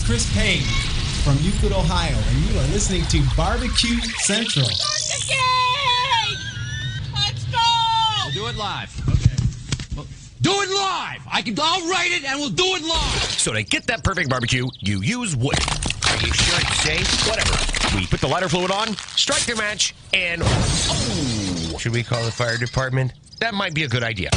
Chris Payne from Euclid, Ohio, and you are listening to Barbecue Central. Let's go! We'll do it live. Okay. Well, do it live! I'll write it and we'll do it live! So to get that perfect barbecue, you use wood. Are you sure it's safe? Whatever. We put the lighter fluid on, strike the match, and... Oh! Should we call the fire department? That might be a good idea.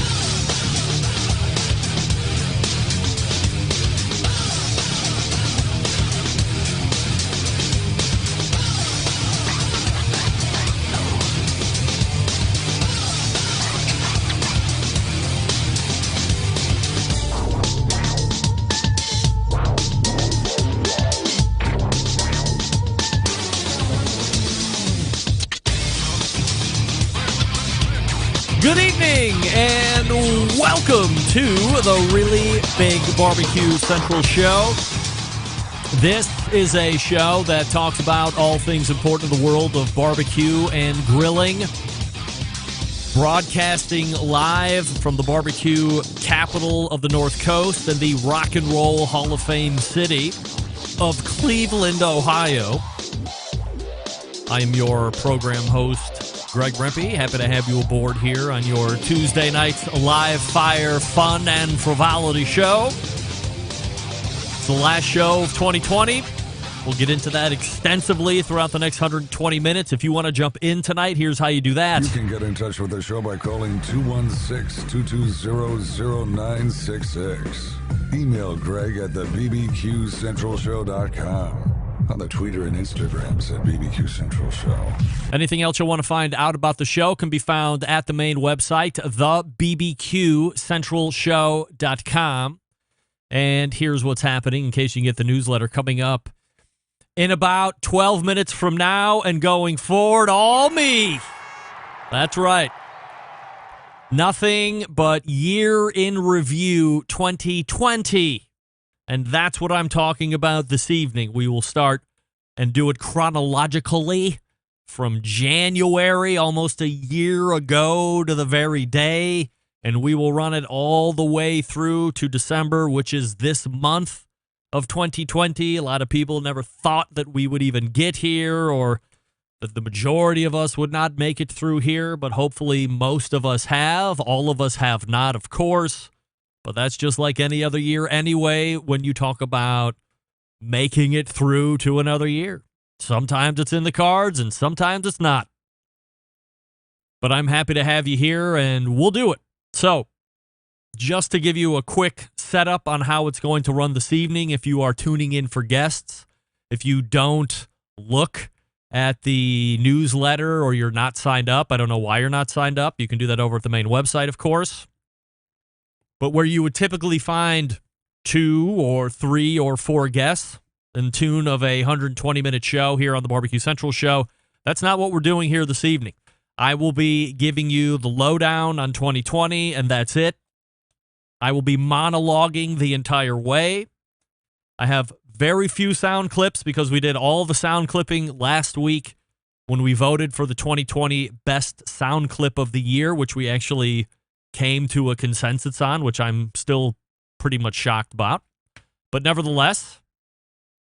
Good evening and welcome to the Really Big Barbecue Central Show. This is a show that talks about all things important in the world of barbecue and grilling. Broadcasting live from the barbecue capital of the North Coast and the Rock and Roll Hall of Fame city of Cleveland, Ohio. I am your program host, Greg Rempe. Happy to have you aboard here on your Tuesday night's live fire fun and frivolity show. It's the last show of 2020. We'll get into that extensively throughout the next 120 minutes. If you want to jump in tonight, here's how you do that. You can get in touch with the show by calling 216-220-0966. Email Greg at the bbqcentralshow.com. On the Twitter and Instagrams at BBQ Central Show. Anything else you want to find out about the show can be found at the main website, thebbqcentralshow.com. And here's what's happening in case you can get the newsletter coming up in about 12 minutes from now and going forward. All me. That's right. Nothing but year in review 2020. And that's what I'm talking about this evening. We will start and do it chronologically from January, almost a year ago to the very day. And we will run it all the way through to December, which is this month of 2020. A lot of people never thought that we would even get here or that the majority of us would not make it through here. But hopefully most of us have. All of us have not, of course. But that's just like any other year anyway when you talk about making it through to another year. Sometimes it's in the cards and sometimes it's not. But I'm happy to have you here and we'll do it. So, just to give you a quick setup on how it's going to run this evening, if you are tuning in for guests, if you don't look at the newsletter or you're not signed up, I don't know why you're not signed up. You can do that over at the main website, of course. But where you would typically find 2 or 3 or 4 guests in tune of a 120-minute show here on the Barbecue Central Show, that's not what we're doing here this evening. I will be giving you the lowdown on 2020, and that's it. I will be monologuing the entire way. I have very few sound clips because we did all the sound clipping last week when we voted for the 2020 Best Sound Clip of the Year, which we actually came to a consensus on, which I'm still pretty much shocked about. But nevertheless,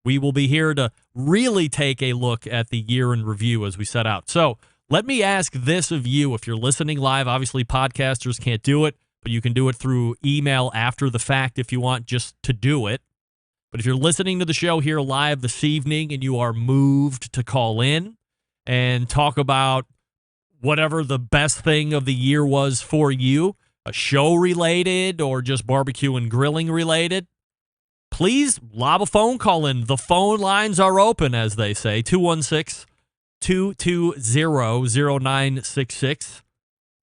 we will be here to really take a look at the year in review as we set out. So let me ask this of you. If you're listening live, obviously podcasters can't do it, but you can do it through email after the fact if you want just to do it. But if you're listening to the show here live this evening and you are moved to call in and talk about whatever the best thing of the year was for you, a show related or just barbecue and grilling related, please lob a phone call in. The phone lines are open, as they say, 216-220-0966.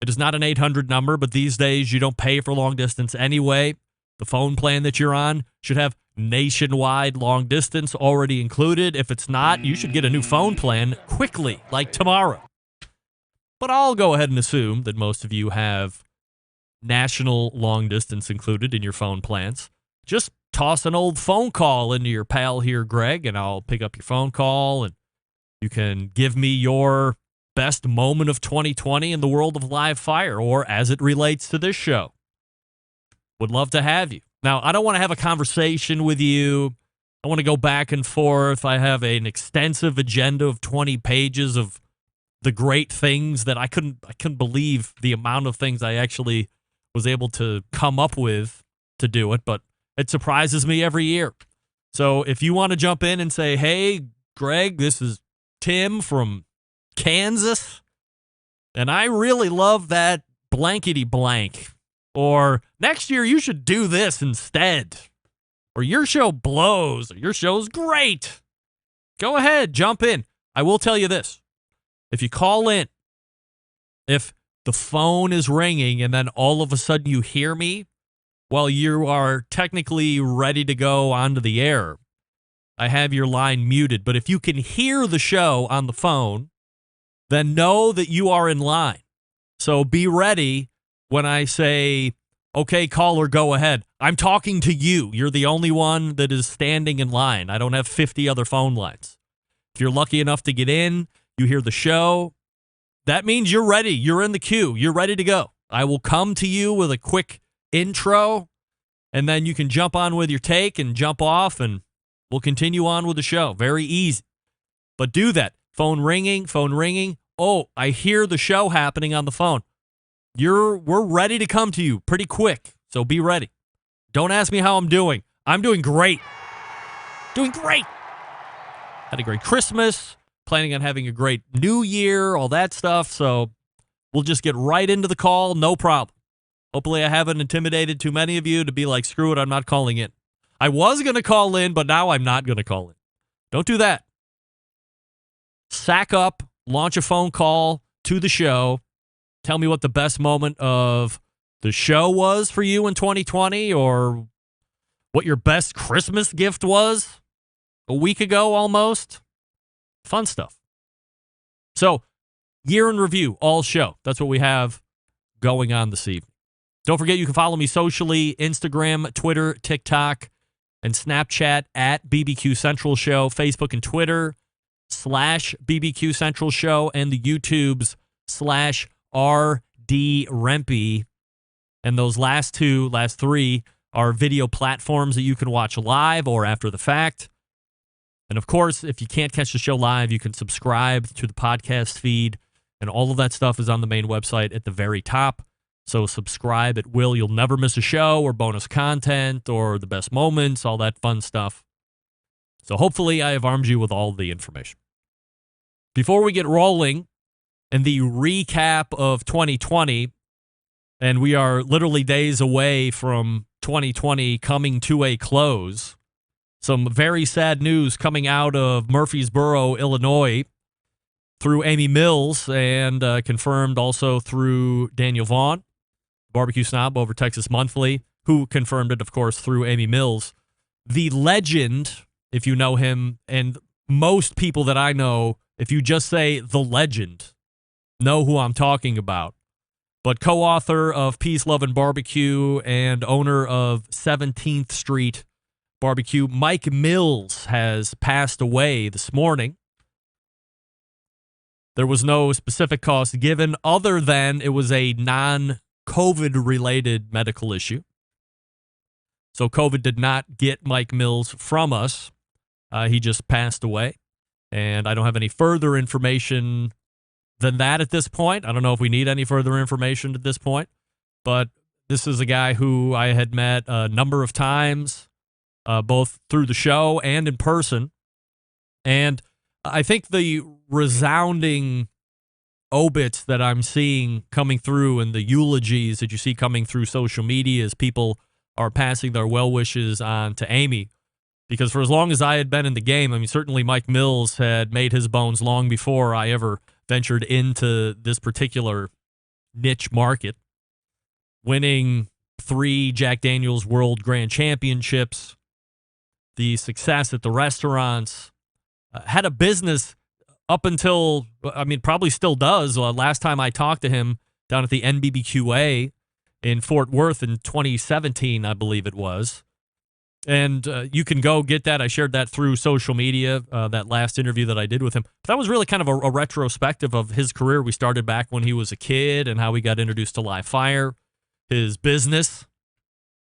It is not an 800 number, but these days you don't pay for long distance anyway. The phone plan that you're on should have nationwide long distance already included. If it's not, you should get a new phone plan quickly, like tomorrow. But I'll go ahead and assume that most of you have national long distance included in your phone plans. Just toss an old phone call into your pal here, Greg, and I'll pick up your phone call and you can give me your best moment of 2020 in the world of live fire or as it relates to this show. Would love to have you. Now, I don't want to have a conversation with you I want to go back and forth. I have an extensive agenda of 20 pages of the great things that I couldn't believe the amount of things I actually was able to come up with to do it, but it surprises me every year. So if you want to jump in and say, hey, Greg, this is Tim from Kansas, and I really love that blankety blank, or next year you should do this instead, or your show blows, or your show's great, go ahead, jump in. I will tell you this. If you call in, if the phone is ringing and then all of a sudden you hear me while you are technically ready to go onto the air, I have your line muted. But if you can hear the show on the phone, then know that you are in line. So be ready when I say, okay, caller, go ahead. I'm talking to you. You're the only one that is standing in line. I don't have 50 other phone lines. If you're lucky enough to get in, you hear the show, that means you're ready. You're in the queue. You're ready to go. I will come to you with a quick intro, and then you can jump on with your take and jump off, and we'll continue on with the show. Very easy. But do that. Phone ringing. Oh, I hear the show happening on the phone. We're ready to come to you pretty quick, so be ready. Don't ask me how I'm doing. I'm doing great. Doing great. Had a great Christmas. Planning on having a great new year, all that stuff. So we'll just get right into the call. No problem. Hopefully I haven't intimidated too many of you to be like, screw it, I'm not calling in. I was going to call in, but now I'm not going to call in. Don't do that. Sack up, launch a phone call to the show. Tell me what the best moment of the show was for you in 2020, or what your best Christmas gift was a week ago almost. Fun stuff. So, year in review, all show. That's what we have going on this evening. Don't forget, you can follow me socially, Instagram, Twitter, TikTok, and Snapchat at BBQ Central Show, Facebook and Twitter /BBQ Central Show, and the YouTubes /RD Rempe. And those last three are video platforms that you can watch live or after the fact. And of course, if you can't catch the show live, you can subscribe to the podcast feed, and all of that stuff is on the main website at the very top. So subscribe at will. You'll never miss a show or bonus content or the best moments, all that fun stuff. So hopefully I have armed you with all the information. Before we get rolling and the recap of 2020, and we are literally days away from 2020 coming to a close, some very sad news coming out of Murfreesboro, Illinois, through Amy Mills, and confirmed also through Daniel Vaughn, barbecue snob over Texas Monthly, who confirmed it, of course, through Amy Mills. The legend, if you know him, and most people that I know, if you just say the legend, know who I'm talking about. But co-author of Peace, Love, and Barbecue and owner of 17th Street Barbecue, Mike Mills, has passed away this morning. There was no specific cause given other than it was a non-COVID related medical issue. So COVID did not get Mike Mills from us. He just passed away. And I don't have any further information than that at this point. I don't know if we need any further information at this point. But this is a guy who I had met a number of times, both through the show and in person. And I think the resounding obits that I'm seeing coming through and the eulogies that you see coming through social media as people are passing their well wishes on to Amy. Because for as long as I had been in the game, I mean, certainly Mike Mills had made his bones long before I ever ventured into this particular niche market, winning 3 Jack Daniel's World Grand Championships, the success at the restaurants, had a business up until, I mean, probably still does. Last time I talked to him down at the NBBQA in Fort Worth in 2017, I believe it was. And you can go get that. I shared that through social media, that last interview that I did with him. But that was really kind of a retrospective of his career. We started back when he was a kid and how he got introduced to live fire, his business,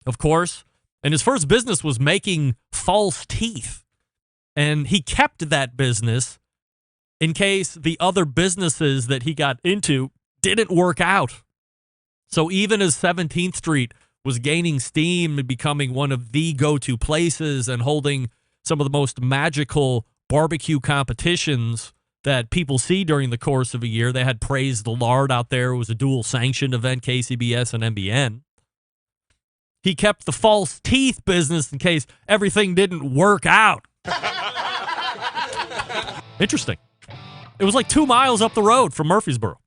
of course. And his first business was making false teeth. And he kept that business in case the other businesses that he got into didn't work out. So even as 17th Street was gaining steam and becoming one of the go-to places and holding some of the most magical barbecue competitions that people see during the course of a year, they had Praise the Lard out there. It was a dual-sanctioned event, KCBS and NBN. He kept the false teeth business in case everything didn't work out. Interesting. It was like 2 miles up the road from Murfreesboro.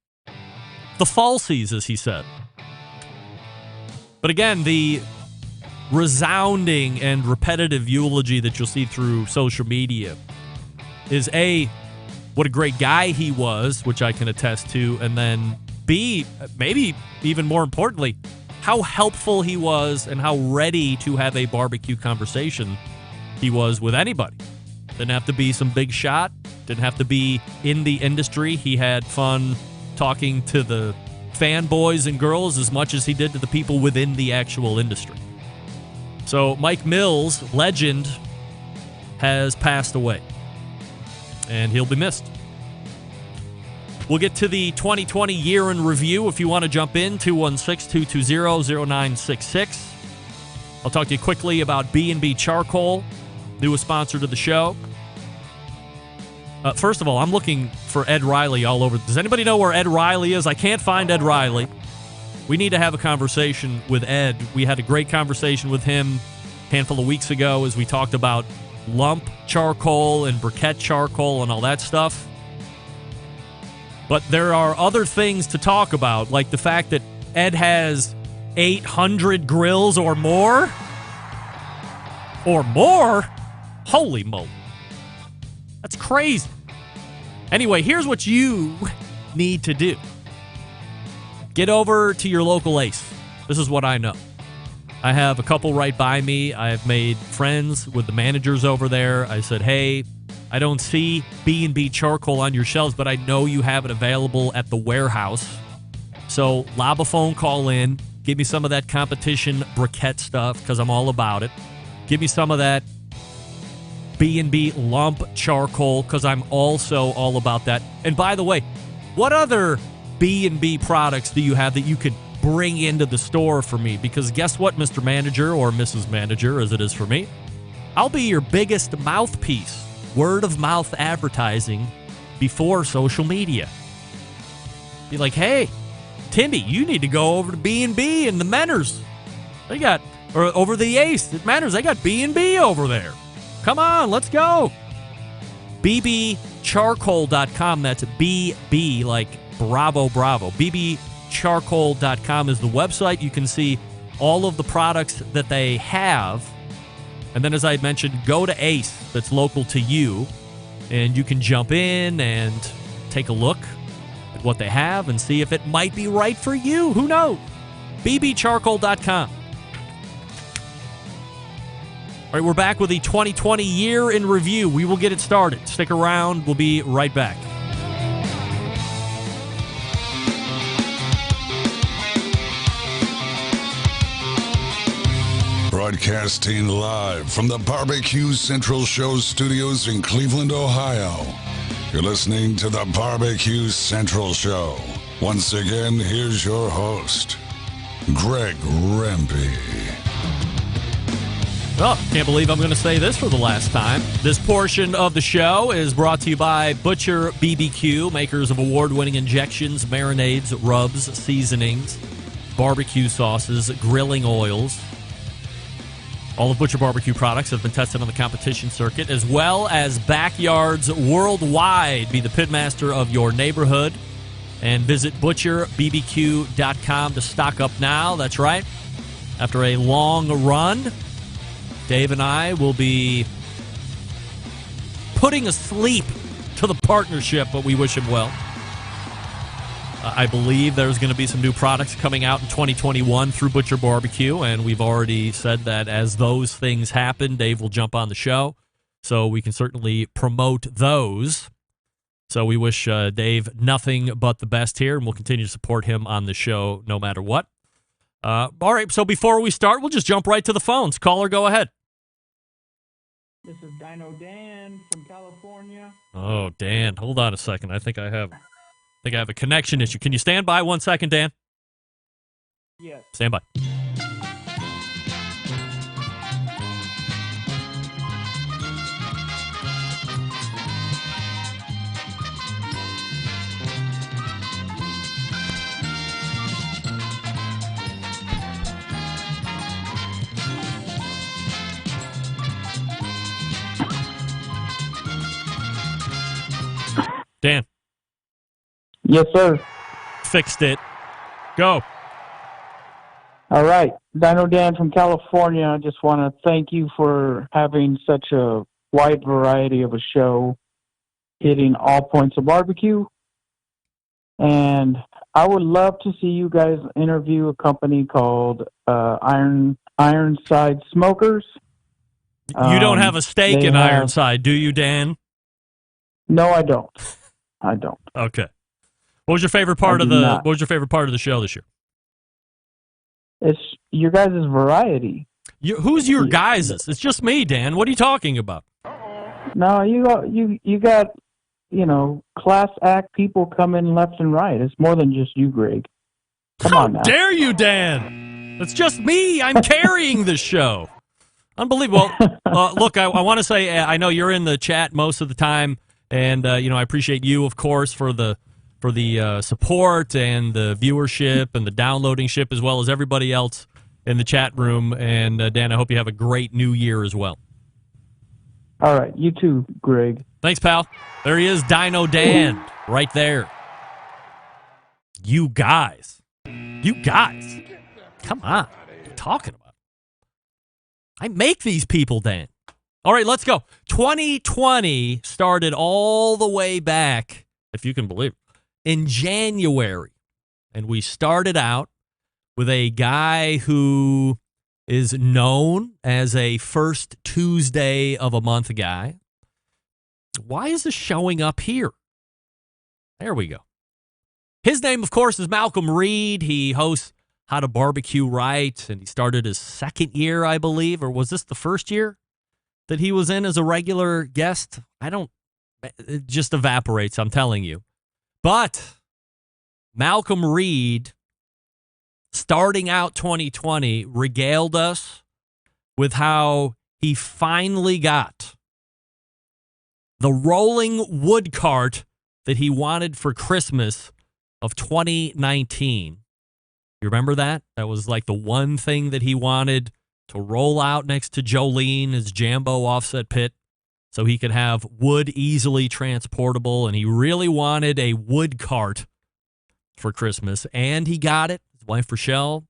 The falsies, as he said. But again, the resounding and repetitive eulogy that you'll see through social media is A, what a great guy he was, which I can attest to, and then B, maybe even more importantly, how helpful he was and how ready to have a barbecue conversation he was with anybody. Didn't have to be some big shot. Didn't have to be in the industry. He had fun talking to the fanboys and girls as much as he did to the people within the actual industry. So Mike Mills, legend, has passed away. And he'll be missed. We'll get to the 2020 year in review. If you want to jump in, 216-220-0966. I'll talk to you quickly about B&B Charcoal, newest sponsor to the show. First of all, I'm looking for Ed Riley all over. Does anybody know where Ed Riley is? I can't find Ed Riley. We need to have a conversation with Ed. We had a great conversation with him a handful of weeks ago as we talked about lump charcoal and briquette charcoal and all that stuff. But there are other things to talk about, like the fact that Ed has 800 grills or more. Or more? Holy moly. That's crazy. Anyway, here's what you need to do. Get over to your local Ace. This is what I know. I have a couple right by me. I've made friends with the managers over there. I said, hey, I don't see B&B Charcoal on your shelves, but I know you have it available at the warehouse. So lob a phone call in. Give me some of that competition briquette stuff because I'm all about it. Give me some of that B&B lump charcoal because I'm also all about that. And by the way, what other B&B products do you have that you could bring into the store for me? Because guess what, Mr. Manager or Mrs. Manager, as it is for me, I'll be your biggest mouthpiece, word of mouth advertising before social media. Be like, hey, Timmy, you need to go over to B&B and the Menners. They got, or over the Ace at Menners, they got B&B over there. Come on, let's go. bbcharcoal.com. That's BB, like Bravo, Bravo. bbcharcoal.com is the website. You can see all of the products that they have. And then, as I had mentioned, go to Ace, that's local to you, and you can jump in and take a look at what they have and see if it might be right for you. Who knows? bbcharcoal.com. All right, we're back with the 2020 year in review. We will get it started. Stick around. We'll be right back. Broadcasting live from the BBQ Central Show studios in Cleveland, Ohio. You're listening to the BBQ Central Show. Once again, here's your host, Greg Rempe. Oh, can't believe I'm going to say this for the last time. This portion of the show is brought to you by Butcher BBQ, makers of award-winning injections, marinades, rubs, seasonings, barbecue sauces, grilling oils. All of Butcher Barbecue products have been tested on the competition circuit, as well as backyards worldwide. Be the pitmaster of your neighborhood and visit butcherbbq.com to stock up now. That's right. After a long run, Dave and I will be putting asleep to the partnership, but we wish him well. I believe there's going to be some new products coming out in 2021 through Butcher Barbecue, and we've already said that as those things happen, Dave will jump on the show, so we can certainly promote those. So we wish Dave nothing but the best here, and we'll continue to support him on the show no matter what. All right, so before we start, we'll just jump right to the phones. Caller, go ahead. This is Dino Dan from California. Oh, Dan, hold on a second. I think I have a connection issue. Can you stand by 1 second, Dan? Yes. Stand by. Dan, Yes, sir. fixed it. Go. All right. Dino Dan from California. I just want to thank you for having such a wide variety of a show, hitting all points of barbecue. And I would love to see you guys interview a company called Ironside Smokers. You don't have a stake they in have- Ironside, do you, Dan? No, I don't. I don't. Okay. What was your favorite part I of do the not. What was your favorite part of the show this year? It's your guys' variety. Who's your guys'? It's just me, Dan. What are you talking about? No, you got class act people coming left and right. It's more than just you, Greg. Come How on now. dare you, Dan? It's just me. I'm carrying this show. Unbelievable. Look, I want to say I know you're in the chat most of the time, and I appreciate you, of course, for the support and the viewership and the downloading ship, as well as everybody else in the chat room. And Dan, I hope you have a great new year as well. All right, you too, Greg. Thanks, pal. There he is, Dino Dan, right there. You guys. Come on. What are you talking about? I make these people, Dan. All right, let's go. 2020 started all the way back, if you can believe it, in January. And we started out with a guy who is known as a first Tuesday of a month guy. Why is this showing up here? There we go. His name, of course, is Malcolm Reed. He hosts How to Barbecue Right, and he started his second year, I believe, or was this the first year that he was in as a regular guest? It just evaporates, I'm telling you. But Malcolm Reed, starting out 2020, regaled us with how he finally got the rolling wood cart that he wanted for Christmas of 2019. You remember that? That was like the one thing that he wanted to roll out next to Jolene, his Jambo offset pit, so he could have wood easily transportable. And he really wanted a wood cart for Christmas, and he got it. His wife, Rochelle,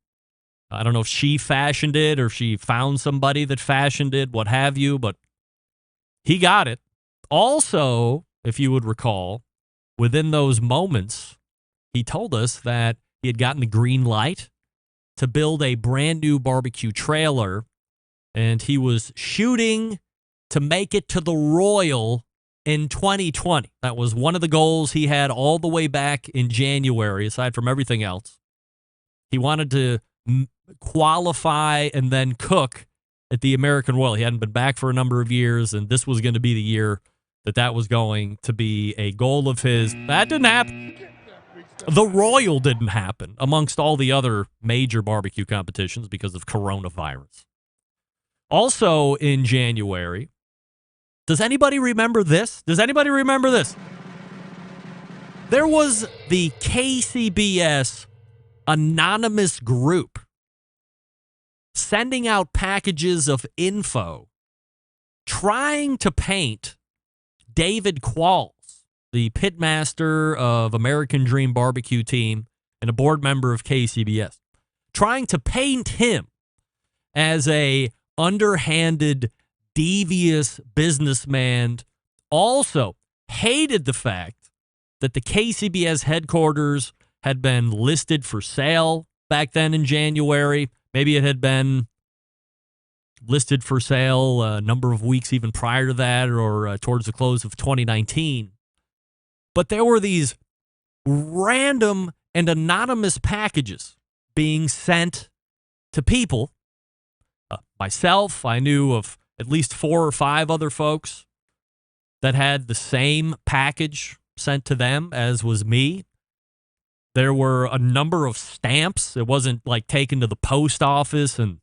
I don't know if she fashioned it or if she found somebody that fashioned it, what have you, but he got it. Also, if you would recall, within those moments, he told us that he had gotten the green light to build a brand new barbecue trailer, and he was shooting to make it to the Royal in 2020. That was one of the goals he had all the way back in January, aside from everything else. He wanted to qualify and then cook at the American Royal. He hadn't been back for a number of years, and this was going to be the year that was going to be a goal of his. That didn't happen. The Royal didn't happen amongst all the other major barbecue competitions because of coronavirus. Also in January, does anybody remember this? There was the KCBS anonymous group sending out packages of info trying to paint David Qualls, the pitmaster of American Dream Barbecue Team and a board member of KCBS, trying to paint him as a underhanded, devious businessman. Also hated the fact that the KCBS headquarters had been listed for sale back then in January. Maybe it had been listed for sale a number of weeks even prior to that, or towards the close of 2019. But there were these random and anonymous packages being sent to people. Myself, I knew of at least 4 or 5 other folks that had the same package sent to them as was me. There were a number of stamps. It wasn't like taken to the post office and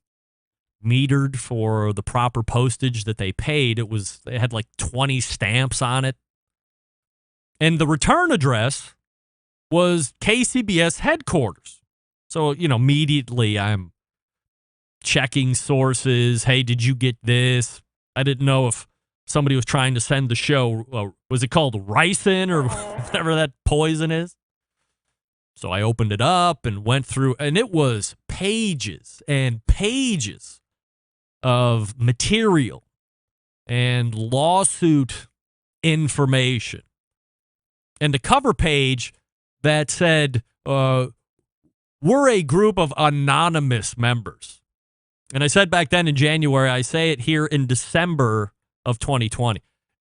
metered for the proper postage that they paid. It had like 20 stamps on it. And the return address was KCBS headquarters. So, immediately I'm checking sources. Hey, did you get this? I didn't know if somebody was trying to send the show. Was it called ricin or whatever that poison is? So I opened it up and went through, and it was pages and pages of material and lawsuit information. And the cover page that said, we're a group of anonymous members. And I said back then in January, I say it here in December of 2020.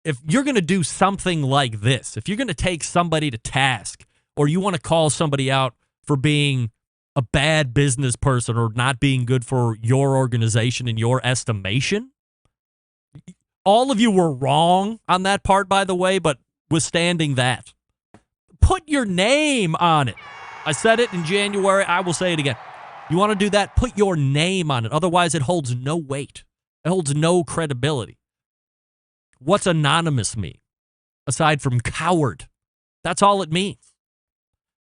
If you're going to do something like this, if you're going to take somebody to task, or you want to call somebody out for being a bad business person or not being good for your organization in your estimation, all of you were wrong on that part, by the way, but withstanding that, put your name on it. I said it in January. I will say it again. You want to do that? Put your name on it. Otherwise, it holds no weight. It holds no credibility. What's anonymous mean? Aside from coward. That's all it means.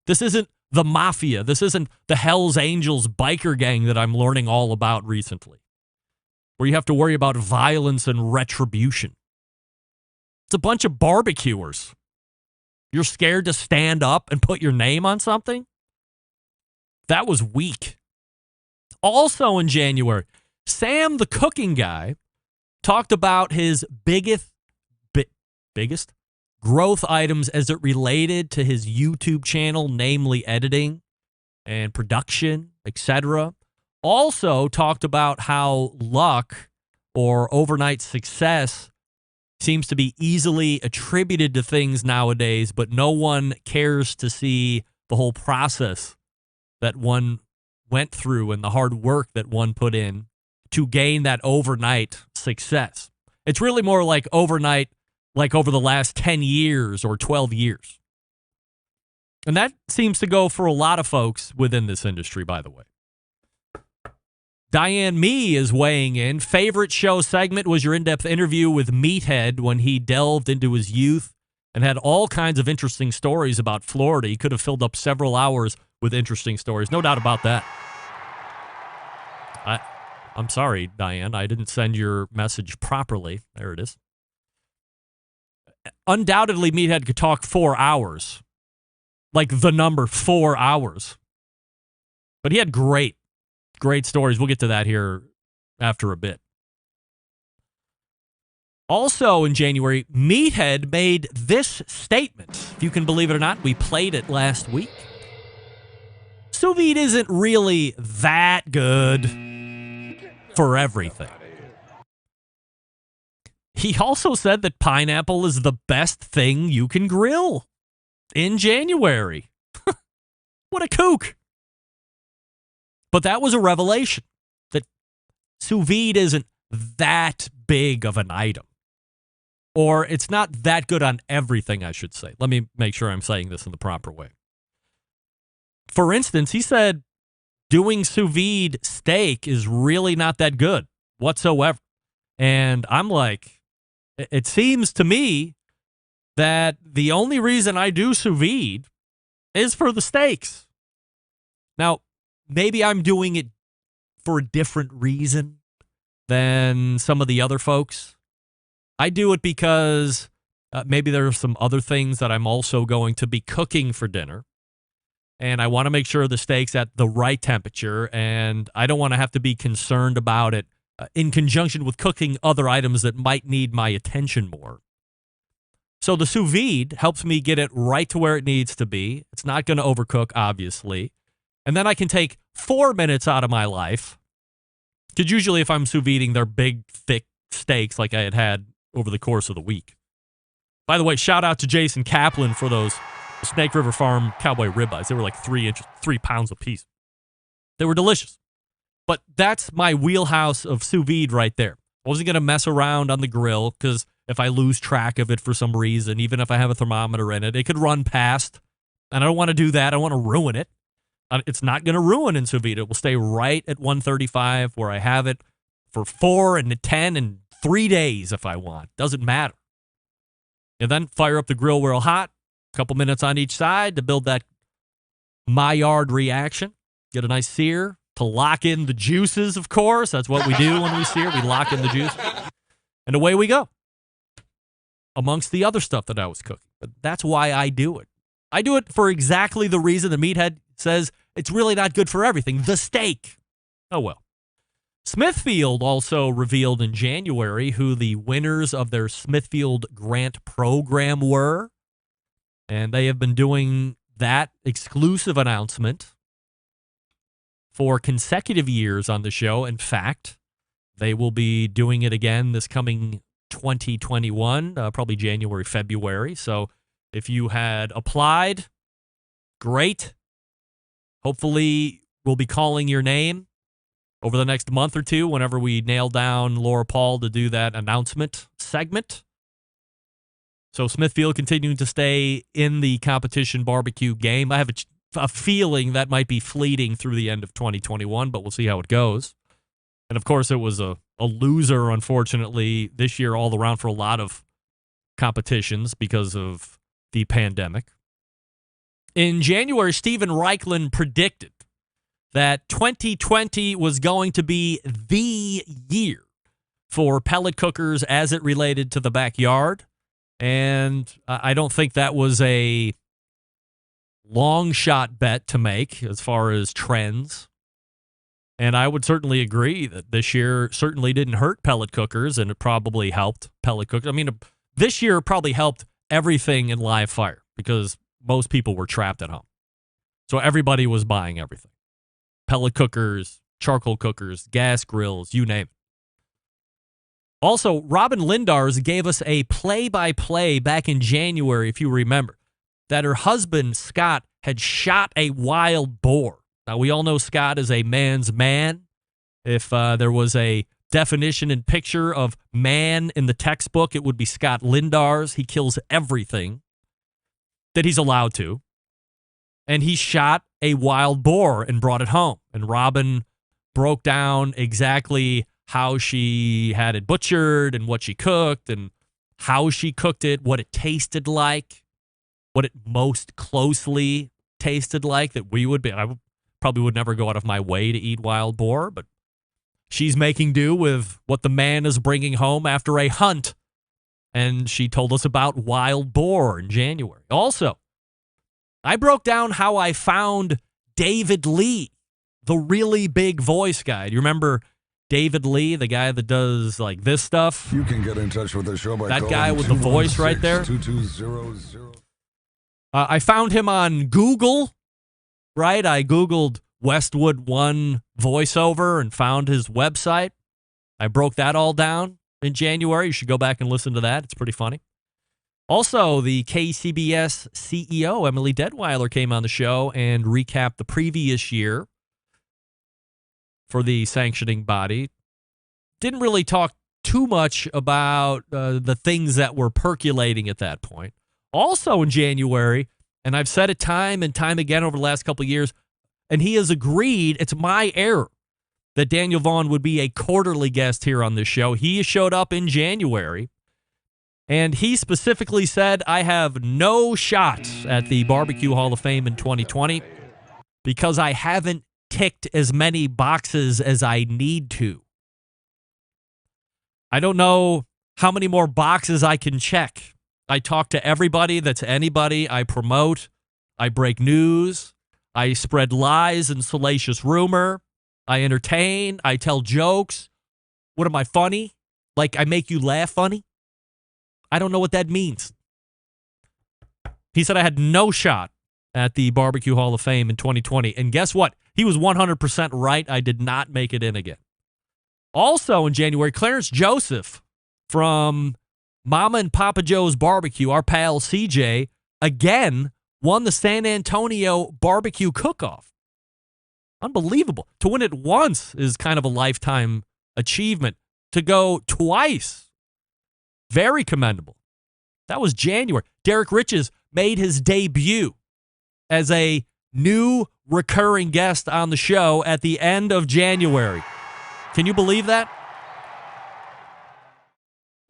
This isn't the mafia. This isn't the Hells Angels biker gang that I'm learning all about recently, where you have to worry about violence and retribution. It's a bunch of barbecuers. You're scared to stand up and put your name on something? That was weak. Also in January, Sam the cooking guy talked about his biggest growth items as it related to his YouTube channel, namely editing and production, etc. Also talked about how luck or overnight success seems to be easily attributed to things nowadays, but no one cares to see the whole process that one went through and the hard work that one put in to gain that overnight success. It's really more like overnight, like over the last 10 years or 12 years. And that seems to go for a lot of folks within this industry, by the way. Diane Me is weighing in. Favorite show segment was your in-depth interview with Meathead when he delved into his youth and had all kinds of interesting stories about Florida. He could have filled up several hours with interesting stories. No doubt about that. I'm sorry, Diane. I didn't send your message properly. There it is. Undoubtedly, Meathead could talk 4 hours. Like the number 4 hours. But he had great stories. We'll get to that here after a bit. Also in January, Meathead made this statement. If you can believe it or not, we played it last week. Sous vide isn't really that good for everything. He also said that pineapple is the best thing you can grill in January. What a kook. But that was a revelation that sous vide isn't that big of an item. Or it's not that good on everything, I should say. Let me make sure I'm saying this in the proper way. For instance, he said doing sous vide steak is really not that good whatsoever. And I'm like, it seems to me that the only reason I do sous vide is for the steaks. Now, maybe I'm doing it for a different reason than some of the other folks. I do it because maybe there are some other things that I'm also going to be cooking for dinner. And I want to make sure the steak's at the right temperature. And I don't want to have to be concerned about it in conjunction with cooking other items that might need my attention more. So the sous vide helps me get it right to where it needs to be. It's not going to overcook, obviously. And then I can take 4 minutes out of my life. Because usually if I'm sous videing, they're big, thick steaks like I had over the course of the week. By the way, shout out to Jason Kaplan for those Snake River Farm cowboy ribeyes. They were like 3 pounds a piece. They were delicious. But that's my wheelhouse of sous vide right there. I wasn't going to mess around on the grill because if I lose track of it for some reason, even if I have a thermometer in it, it could run past. And I don't want to do that. I don't want to ruin it. It's not going to ruin in sous vide. It will stay right at 135 where I have it for 4 and 10 and 3 days if I want. Doesn't matter. And then fire up the grill real hot, a couple minutes on each side to build that Maillard reaction. Get a nice sear to lock in the juices, of course. That's what we do when we sear. We lock in the juice. And away we go. Amongst the other stuff that I was cooking. But that's why I do it. I do it for exactly the reason the meathead says it's really not good for everything. The steak. Oh, well. Smithfield also revealed in January who the winners of their Smithfield Grant program were. And they have been doing that exclusive announcement for consecutive years on the show. In fact, they will be doing it again this coming 2021, probably January, February. So if you had applied, great. Hopefully, we'll be calling your name over the next month or two whenever we nail down Laura Paul to do that announcement segment. So Smithfield continuing to stay in the competition barbecue game. I have a feeling that might be fleeting through the end of 2021, but we'll see how it goes. And, of course, it was a loser, unfortunately, this year all around for a lot of competitions because of the pandemic. In January, Steven Reichland predicted that 2020 was going to be the year for pellet cookers as it related to the backyard. And I don't think that was a long shot bet to make as far as trends. And I would certainly agree that this year certainly didn't hurt pellet cookers, and it probably helped pellet cookers. I mean, this year probably helped everything in live fire because most people were trapped at home. So everybody was buying everything. Pellet cookers, charcoal cookers, gas grills, you name it. Also, Robin Lindars gave us a play-by-play back in January, if you remember, that her husband, Scott, had shot a wild boar. Now, we all know Scott is a man's man. If there was a definition and picture of man in the textbook, it would be Scott Lindars. He kills everything that he's allowed to. And he shot a wild boar and brought it home. And Robin broke down exactly how she had it butchered and what she cooked and how she cooked it, what it tasted like, what it most closely tasted like that we would be. I probably would never go out of my way to eat wild boar, but she's making do with what the man is bringing home after a hunt. And she told us about wild boar in January. Also, I broke down how I found David Lee, the really big voice guy. Do you remember David Lee, the guy that does like this stuff? You can get in touch with the show by that guy with the voice right there. 2200. I found him on Google, right? I Googled Westwood One voiceover and found his website. I broke that all down in January. You should go back and listen to that. It's pretty funny. Also, the KCBS CEO, Emily Detweiler, came on the show and recapped the previous year for the sanctioning body. Didn't really talk too much about the things that were percolating at that point. Also in January, and I've said it time and time again over the last couple of years, and he has agreed, it's my error, that Daniel Vaughn would be a quarterly guest here on this show. He showed up in January, and he specifically said, I have no shot at the Barbecue Hall of Fame in 2020 because I haven't ticked as many boxes as I need to. I don't know how many more boxes I can check. I talk to everybody that's anybody. I promote. I break news. I spread lies and salacious rumor. I entertain. I tell jokes. What am I, funny? Like I make you laugh funny? I don't know what that means. He said I had no shot at the Barbecue Hall of Fame in 2020. And guess what? He was 100% right. I did not make it in again. Also in January, Clarence Joseph from Mama and Papa Joe's Barbecue, our pal CJ, again won the San Antonio Barbecue Cook-Off. Unbelievable. To win it once is kind of a lifetime achievement. to go twice. Very commendable. That was January. Derek Riches made his debut as a new recurring guest on the show at the end of January. Can you believe that?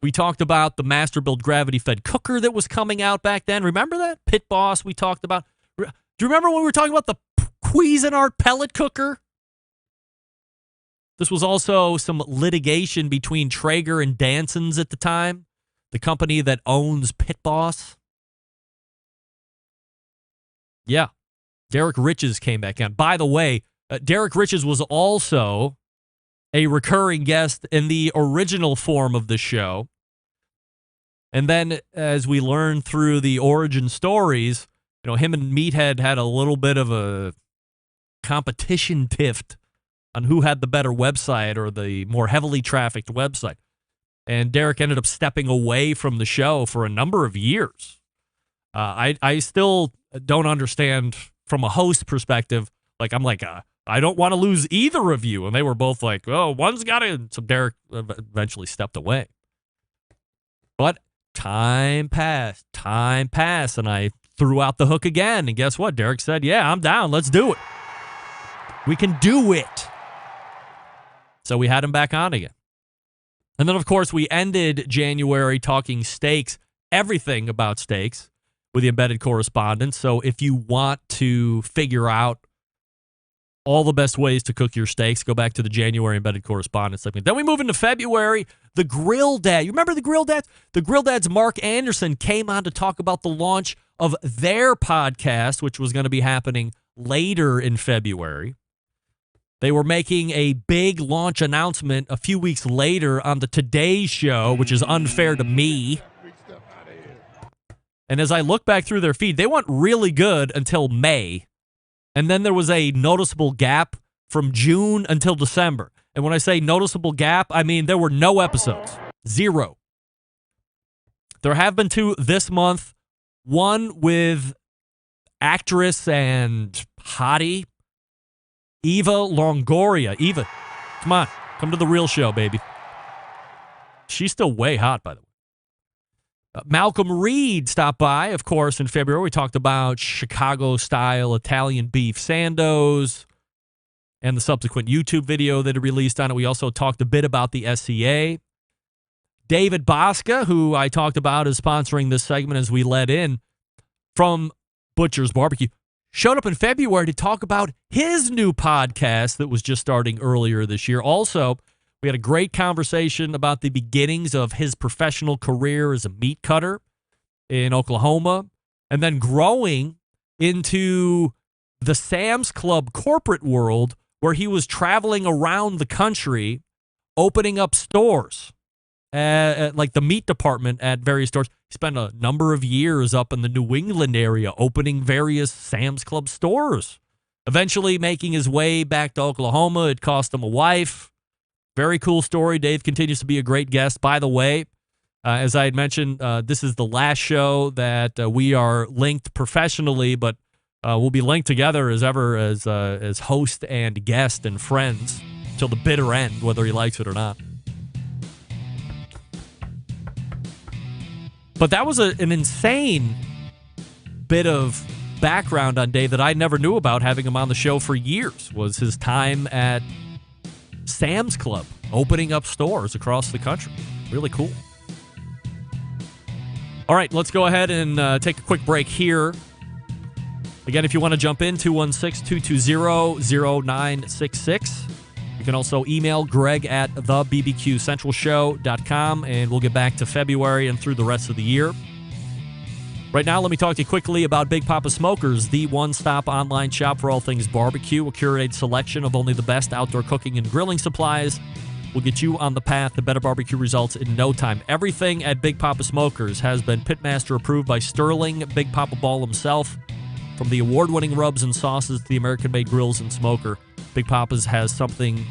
We talked about the Masterbuilt gravity-fed cooker that was coming out back then. Remember that? Pit Boss we talked about. Do you remember when we were talking about the Cuisinart pellet cooker? This was also some litigation between Traeger and Danson's at the time, the company that owns Pit Boss. Yeah. Derek Riches came back on. By the way, Derek Riches was also a recurring guest in the original form of the show. And then as we learned through the origin stories, him and Meathead had a little bit of a competition tiff on who had the better website or the more heavily trafficked website. And Derek ended up stepping away from the show for a number of years. I still don't understand from a host perspective. I don't want to lose either of you. And they were both like, oh, one's got to. So Derek eventually stepped away. But time passed, and I threw out the hook again. And guess what? Derek said, yeah, I'm down. Let's do it. We can do it. So we had him back on again. And then, of course, we ended January talking steaks, everything about steaks, with the embedded correspondent. So if you want to figure out all the best ways to cook your steaks, go back to the January embedded correspondent segment. Then we move into February, the Grill Dad. You remember the Grill Dads? The Grill Dads, Mark Anderson, came on to talk about the launch of their podcast, which was going to be happening later in February. They were making a big launch announcement a few weeks later on the Today Show, which is unfair to me. And as I look back through their feed, they went really good until May. And then there was a noticeable gap from June until December. And when I say noticeable gap, I mean there were no episodes. 0. There have been 2 this month. One with actress and hottie Eva Longoria. Eva, come on. Come to the real show, baby. She's still way hot, by the way. Malcolm Reed stopped by, of course, in February. We talked about Chicago-style Italian beef sandos and the subsequent YouTube video that he released on it. We also talked a bit about the SCA. David Bosca, who I talked about as sponsoring this segment as we led in from Butcher's Barbecue, showed up in February to talk about his new podcast that was just starting earlier this year. Also, we had a great conversation about the beginnings of his professional career as a meat cutter in Oklahoma, and then growing into the Sam's Club corporate world where he was traveling around the country, opening up stores, like the meat department at various stores. He spent a number of years up in the New England area opening various Sam's Club stores, eventually making his way back to Oklahoma. It cost him a wife. Very cool story. Dave continues to be a great guest. By the way, as I had mentioned, this is the last show that we are linked professionally, but we'll be linked together as ever as host and guest and friends till the bitter end, whether he likes it or not. But that was an insane bit of background on Dave that I never knew about, having him on the show for years, was his time at Sam's Club, opening up stores across the country. Really cool. All right, let's go ahead and take a quick break here. Again, if you want to jump in, 216-220-0966. You can also email Greg at thebbqcentralshow.com, and we'll get back to February and through the rest of the year. Right now, let me talk to you quickly about Big Papa Smokers, the one-stop online shop for all things barbecue. A curated selection of only the best outdoor cooking and grilling supplies will get you on the path to better barbecue results in no time. Everything at Big Papa Smokers has been Pitmaster approved by Sterling Big Papa Ball himself. From the award-winning rubs and sauces to the American-made grills and smoker, Big Papa's has something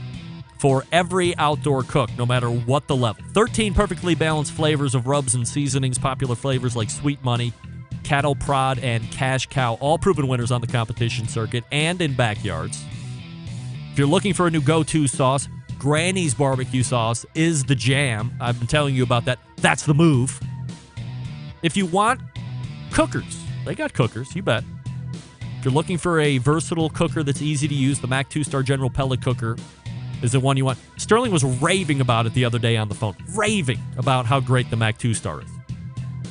for every outdoor cook, no matter what the level. 13 perfectly balanced flavors of rubs and seasonings, popular flavors like Sweet Money, Cattle Prod, and Cash Cow, all proven winners on the competition circuit and in backyards. If you're looking for a new go-to sauce, Granny's barbecue sauce is the jam. I've been telling you about that. That's the move. If you want cookers, they got cookers, you bet. If you're looking for a versatile cooker that's easy to use, the Mac 2-star General Pellet Cooker is the one you want. Sterling was raving about it the other day on the phone. Raving about how great the Mac 2-star is.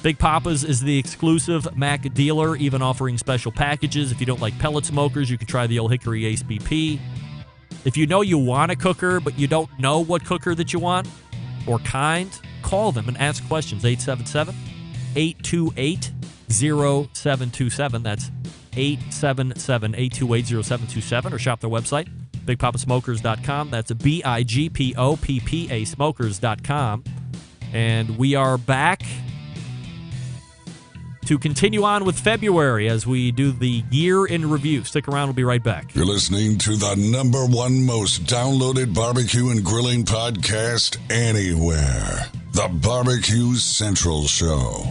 Big Papa's is the exclusive Mac dealer, even offering special packages. If you don't like pellet smokers, you can try the old Hickory Ace BP. If you know you want a cooker, but you don't know what cooker that you want or kind, call them and ask questions. 877-828-0727. That's 877-828-0727, or shop their website, bigpapasmokers.com. That's BIGPOPPA smokers.com. And we are back to continue on with February as we do the year in review. Stick around. We'll be right back. You're listening to the #1 most downloaded barbecue and grilling podcast anywhere. The Barbecue Central Show.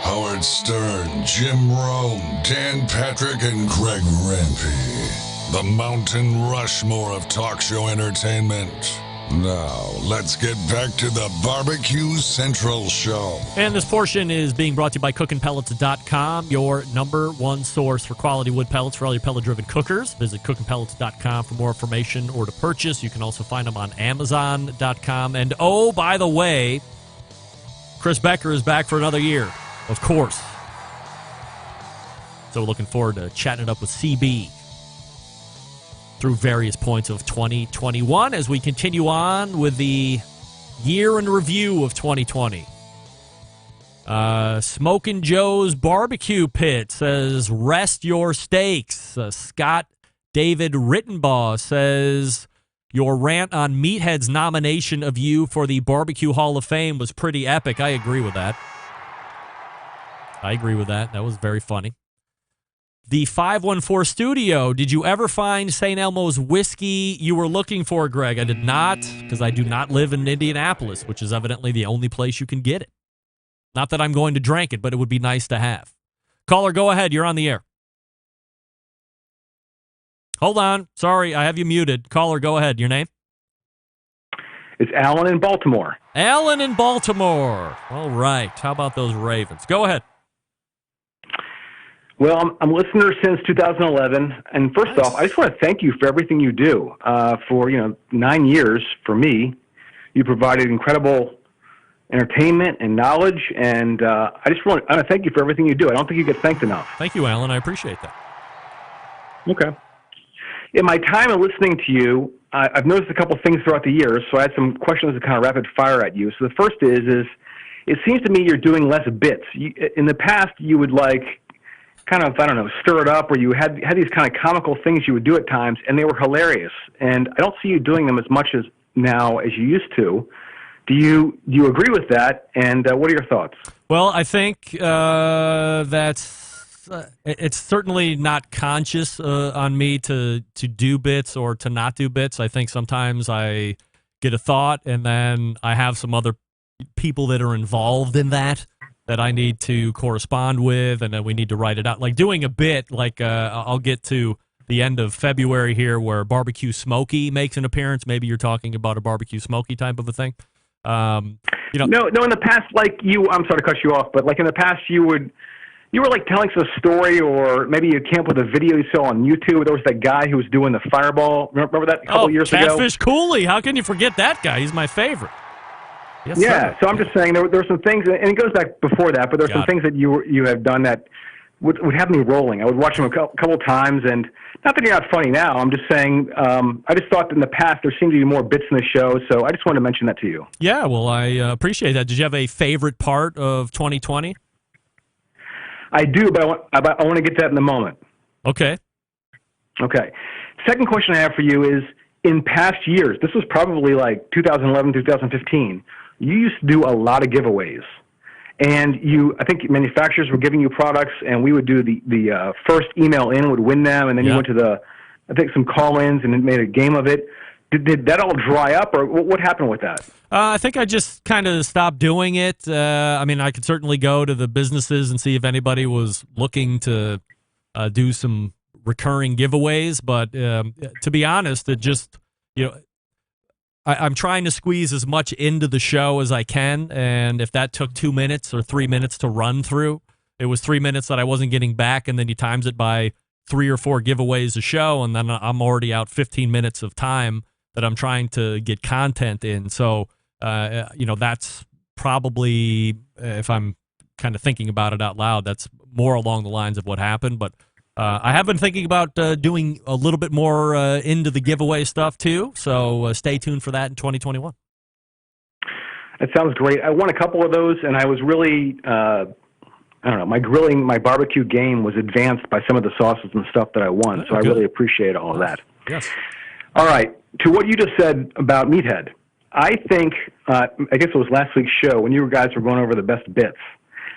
Howard Stern, Jim Rome, Dan Patrick, and Greg Rempe. The Mountain Rushmore of talk show entertainment. Now, let's get back to the Barbecue Central Show. And this portion is being brought to you by cookinpellets.com, your #1 source for quality wood pellets for all your pellet-driven cookers. Visit cookinpellets.com for more information or to purchase. You can also find them on amazon.com. And oh, by the way, Chris Becker is back for another year, of course. So we're looking forward to chatting it up with CB through various points of 2021 as we continue on with the year in review of 2020. Smokin' Joe's Barbecue Pit says, rest your steaks. Scott David Rittenbaugh says, your rant on Meathead's nomination of you for the Barbecue Hall of Fame was pretty epic. I agree with that. That was very funny. The 514 Studio, did you ever find St. Elmo's whiskey you were looking for, Greg? I did not, because I do not live in Indianapolis, which is evidently the only place you can get it. Not that I'm going to drink it, but it would be nice to have. Caller, go ahead. You're on the air. Hold on. Sorry, I have you muted. Caller, go ahead. Your name? It's Alan in Baltimore. Alan in Baltimore. All right. How about those Ravens? Go ahead. Well, I'm a listener since 2011, and first off, I just want to thank you for everything you do. For 9 years, for me, you provided incredible entertainment and knowledge, and I want to thank you for everything you do. I don't think you get thanked enough. Thank you, Alan. I appreciate that. Okay. In my time of listening to you, I've noticed a couple things throughout the years, so I had some questions to kind of rapid fire at you. So the first is it seems to me you're doing less bits. In the past, you would stir it up, or you had these kind of comical things you would do at times, and they were hilarious. And I don't see you doing them as much as now as you used to. Do you agree with that? And what are your thoughts? Well, I think that's it's certainly not conscious on me to do bits or to not do bits. I think sometimes I get a thought, and then I have some other people that are involved in that I need to correspond with, and then we need to write it out. Like doing a bit, I'll get to the end of February here where Barbecue Smokey makes an appearance. Maybe you're talking about a Barbecue Smokey type of a thing. No, in the past, I'm sorry to cut you off, but in the past you were telling us a story, or maybe you came up with a video you saw on YouTube. There was that guy who was doing the fireball. Remember that a couple years ago? Catfish Cooley. How can you forget that guy? He's my favorite. Yes, yeah, sir. so I'm just saying there were some things, and it goes back before that, but there's some things that you have done that would have me rolling. I would watch them a couple times, and not that you're not funny now. I'm just saying I just thought that in the past there seemed to be more bits in the show, so I just wanted to mention that to you. Yeah, well, I appreciate that. Did you have a favorite part of 2020? I do, but I want to get to that in a moment. Okay. Second question I have for you is, in past years, this was probably 2011, 2015, you used to do a lot of giveaways. And I think manufacturers were giving you products, and we would do the first email in would win them, and then you went to some call-ins and made a game of it. Did that all dry up, or what happened with that? I think I just kind of stopped doing it. I mean, I could certainly go to the businesses and see if anybody was looking to do some recurring giveaways, but to be honest, it just, I'm trying to squeeze as much into the show as I can, and if that took 2 minutes or 3 minutes to run through, it was 3 minutes that I wasn't getting back, and then you times it by 3 or 4 giveaways a show, and then I'm already out 15 minutes of time that I'm trying to get content in. So, that's probably, if I'm kind of thinking about it out loud, that's more along the lines of what happened. But I have been thinking about doing a little bit more into the giveaway stuff too. So stay tuned for that in 2021. That sounds great. I won a couple of those, and I was really, I don't know, my barbecue game was advanced by some of the sauces and stuff that I won. So I really appreciate all of that. Yes. All right. To what you just said about Meathead, I think, I guess it was last week's show when you guys were going over the best bits.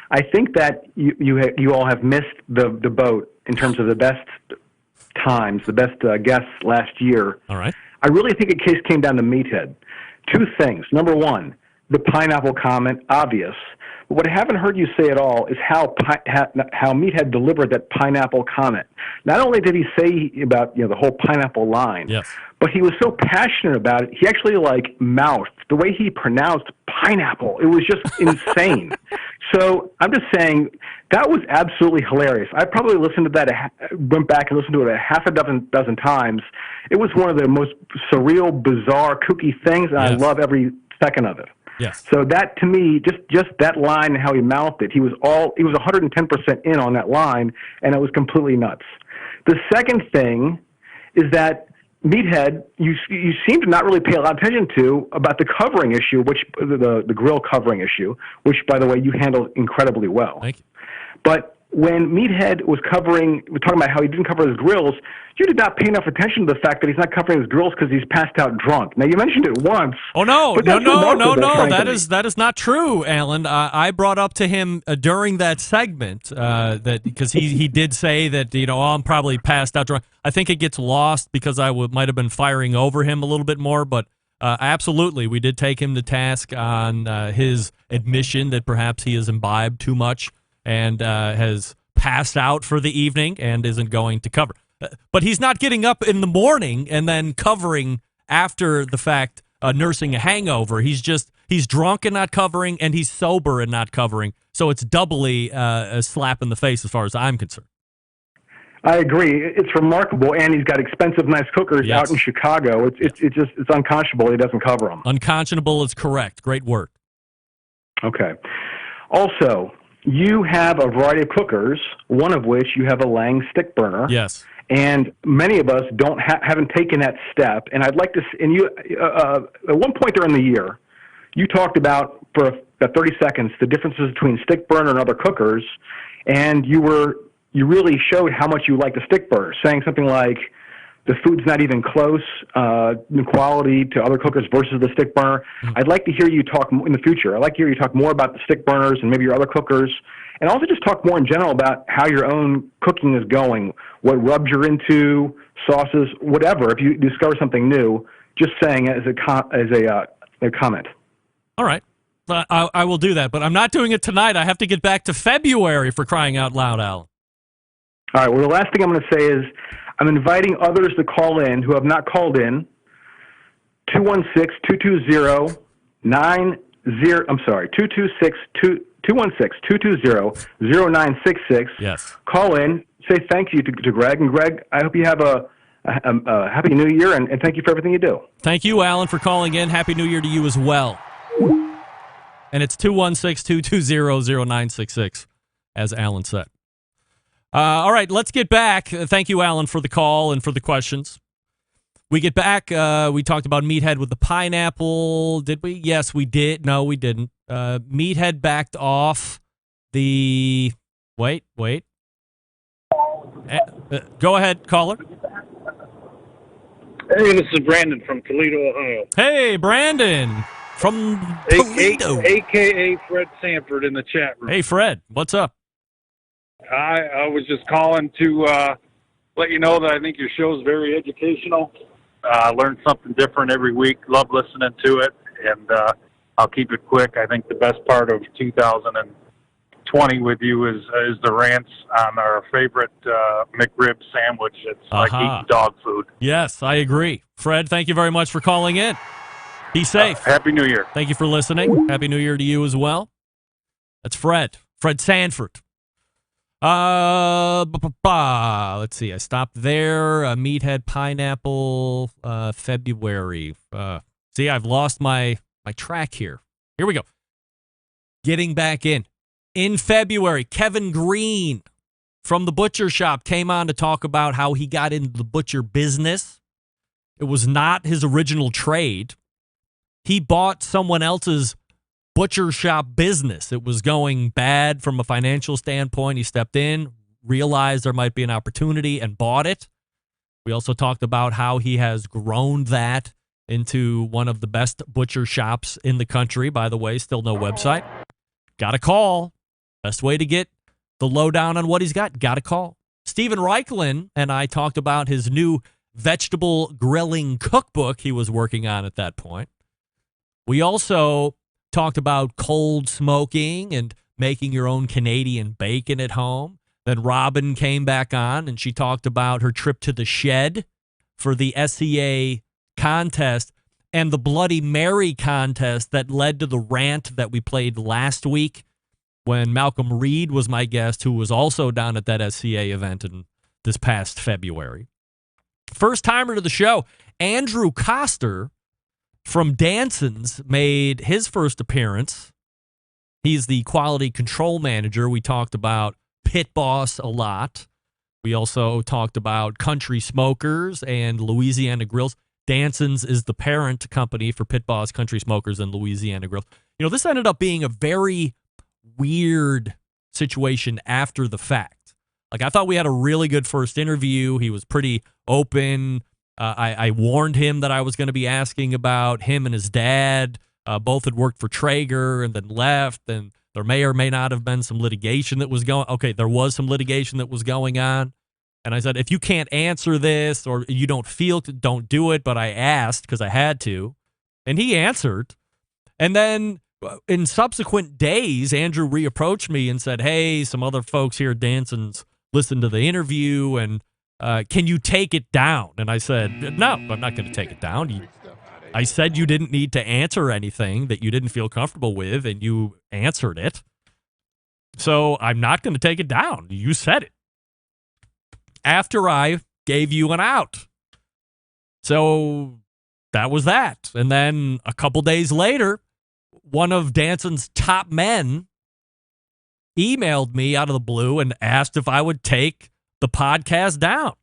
I think that you all have missed the boat in terms of the best times, the best guests last year. All right. I really think a case came down to Meathead. 2 things. Number one, the pineapple comment, obvious. But what I haven't heard you say at all is how Meathead delivered that pineapple comment. Not only did he say about the whole pineapple line, yes, but he was so passionate about it. He actually mouthed the way he pronounced pineapple. It was just insane. So I'm just saying that was absolutely hilarious. I probably listened to that, went back and listened to it a half a dozen times. It was one of the most surreal, bizarre, kooky things, and I love every second of it. Yes. So that, to me, just that line and how he mouthed it, he was 110% in on that line, and it was completely nuts. The second thing is that Meathead, you seem to not really pay a lot of attention to about the covering issue, which the grill covering issue, which, by the way, you handled incredibly well. Thank you. But when Meathead was talking about how he didn't cover his grills, you did not pay enough attention to the fact that he's not covering his grills because he's passed out drunk. Now, you mentioned it once. Oh, no. That is not true, Alan. I brought up to him during that segment that because he did say that, I'm probably passed out drunk. I think it gets lost because I might have been firing over him a little bit more, but absolutely, we did take him to task on his admission that perhaps he has imbibed too much and has passed out for the evening and isn't going to cover. But he's not getting up in the morning and then covering after the fact, nursing a hangover. He's drunk and not covering, and he's sober and not covering. So it's doubly a slap in the face as far as I'm concerned. I agree. It's remarkable, and he's got expensive, nice cookers out in Chicago. It's unconscionable he doesn't cover them. Unconscionable is correct. Great word. Okay. Also, you have a variety of cookers, one of which you have a Lang stick burner. Yes. And many of us haven't taken that step. And I'd like to. And you, at one point during the year, you talked about for 30 seconds the differences between stick burner and other cookers, and you really showed how much you like the stick burner, saying something like the food's not even close in quality to other cookers versus the stick burner. Mm-hmm. I'd like to hear you talk in the future. I'd like to hear you talk more about the stick burners and maybe your other cookers, and also just talk more in general about how your own cooking is going, what rubs you're into, sauces, whatever. If you discover something new, just saying it as a comment. All right. I will do that, but I'm not doing it tonight. I have to get back to February, for crying out loud, Alan. All right. Well, the last thing I'm going to say is I'm inviting others to call in who have not called in. 216-220-220. I'm sorry, 216-220-0966. Yes. Call in. Say thank you to Greg. And Greg, I hope you have a happy New Year, and thank you for everything you do. Thank you, Alan, for calling in. Happy New Year to you as well. And it's 216-220-0966, as Alan said. All right, let's get back. Thank you, Alan, for the call and for the questions. We get back. We talked about Meathead with the pineapple. Did we? Yes, we did. No, we didn't. Meathead backed off the... Wait. Go ahead, caller. Hey, this is Brandon from Toledo, Ohio. Hey, Brandon from Toledo. A.K.A. Fred Sanford in the chat room. Hey, Fred. What's up? I was just calling to let you know that I think your show is very educational. Learn something different every week. Love listening to it, and I'll keep it quick. I think the best part of 2020 with you is the rants on our favorite McRib sandwich. It's like eating dog food. Yes, I agree. Fred, thank you very much for calling in. Be safe. Happy New Year. Thank you for listening. Happy New Year to you as well. That's Fred Sanford. Let's see. I stopped there. Meathead Pineapple, February. See, I've lost my track here. Here we go. Getting back in. In February, Kevin Green from the butcher shop came on to talk about how he got into the butcher business. It was not his original trade. He bought someone else's butcher shop business. It was going bad from a financial standpoint. He stepped in, realized there might be an opportunity, and bought it. We also talked about how he has grown that into one of the best butcher shops in the country. By the way, still no website. Got a call. Best way to get the lowdown on what he's got. Got a call. Steven Reichlin and I talked about his new vegetable grilling cookbook he was working on at that point. We also talked about cold smoking and making your own Canadian bacon at home. Then Robin came back on and she talked about her trip to the shed for the SCA contest and the Bloody Mary contest that led to the rant that we played last week when Malcolm Reed was my guest, who was also down at that SCA event in this past February. First timer to the show, Andrew Koster from Danson's made his first appearance. He's the quality control manager. We talked about Pit Boss a lot. We also talked about Country Smokers and Louisiana Grills. Danson's is the parent company for Pit Boss, Country Smokers, and Louisiana Grills. You know, this ended up being a very weird situation after the fact. Like, I thought we had a really good first interview. He was pretty open. I warned him that I was going to be asking about him and his dad. Both had worked for Traeger and then left, and there may or may not have been some litigation that was going. Okay, there was some litigation that was going on. And I said, if you can't answer this or you don't feel, don't do it. But I asked because I had to. And he answered. And then in subsequent days, Andrew reapproached me and said, hey, some other folks here at Danson's listened to the interview, and can you take it down? And I said, no, I'm not going to take it down. I said you didn't need to answer anything that you didn't feel comfortable with, and you answered it. So I'm not going to take it down. You said it. After I gave you an out. So that was that. And then a couple days later, one of Danson's top men emailed me out of the blue and asked if I would take the podcast down.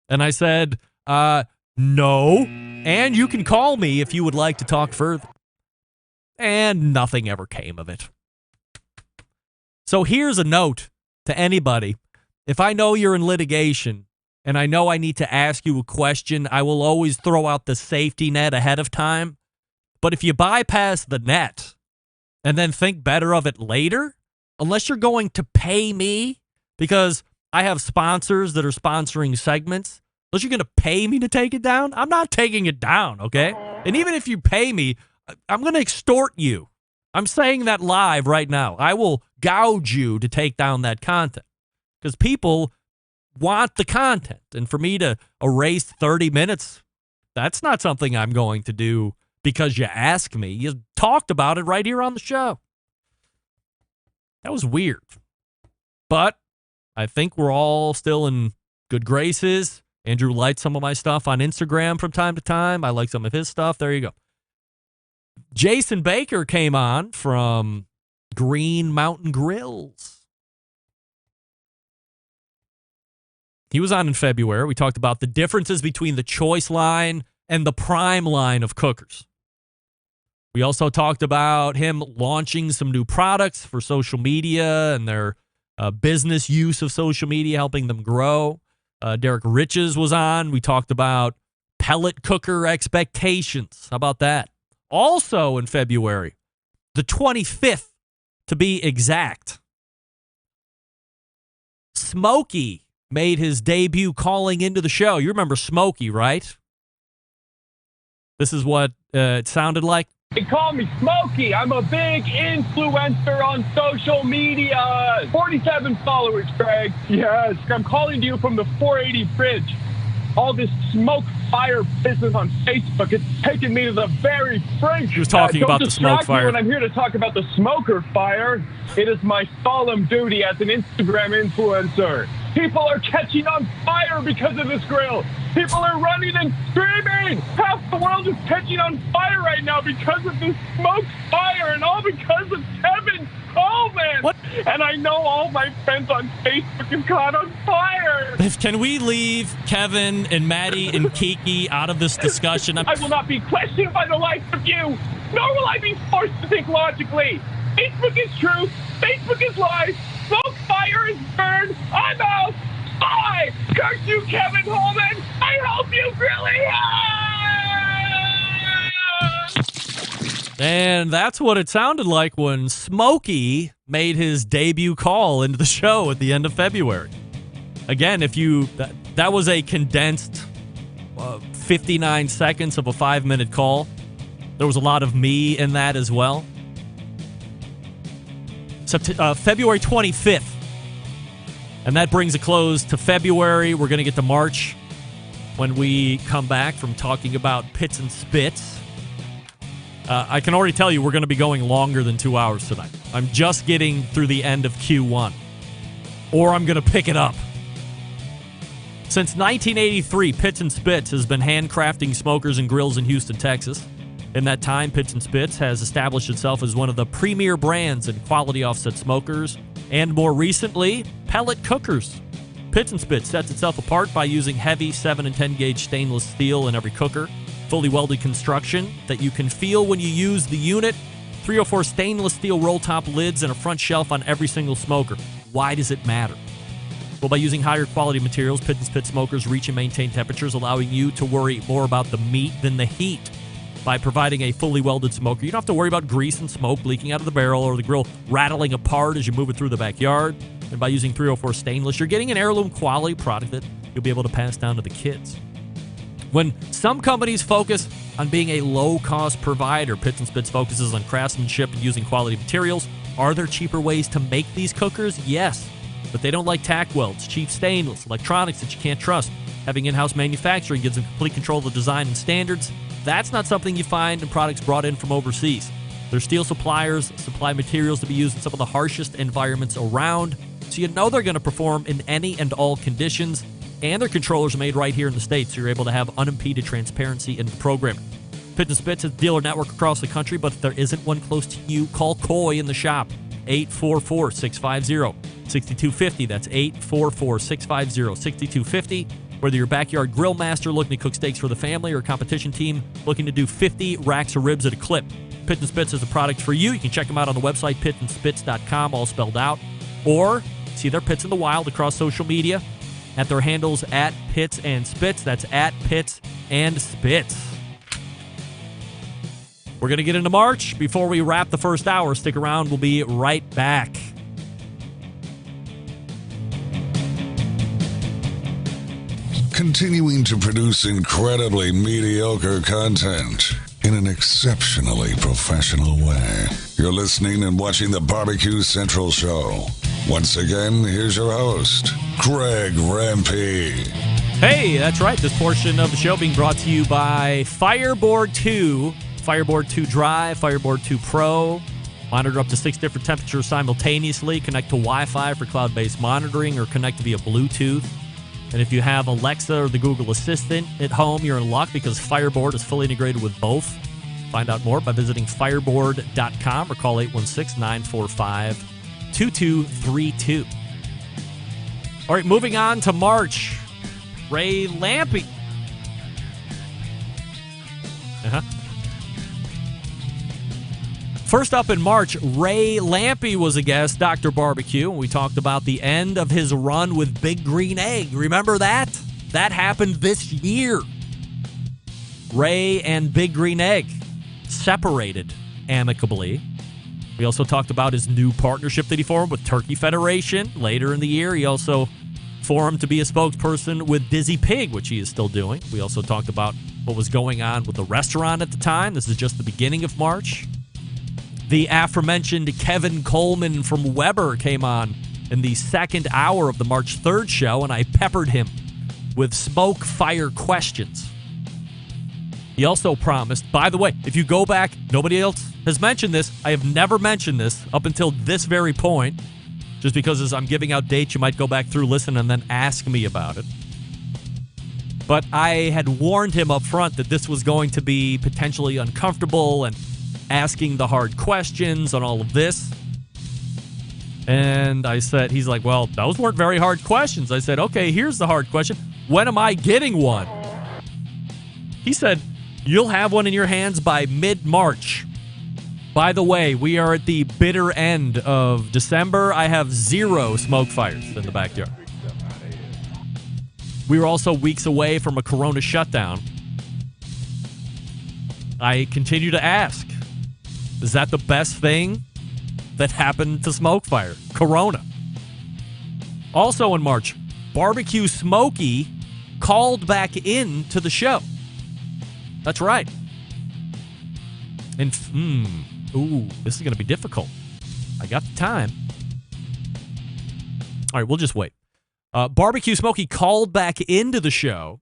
And I said, no. And you can call me if you would like to talk further. And nothing ever came of it. So here's a note to anybody. If I know you're in litigation and I know I need to ask you a question, I will always throw out the safety net ahead of time. But if you bypass the net and then think better of it later, unless you're going to pay me, because I have sponsors that are sponsoring segments, unless you're going to pay me to take it down, I'm not taking it down, okay? And even if you pay me, I'm going to extort you. I'm saying that live right now. I will gouge you to take down that content because people want the content. And for me to erase 30 minutes, that's not something I'm going to do because you ask me. You talked about it right here on the show. That was weird. But I think we're all still in good graces. Andrew likes some of my stuff on Instagram from time to time. I like some of his stuff. There you go. Jason Baker came on from Green Mountain Grills. He was on in February. We talked about the differences between the Choice line and the Prime line of cookers. We also talked about him launching some new products for social media and their business use of social media, helping them grow. Derek Riches was on. We talked about pellet cooker expectations. How about that? Also in February, the 25th to be exact, Smokey made his debut calling into the show. You remember Smokey, right? This is what it sounded like. They call me Smokey. I'm a big influencer on social media. 47 followers, Greg. Yes, I'm calling to you from the 480 bridge. All this smoke fire business on Facebook, it's taken me to the very brink. He was talking about the smoke fire. When I'm here to talk about the smoker fire, it is my solemn duty as an Instagram influencer. People are catching on fire because of this grill. People are running and screaming. Half the world is catching on fire right now because of this smoke fire, and all because of Kevin Coleman. What? And I know all my friends on Facebook have caught on fire. Can we leave Kevin and Maddie and Kiki out of this discussion? I will not be questioned by the likes of you, nor will I be forced to think logically. Facebook is truth. Facebook is lies. Smoke fire is burned. I'm out. Bye. Curse you, Kevin Coleman. I hope you really And that's what it sounded like when Smokey made his debut call into the show at the end of February. Again, that was a condensed 59 seconds of a 5-minute call. There was a lot of me in that as well. February 25th. And that brings a close to February. We're going to get to March when we come back from talking about pits and spits. I can already tell you we're going to be going longer than 2 hours tonight. I'm just getting through the end of Q1. Or I'm going to pick it up. Since 1983, Pits and Spits has been handcrafting smokers and grills in Houston, Texas. In that time, Pits and Spits has established itself as one of the premier brands in quality offset smokers and, more recently, pellet cookers. Pits and Spits sets itself apart by using heavy 7 and 10 gauge stainless steel in every cooker, fully welded construction that you can feel when you use the unit, 304 stainless steel roll top lids, and a front shelf on every single smoker. Why does it matter? Well, by using higher quality materials, Pit and Spit smokers reach and maintain temperatures, allowing you to worry more about the meat than the heat. By providing a fully welded smoker, you don't have to worry about grease and smoke leaking out of the barrel or the grill rattling apart as you move it through the backyard. And by using 304 stainless, you're getting an heirloom quality product that you'll be able to pass down to the kids. When some companies focus on being a low-cost provider, Pits and Spits focuses on craftsmanship and using quality materials. Are there cheaper ways to make these cookers? Yes. But they don't like tack welds, cheap stainless, electronics that you can't trust. Having in-house manufacturing gives them complete control of the design and standards. That's not something you find in products brought in from overseas. Their steel suppliers supply materials to be used in some of the harshest environments around, so you know they're going to perform in any and all conditions, and their controllers are made right here in the States, so you're able to have unimpeded transparency in the programming. Pit and Spits has a dealer network across the country, but if there isn't one close to you, call Coy in the shop, 844-650-6250. That's 844-650-6250. Whether you're a backyard grill master looking to cook steaks for the family or a competition team looking to do 50 racks of ribs at a clip, Pit and Spits is a product for you. You can check them out on the website, pitandspits.com, all spelled out. Or see their pits in the wild across social media at their handles at Pits and Spits. That's at Pits and Spits. We're going to get into March. Before we wrap the first hour, stick around. We'll be right back. Continuing to produce incredibly mediocre content in an exceptionally professional way. You're listening and watching the Barbecue Central Show. Once again, here's your host, Greg Rempe. Hey, that's right. This portion of the show being brought to you by Fireboard 2. Fireboard 2 Dry, Fireboard 2 Pro. Monitor up to 6 different temperatures simultaneously. Connect to Wi-Fi for cloud-based monitoring or connect via Bluetooth. And if you have Alexa or the Google Assistant at home, you're in luck because Fireboard is fully integrated with both. Find out more by visiting fireboard.com or call 816-945-2232. All right, moving on to March. Ray Lampe. First up in March, Ray Lampe was a guest, Dr. Barbecue, and we talked about the end of his run with Big Green Egg. Remember that? That happened this year. Ray and Big Green Egg separated amicably. We also talked about his new partnership that he formed with Turkey Federation. Later in the year, he also formed to be a spokesperson with Dizzy Pig, which he is still doing. We also talked about what was going on with the restaurant at the time. This is just the beginning of March. The aforementioned Kevin Coleman from Weber came on in the second hour of the March 3rd show, and I peppered him with smoke fire questions. He also promised, by the way, if you go back, nobody else has mentioned this. I have never mentioned this up until this very point. Just because as I'm giving out dates, you might go back through, listen, and then ask me about it. But I had warned him up front that this was going to be potentially uncomfortable and asking the hard questions on all of this. And I said, he's like, well, those weren't very hard questions. I said, okay, here's the hard question. When am I getting one? He said, you'll have one in your hands by mid-March. By the way, we are at the bitter end of December. I have 0 smoke fires in the backyard. We were also weeks away from a Corona shutdown. I continue to ask, is that the best thing that happened to smoke fire? Corona. Also in March, Barbecue Smokey called back in to the show. That's right. And, this is going to be difficult. I got the time. All right, we'll just wait. Barbecue Smokey called back into the show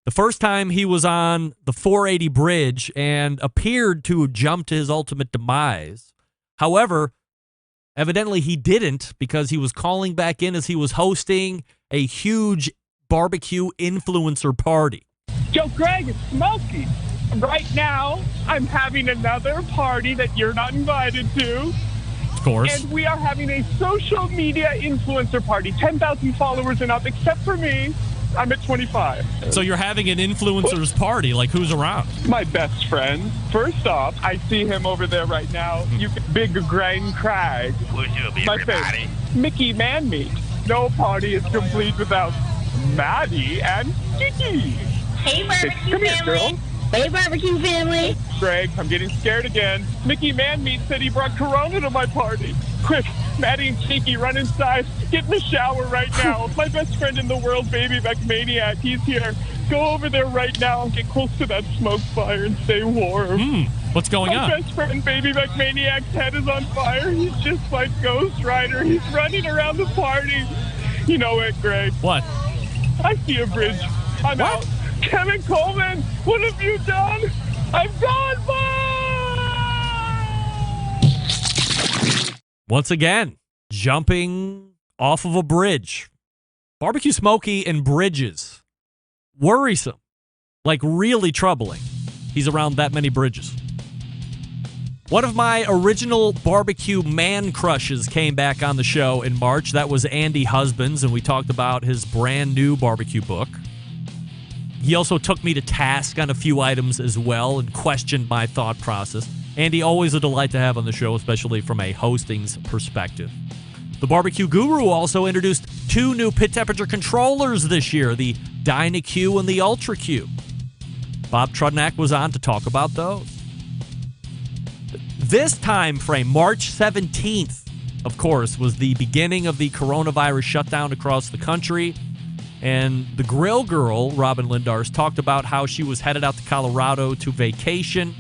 the first time he was on the 480 bridge and appeared to jump to his ultimate demise. However, evidently he didn't, because he was calling back in as he was hosting a huge barbecue influencer party. Yo, Greg, it's Smokey. Right now, I'm having another party that you're not invited to. Of course. And we are having a social media influencer party. 10,000 followers and up, except for me. I'm at 25. So you're having an influencer's party. Like, who's around? My best friend. First off, I see him over there right now. You big Grain Crag. What's up, My everybody? face. Mickey Man Meat. No party is complete without Maddie and Kiki. Hey, barbecue Come here, family. girl. Hey, barbecue family. Greg, I'm getting scared again. Mickey Man Meat said he brought Corona to my party. Quick, Maddie and Kiki, run inside. Get in the shower right now. My best friend in the world, Baby Beck Maniac, he's here. Go over there right now and get close to that smoke fire and stay warm. What's going on? My best friend, Baby Beck Maniac's head is on fire. He's just like Ghost Rider. He's running around the party. You know it, Greg. What? I see a bridge. I'm out. Kevin Coleman, what have you done? I've gone by! Once again, jumping off of a bridge. Barbecue Smokey and bridges. Worrisome. Like, really troubling. He's around that many bridges. One of my original barbecue man crushes came back on the show in March. That was Andy Husbands, and we talked about his brand new barbecue book. He also took me to task on a few items as well and questioned my thought process. Andy, always a delight to have on the show, especially from a hostings perspective. The Barbecue Guru also introduced 2 new pit temperature controllers this year, the DynaQ and the UltraQ. Bob Trudnak was on to talk about those. This time frame, March 17th, of course, was the beginning of the coronavirus shutdown across the country. And the Grill Girl, Robin Lindars, talked about how she was headed out to Colorado to vacation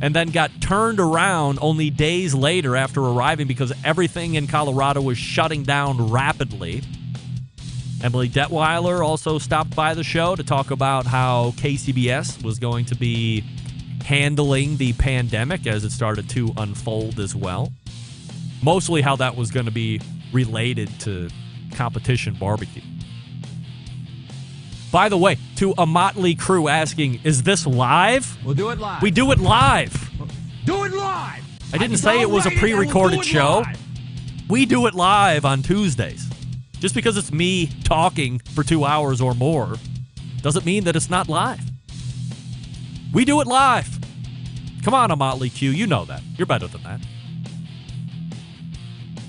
and then got turned around only days later after arriving because everything in Colorado was shutting down rapidly. Emily Detweiler also stopped by the show to talk about how KCBS was going to be handling the pandemic as it started to unfold as well. Mostly how that was going to be related to competition barbecue. By the way, to a motley crew asking, is this live? We'll do it live. We do it live. Do it live. I didn't say it was a pre-recorded show. We do it live on Tuesdays. Just because it's me talking for 2 hours or more doesn't mean that it's not live. We do it live. Come on, a Motley Q. You know that. You're better than that.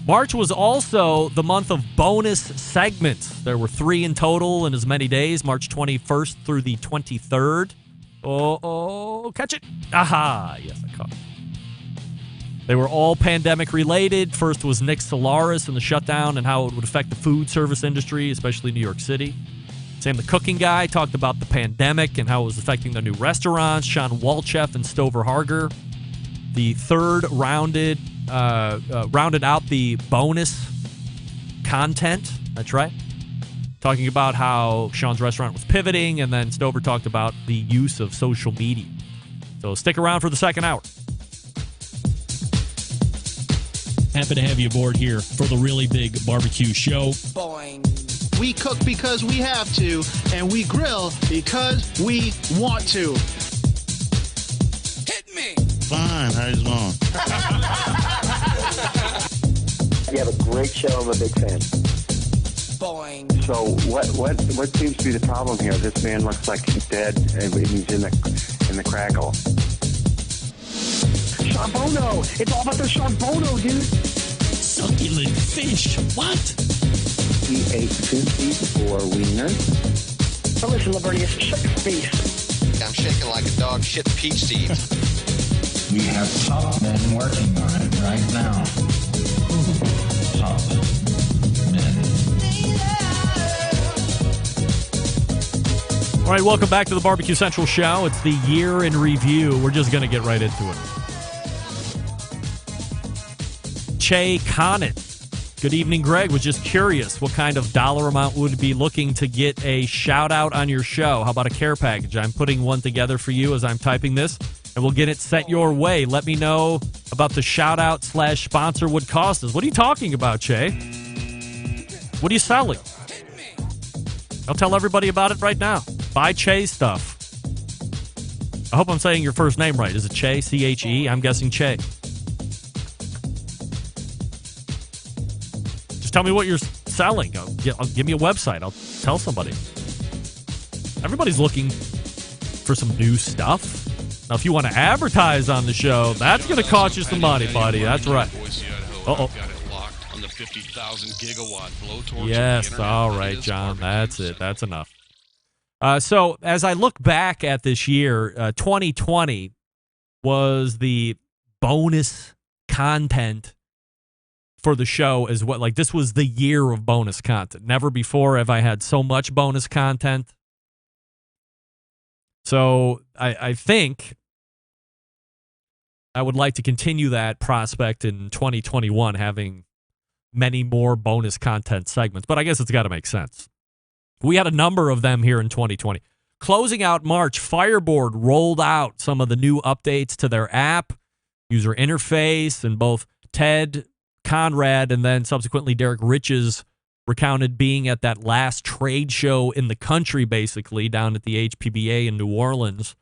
March was also the month of bonus segments. There were 3 in total in as many days, March 21st through the 23rd. Oh, catch it. Aha, yes, I caught it. They were all pandemic related. First was Nick Solaris and the shutdown and how it would affect the food service industry, especially New York City. Sam the Cooking Guy talked about the pandemic and how it was affecting their new restaurants. Sean Walchef and Stover Harger. The third rounded out the bonus content. That's right. Talking about how Sean's restaurant was pivoting, and then Stover talked about the use of social media. So stick around for the second hour. Happy to have you aboard here for the Really Big Barbecue Show. Boing. We cook because we have to, and we grill because we want to. Hit me! Fine, how's it going? You have a great show. I'm a big fan. Boing. So what seems to be the problem here? This man looks like he's dead, and he's in the crackle. Charbono! It's all about the charbono, dude! Succulent fish. What? He ate 2 feet for wieners. So listen, Lavernius, shut your face. I'm shaking like a dog shit peach seeds. We have top men working on it right now. Top men. All right, welcome back to the Barbecue Central Show. It's the year in review. We're just going to get right into it. Che Conant. Good evening, Greg. Was just curious what kind of dollar amount would be looking to get a shout out on your show. How about a care package? I'm putting one together for you as I'm typing this, and we'll get it sent your way. Let me know about the shout out / sponsor would cost us. What are you talking about, Che? What are you selling? I'll tell everybody about it right now. Buy Che stuff. I hope I'm saying your first name right. Is it Che? C-H-E? I'm guessing Che. Just tell me what you're selling. Give me a website. I'll tell somebody. Everybody's looking for some new stuff. Now, if you want to advertise on the show, that's going to cost you some money, buddy. That's right. Uh-oh. Yes, all right, John. That's it. That's enough. So, as I look back at this year, 2020 was the bonus content for the show as well. Like, this was the year of bonus content. Never before have I had so much bonus content. So I think I would like to continue that prospect in 2021, having many more bonus content segments. But I guess it's got to make sense. We had a number of them here in 2020. Closing out March, Fireboard rolled out some of the new updates to their app, user interface, and both Ted Conrad and then subsequently Derek Riches recounted being at that last trade show in the country, basically, down at the HPBA in New Orleans,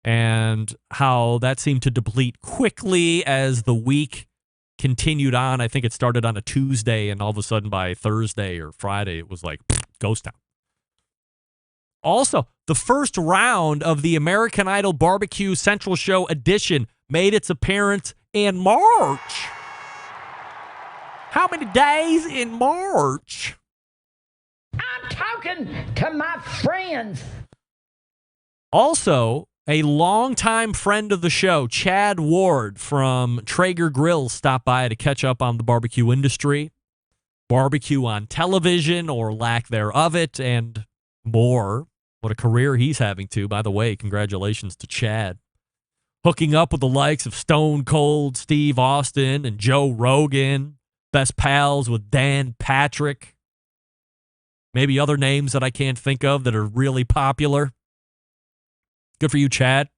and how that seemed to deplete quickly as the week continued on. I think it started on a Tuesday, and all of a sudden by Thursday or Friday, it was like ghost town. Also, the first round of the American Idol Barbecue Central Show edition made its appearance in March. How many days in March? I'm talking to my friends. Also, a longtime friend of the show, Chad Ward from Traeger Grills, stopped by to catch up on the barbecue industry, barbecue on television or lack thereof it, and more. What a career he's having, too. By the way, congratulations to Chad. Hooking up with the likes of Stone Cold Steve Austin and Joe Rogan. Best pals with Dan Patrick. Maybe other names that I can't think of that are really popular. Good for you, Chad.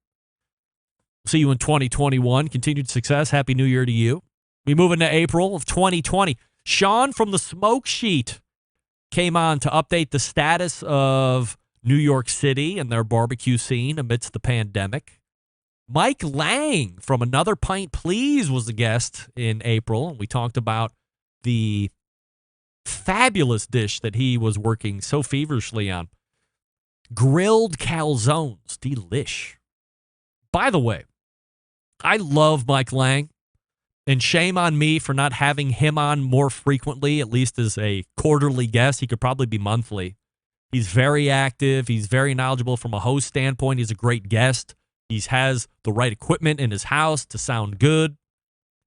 See you in 2021. Continued success. Happy New Year to you. We move into April of 2020. Sean from the Smoke Sheet came on to update the status of New York City and their barbecue scene amidst the pandemic. Mike Lang from Another Pint Please was the guest in April. We talked about the fabulous dish that he was working so feverishly on. Grilled calzones. Delish. By the way, I love Mike Lang, and shame on me for not having him on more frequently, at least as a quarterly guest. He could probably be monthly. He's very active. He's very knowledgeable from a host standpoint. He's a great guest. He has the right equipment in his house to sound good.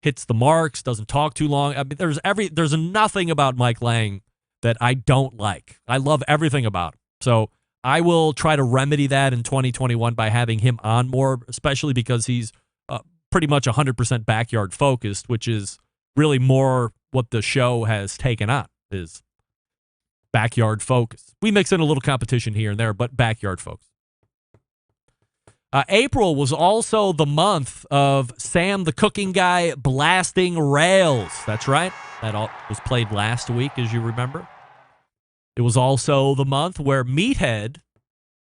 Hits the marks, doesn't talk too long. I mean, there's nothing about Mike Lang that I don't like. I love everything about him. So I will try to remedy that in 2021 by having him on more, especially because he's pretty much 100% backyard focused, which is really more what the show has taken on, is backyard focus. We mix in a little competition here and there, but backyard focus. April was also the month of Sam the Cooking Guy blasting rails. That's right. That was played last week, as you remember. It was also the month where Meathead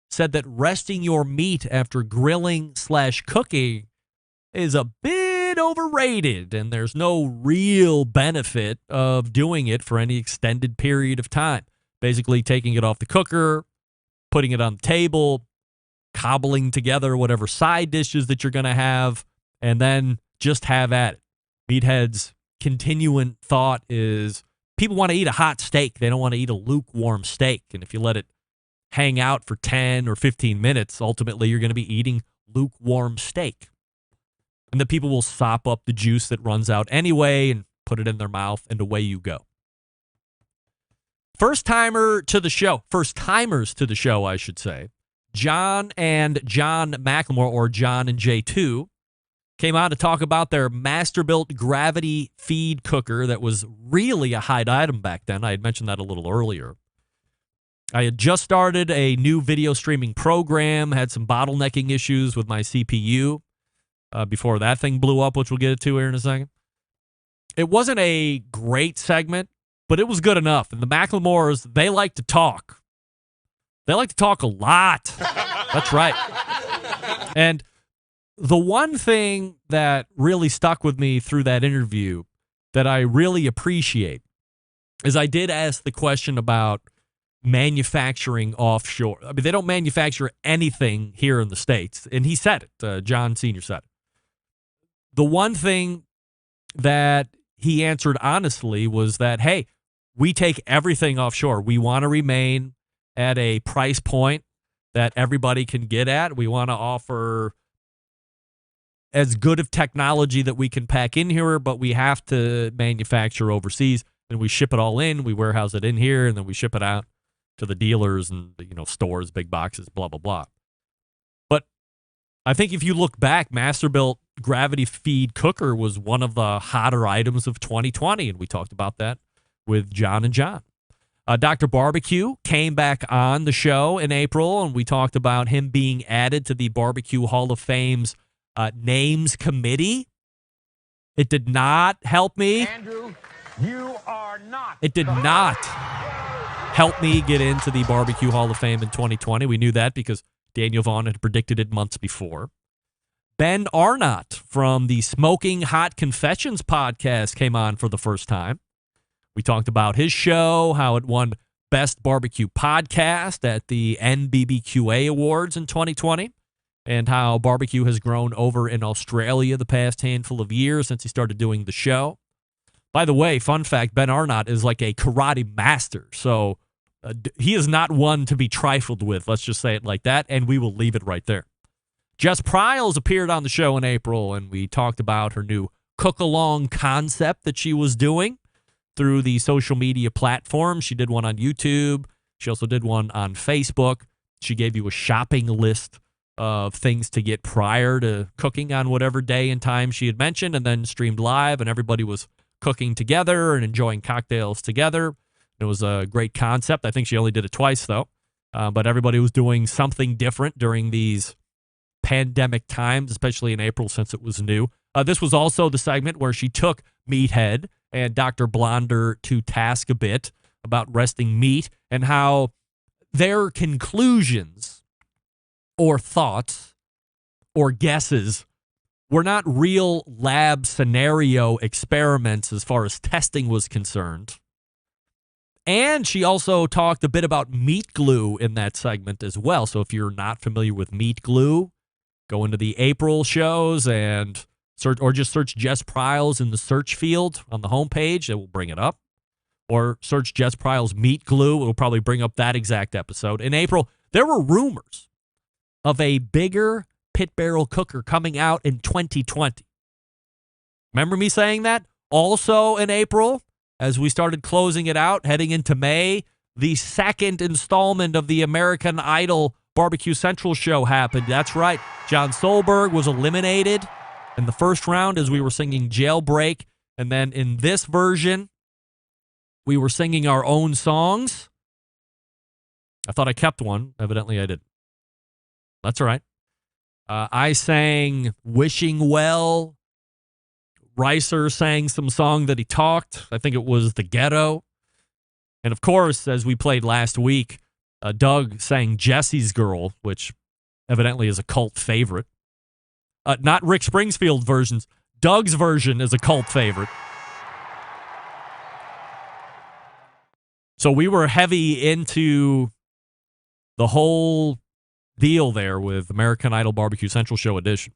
said that resting your meat after grilling/cooking is a bit overrated, and there's no real benefit of doing it for any extended period of time. Basically taking it off the cooker, putting it on the table, cobbling together whatever side dishes that you're going to have, and then just have at it. Meathead's continuing thought is people want to eat a hot steak. They don't want to eat a lukewarm steak. And if you let it hang out for 10 or 15 minutes, ultimately you're going to be eating lukewarm steak. And the people will sop up the juice that runs out anyway and put it in their mouth, and away you go. First-timers to the show, I should say, John and John McLemore, or John and J2, came on to talk about their Masterbuilt gravity feed cooker that was really a hot item back then. I had mentioned that a little earlier. I had just started a new video streaming program, had some bottlenecking issues with my CPU before that thing blew up, which we'll get to here in a second. It wasn't a great segment, but it was good enough. And the McLemores, they like to talk. They like to talk a lot. That's right. And the one thing that really stuck with me through that interview that I really appreciate is I did ask the question about manufacturing offshore. I mean, they don't manufacture anything here in the States. And he said it. John Sr. said it. The one thing that he answered honestly was that, hey, we take everything offshore. We want to remain at a price point that everybody can get at. We want to offer as good of technology that we can pack in here, but we have to manufacture overseas, and we ship it all in. We warehouse it in here, and then we ship it out to the dealers and, stores, big boxes, blah, blah, blah. But I think if you look back, Masterbuilt gravity feed cooker was one of the hotter items of 2020, and we talked about that with John and John. Dr. Barbecue came back on the show in April, and we talked about him being added to the Barbecue Hall of Fame's names committee. It did not help me. Andrew, you are not. It did not help me get into the Barbecue Hall of Fame in 2020. We knew that because Daniel Vaughn had predicted it months before. Ben Arnott from the Smoking Hot Confessions podcast came on for the first time. We talked about his show, how it won Best Barbecue Podcast at the NBBQA Awards in 2020, and how barbecue has grown over in Australia the past handful of years since he started doing the show. By the way, fun fact, Ben Arnott is like a karate master, so he is not one to be trifled with. Let's just say it like that, and we will leave it right there. Jess Pryles appeared on the show in April, and we talked about her new cook-along concept that she was doing through the social media platforms. She did one on YouTube. She also did one on Facebook. She gave you a shopping list of things to get prior to cooking on whatever day and time she had mentioned, and then streamed live, and everybody was cooking together and enjoying cocktails together. It was a great concept. I think she only did it twice, though. But everybody was doing something different during these pandemic times, especially in April since it was new. This was also the segment where she took Meathead and Dr. Blonder to task a bit about resting meat and how their conclusions or thoughts or guesses were not real lab scenario experiments as far as testing was concerned. And she also talked a bit about meat glue in that segment as well. So if you're not familiar with meat glue, go into the April shows and search, or just search Jess Pryles in the search field on the homepage. It will bring it up. Or search Jess Pryles meat glue. It will probably bring up that exact episode. In April, there were rumors of a bigger pit barrel cooker coming out in 2020. Remember me saying that? Also in April, as we started closing it out, heading into May, the second installment of the American Idol Barbecue Central show happened. That's right. John Solberg was eliminated in the first round as we were singing Jailbreak. And then in this version, we were singing our own songs. I thought I kept one. Evidently, I didn't. That's all right. I sang Wishing Well. Reiser sang some song that he talked. I think it was The Ghetto. And of course, as we played last week, Doug sang Jesse's Girl, which evidently is a cult favorite. Not Rick Springfield versions. Doug's version is a cult favorite. So we were heavy into the whole deal there with American Idol Barbecue Central Show Edition.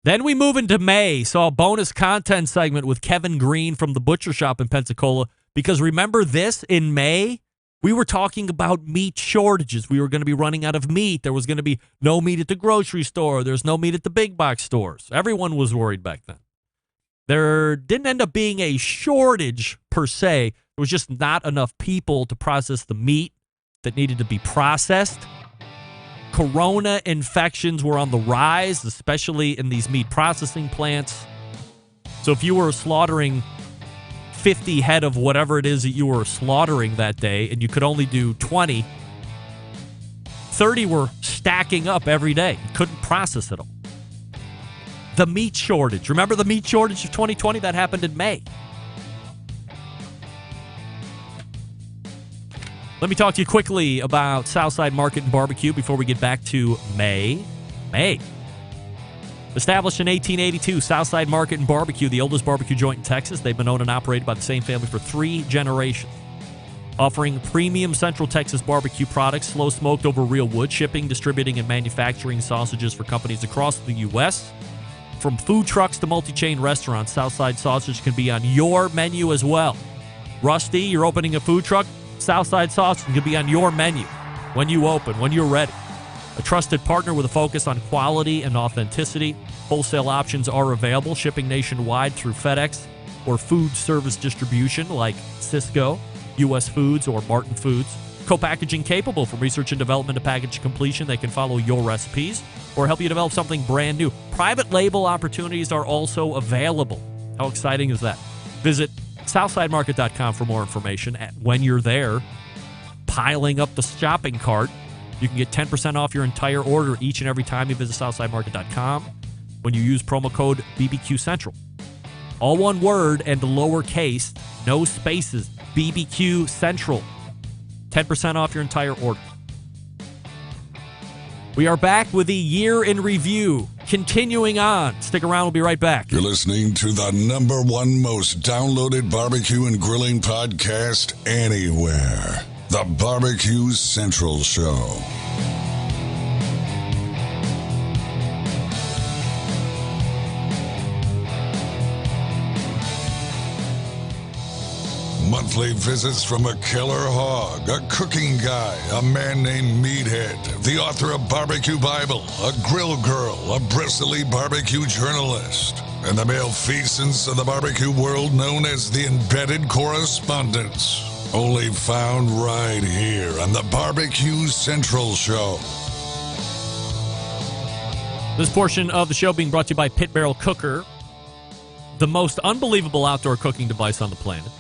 Then we move into May, saw a bonus content segment with Kevin Green from the Butcher Shop in Pensacola. Because remember this, in May, we were talking about meat shortages. We were going to be running out of meat. There was going to be no meat at the grocery store. There's no meat at the big box stores. Everyone was worried back then. There didn't end up being a shortage per se. There was just not enough people to process the meat that needed to be processed. Corona infections were on the rise, especially in these meat processing plants. So if you were slaughtering 50 head of whatever it is that you were slaughtering that day, and you could only do 20, 30 were stacking up every day. You couldn't process it all. The meat shortage. Remember the meat shortage of 2020? That happened in May. Let me talk to you quickly about Southside Market and Barbecue before we get back to May. Established in 1882, Southside Market and Barbecue, the oldest barbecue joint in Texas. They've been owned and operated by the same family for 3 generations. Offering premium Central Texas barbecue products, slow smoked over real wood, shipping, distributing, and manufacturing sausages for companies across the U.S. From food trucks to multi-chain restaurants, Southside Sausage can be on your menu as well. Rusty, you're opening a food truck? Southside Sausage can be on your menu when you open, when you're ready. A trusted partner with a focus on quality and authenticity. Wholesale options are available, shipping nationwide through FedEx or food service distribution like Cisco, U.S. Foods, or Martin Foods. Co-packaging capable from research and development to package completion. They can follow your recipes or help you develop something brand new. Private label opportunities are also available. How exciting is that? Visit SouthsideMarket.com for more information. When you're there, piling up the shopping cart, you can get 10% off your entire order each and every time you visit SouthsideMarket.com when you use promo code BBQ Central. All one word and lowercase, no spaces, BBQ Central. 10% off your entire order. We are back with the year in review. Continuing on. Stick around, we'll be right back. You're listening to the #1 most downloaded barbecue and grilling podcast anywhere. The BBQ Central Show. Monthly visits from a killer hog, a cooking guy, a man named Meathead, the author of Barbecue Bible, a grill girl, a bristly barbecue journalist, and the malfeasance of the barbecue world known as the embedded correspondents. Only found right here on the BBQ Central Show. This portion of the show being brought to you by Pit Barrel Cooker, the most unbelievable outdoor cooking device on the planet.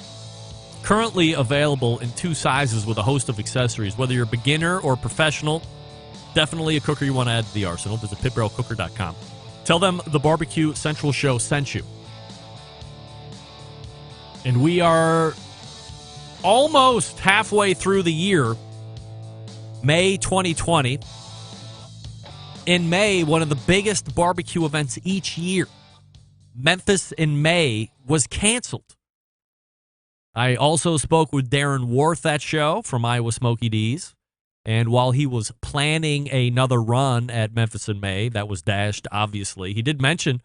Currently available in 2 sizes with a host of accessories. Whether you're a beginner or professional, definitely a cooker you want to add to the arsenal. Visit pitbarrelcooker.com. Tell them the Barbecue Central Show sent you. And we are almost halfway through the year, May 2020. In May, one of the biggest barbecue events each year, Memphis in May, was canceled. I also spoke with Darren Worth that show from Iowa Smoky D's. And while he was planning another run at Memphis in May, that was dashed, obviously. He did mention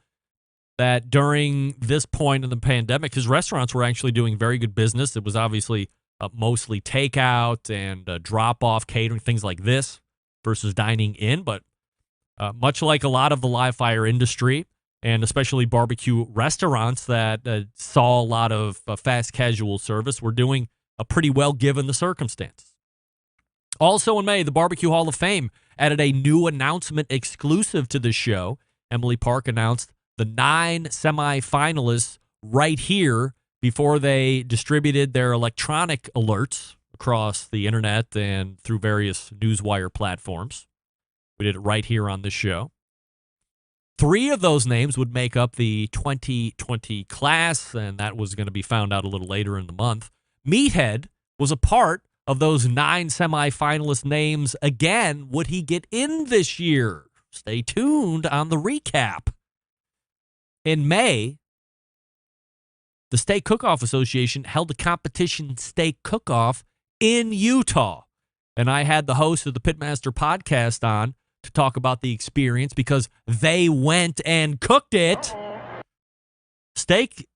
that during this point in the pandemic, his restaurants were actually doing very good business. It was obviously mostly takeout and drop-off catering, things like this, versus dining in. But much like a lot of the live fire industry, and especially barbecue restaurants that saw a lot of fast casual service, were doing pretty well given the circumstances. Also in May, the Barbecue Hall of Fame added a new announcement exclusive to the show. Emily Park announced the 9 semifinalists right here before they distributed their electronic alerts across the internet and through various newswire platforms. We did it right here on this show. 3 of those names would make up the 2020 class, and that was going to be found out a little later in the month. Meathead was a part of those 9 semifinalist names. Again, would he get in this year? Stay tuned on the recap. In May, the Steak Cook-Off Association held a competition steak cook-off in Utah. And I had the host of the Pitmaster podcast on to talk about the experience because they went and cooked it. Steak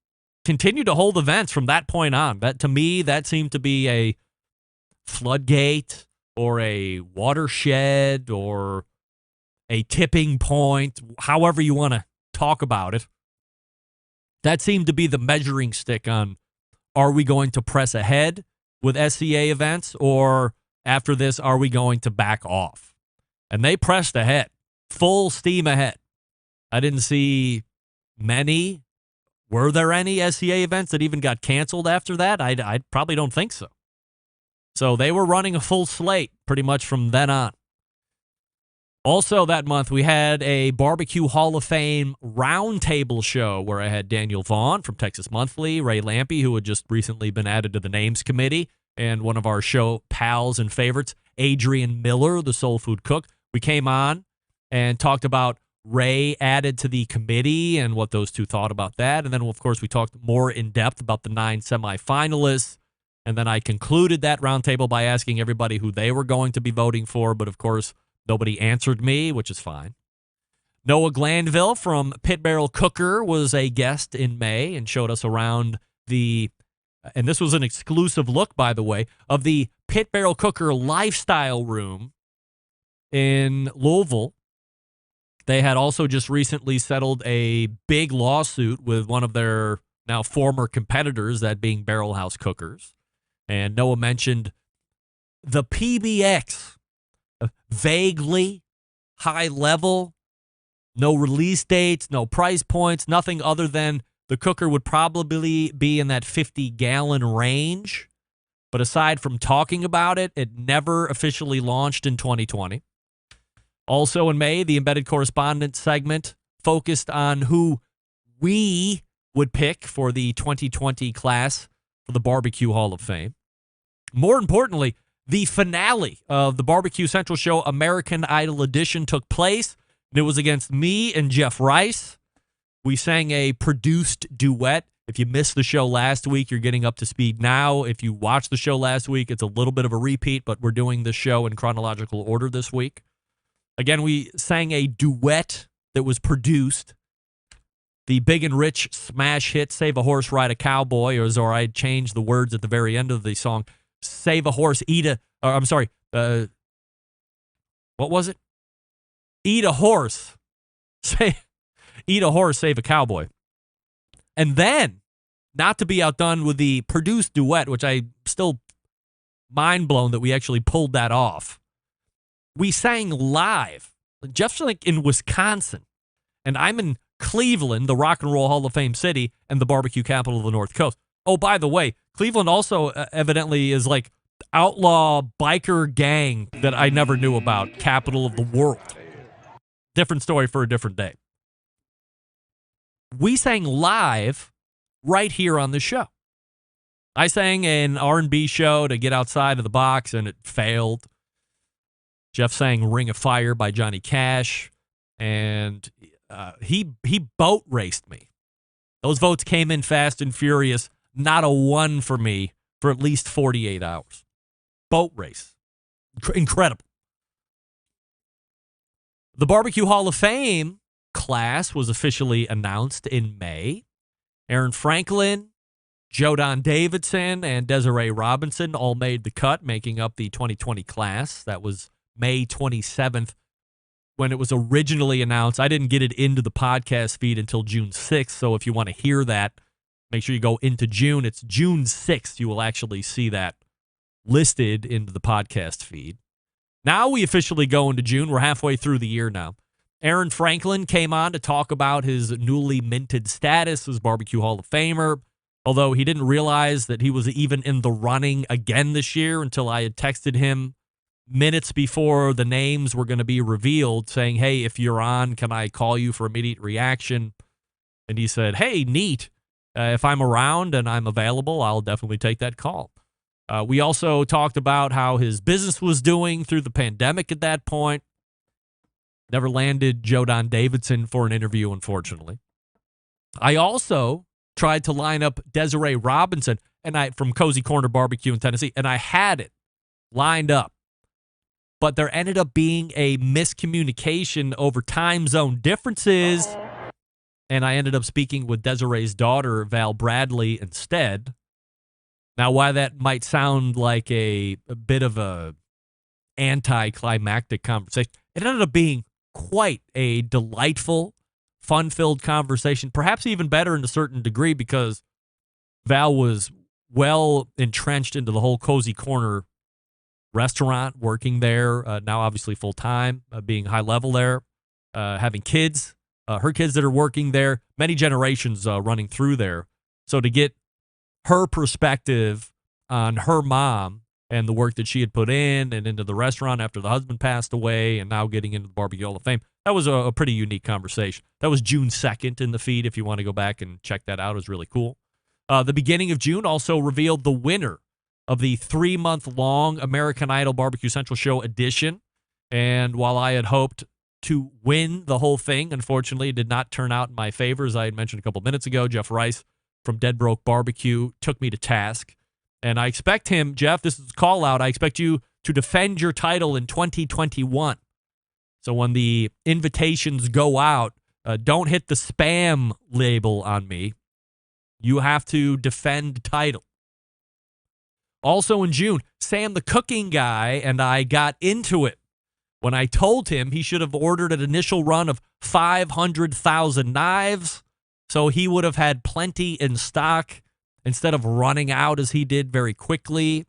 continued to hold events from that point on. That, to me, that seemed to be a floodgate or a watershed or a tipping point, however you want to talk about it. That seemed to be the measuring stick on, are we going to press ahead with SCA events, or after this, are we going to back off? And they pressed ahead, full steam ahead. I didn't see many. Were there any SCA events that even got canceled after that? I probably don't think so. So they were running a full slate pretty much from then on. Also that month, we had a Barbecue Hall of Fame roundtable show where I had Daniel Vaughn from Texas Monthly, Ray Lampe, who had just recently been added to the Names Committee, and one of our show pals and favorites, Adrian Miller, the soul food cook. We came on and talked about Ray added to the committee and what those two thought about that. And then, of course, we talked more in depth about the 9 semifinalists. And then I concluded that roundtable by asking everybody who they were going to be voting for. But, of course, nobody answered me, which is fine. Noah Glanville from Pit Barrel Cooker was a guest in May and showed us around and this was an exclusive look, by the way, of the Pit Barrel Cooker Lifestyle Room in Louisville. They had also just recently settled a big lawsuit with one of their now former competitors, that being Barrel House Cookers. And Noah mentioned the PBX, vaguely high level, no release dates, no price points, nothing other than the cooker would probably be in that 50-gallon range. But aside from talking about it, it never officially launched in 2020. Also in May, the Embedded Correspondent segment focused on who we would pick for the 2020 class for the Barbecue Hall of Fame. More importantly, the finale of the Barbecue Central Show American Idol Edition took place, and it was against me and Jeff Rice. We sang a produced duet. If you missed the show last week, you're getting up to speed now. If you watched the show last week, it's a little bit of a repeat, but we're doing the show in chronological order this week. Again, we sang a duet that was produced. The Big and Rich smash hit, Save a Horse, Ride a Cowboy, or I changed the words at the very end of the song. Save a horse, what was it? Eat a horse. Eat a horse, save a cowboy. And then, not to be outdone with the produced duet, which I still mind blown that we actually pulled that off. We sang live. Jeff's like in Wisconsin, and I'm in Cleveland, the Rock and Roll Hall of Fame city, and the barbecue capital of the North Coast. Oh, by the way, Cleveland also evidently is like outlaw biker gang that I never knew about, capital of the world. Different story for a different day. We sang live right here on the show. I sang an R&B show to get outside of the box, and it failed. Jeff sang Ring of Fire by Johnny Cash, and he boat raced me. Those votes came in fast and furious. Not a one for me for at least 48 hours. Boat race. Incredible. The Barbecue Hall of Fame class was officially announced in May. Aaron Franklin, Joe Don Davidson, and Desiree Robinson all made the cut, making up the 2020 class. That was May 27th when it was originally announced. I didn't get it into the podcast feed until June 6th, so if you want to hear that, Make sure you go into June. It's June 6th. You will actually see that listed into the podcast feed. Now we officially go into June. We're halfway through the year now. Aaron Franklin came on to talk about his newly minted status as Barbecue Hall of Famer, although he didn't realize that he was even in the running again this year until I had texted him minutes before the names were going to be revealed, saying, hey, if you're on, can I call you for immediate reaction? And he said, hey, neat. If I'm around and I'm available, I'll definitely take that call. We also talked about how his business was doing through the pandemic at that point. Never landed Joe Don Davidson for an interview, unfortunately. I also tried to line up Desiree Robinson from Cozy Corner Barbecue in Tennessee, and I had it lined up. But there ended up being a miscommunication over time zone differences, and I ended up speaking with Desiree's daughter, Val Bradley, instead. Now, why that might sound like a bit of a anticlimactic conversation, it ended up being quite a delightful, fun-filled conversation, perhaps even better in a certain degree because Val was well entrenched into the whole Cozy Corner restaurant, working there, now obviously full-time, being high-level there, having kids, her kids that are working there, many generations running through there. So to get her perspective on her mom and the work that she had put in and into the restaurant after the husband passed away and now getting into the Barbecue Hall of Fame, that was a pretty unique conversation. That was June 2nd in the feed. If you want to go back and check that out, it was really cool. The beginning of June also revealed the winner of the 3-month-long American Idol Barbecue Central Show edition. And while I had hoped to win the whole thing, unfortunately, it did not turn out in my favor. As I had mentioned a couple minutes ago, Jeff Rice from Dead Broke Barbecue took me to task. And I expect him, Jeff, this is a call out, I expect you to defend your title in 2021. So when the invitations go out, don't hit the spam label on me. You have to defend the title. Also in June, Sam the cooking guy and I got into it when I told him he should have ordered an initial run of 500,000 knives so he would have had plenty in stock instead of running out as he did very quickly.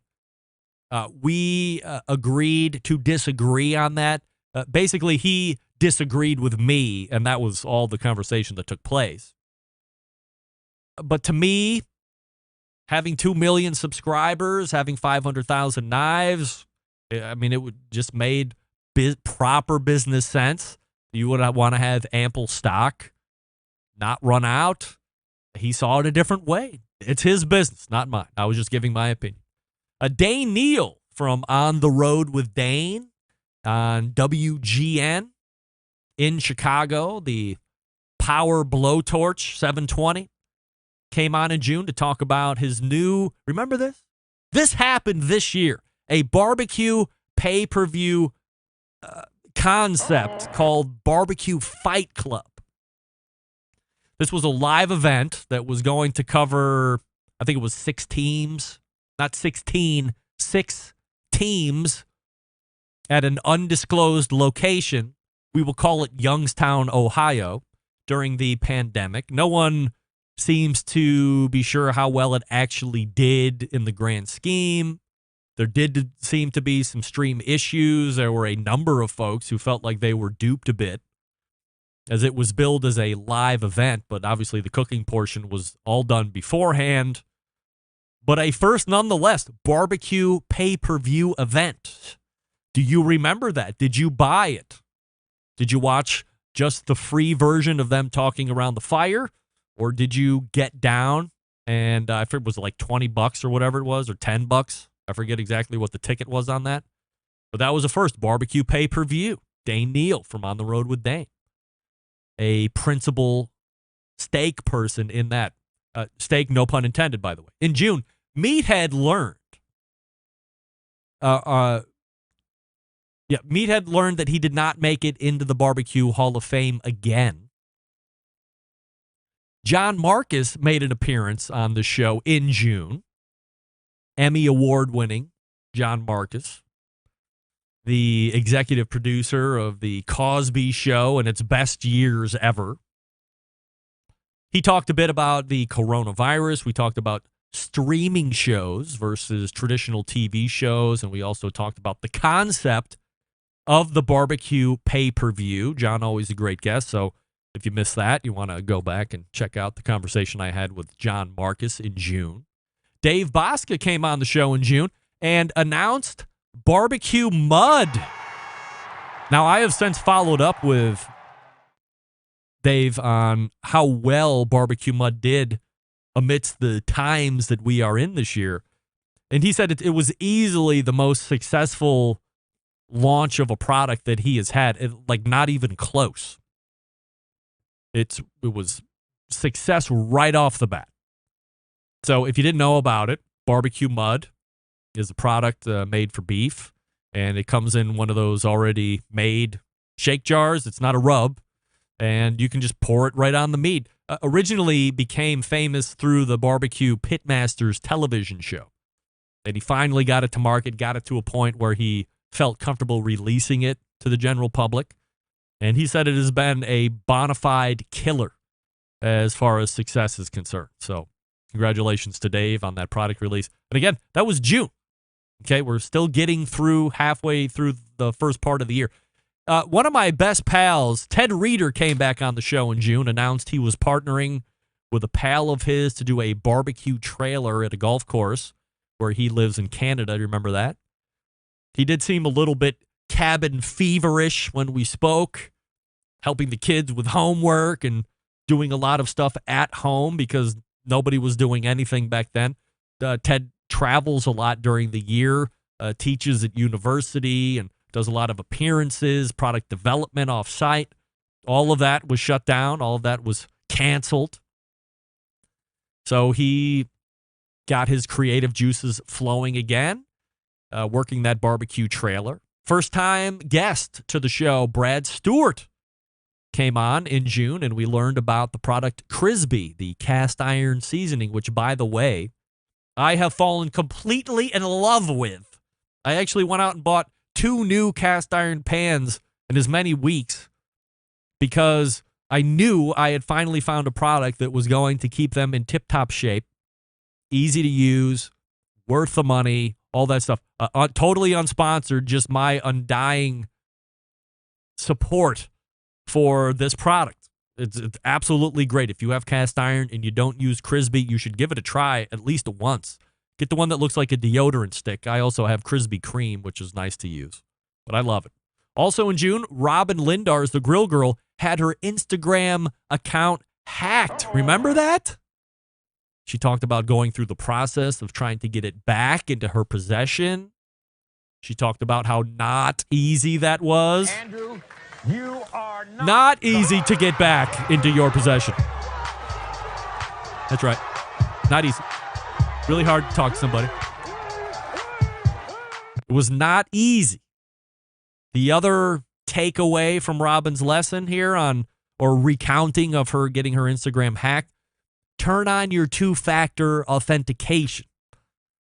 We agreed to disagree on that. Basically, he disagreed with me, and that was all the conversation that took place. But to me, having 2 million subscribers, having 500,000 knives, I mean, it would just made proper business sense. You would want to have ample stock, not run out. He saw it a different way. It's his business, not mine. I was just giving my opinion. Dane Neal from On the Road with Dane on WGN in Chicago, the Power Blowtorch 720, came on in June to talk about his new, remember this? This happened this year, a barbecue pay-per-view concept called Barbecue Fight Club. This was a live event that was going to cover, I think it was 6 teams, not 16, 6 teams at an undisclosed location. We will call it Youngstown, Ohio, during the pandemic. No one seems to be sure how well it actually did in the grand scheme. There did seem to be some stream issues. There were a number of folks who felt like they were duped a bit, as it was billed as a live event, but obviously the cooking portion was all done beforehand. But a first, nonetheless, barbecue pay-per-view event. Do you remember that? Did you buy it? Did you watch just the free version of them talking around the fire? Or did you get down and I forget, was it like $20 or whatever it was, or $10? I forget exactly what the ticket was on that. But that was the first barbecue pay-per-view. Dane Neal from On the Road with Dane. A principal steak person in that. Steak, no pun intended, by the way. In June, Meathead learned. Meathead learned that he did not make it into the Barbecue Hall of Fame again. John Marcus made an appearance on the show in June. Emmy Award-winning John Marcus, the executive producer of the Cosby Show and its best years ever. He talked a bit about the coronavirus. We talked about streaming shows versus traditional TV shows, and we also talked about the concept of the barbecue pay-per-view. John, always a great guest, so if you missed that, you want to go back and check out the conversation I had with John Marcus in June. Dave Bosca came on the show in June and announced Barbecue Mud. Now, I have since followed up with Dave on how well Barbecue Mud did amidst the times that we are in this year. And he said it was easily the most successful launch of a product that he has had, like not even close. It was success right off the bat. So if you didn't know about it, Barbecue Mud is a product made for beef, and it comes in one of those already made shake jars. It's not a rub, and you can just pour it right on the meat. Originally became famous through the Barbecue Pitmasters television show. And he finally got it to market, got it to a point where he felt comfortable releasing it to the general public. And he said it has been a bona fide killer as far as success is concerned. So congratulations to Dave on that product release. And again, that was June. Okay, we're still getting through halfway through the first part of the year. One of my best pals, Ted Reeder, came back on the show in June, announced he was partnering with a pal of his to do a barbecue trailer at a golf course where he lives in Canada. Remember that? He did seem a little bit cabin feverish when we spoke, helping the kids with homework and doing a lot of stuff at home because nobody was doing anything back then. Ted travels a lot during the year, teaches at university, and does a lot of appearances, product development off-site. All of that was shut down. All of that was canceled. So he got his creative juices flowing again, working that barbecue trailer. First-time guest to the show, Brad Stewart, came on in June, and we learned about the product Crisby, the cast iron seasoning, which, by the way, I have fallen completely in love with. I actually went out and bought 2 new cast iron pans in as many weeks because I knew I had finally found a product that was going to keep them in tip-top shape, easy to use, worth the money, all that stuff. Totally unsponsored, just my undying support for this product. It's absolutely great. If you have cast iron and you don't use Crisby, you should give it a try at least once. Get the one that looks like a deodorant stick. I also have Crisby Cream, which is nice to use, but I love it. Also in June, Robin Lindars, the grill girl, had her Instagram account hacked. Remember that? She talked about going through the process of trying to get it back into her possession. She talked about how not easy that was. Andrew, you are not easy to get back into your possession. That's right. Not easy. Really hard to talk to somebody. It was not easy. The other takeaway from Robin's lesson here or recounting of her getting her Instagram hacked, turn on your 2-factor authentication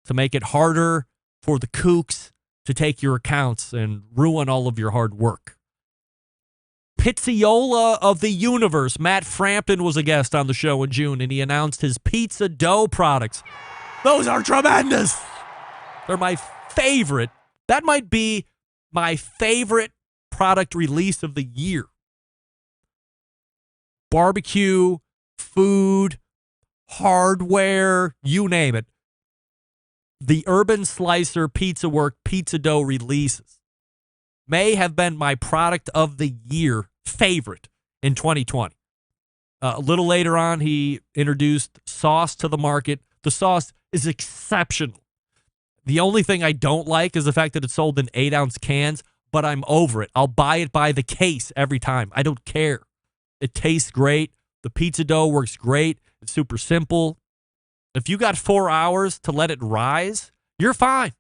to make it harder for the kooks to take your accounts and ruin all of your hard work. Pizzaiola of the universe, Matt Frampton, was a guest on the show in June, and he announced his pizza dough products. Those are tremendous. They're my favorite. That might be my favorite product release of the year. Barbecue, food, hardware, you name it. The Urban Slicer Pizza Work pizza dough releases may have been my product of the year favorite in 2020. A little later on, he introduced sauce to the market. The sauce is exceptional. The only thing I don't like is the fact that it's sold in 8-ounce cans, but I'm over it. I'll buy it by the case every time. I don't care. It tastes great. The pizza dough works great. It's super simple. If you got 4 hours to let it rise, you're fine.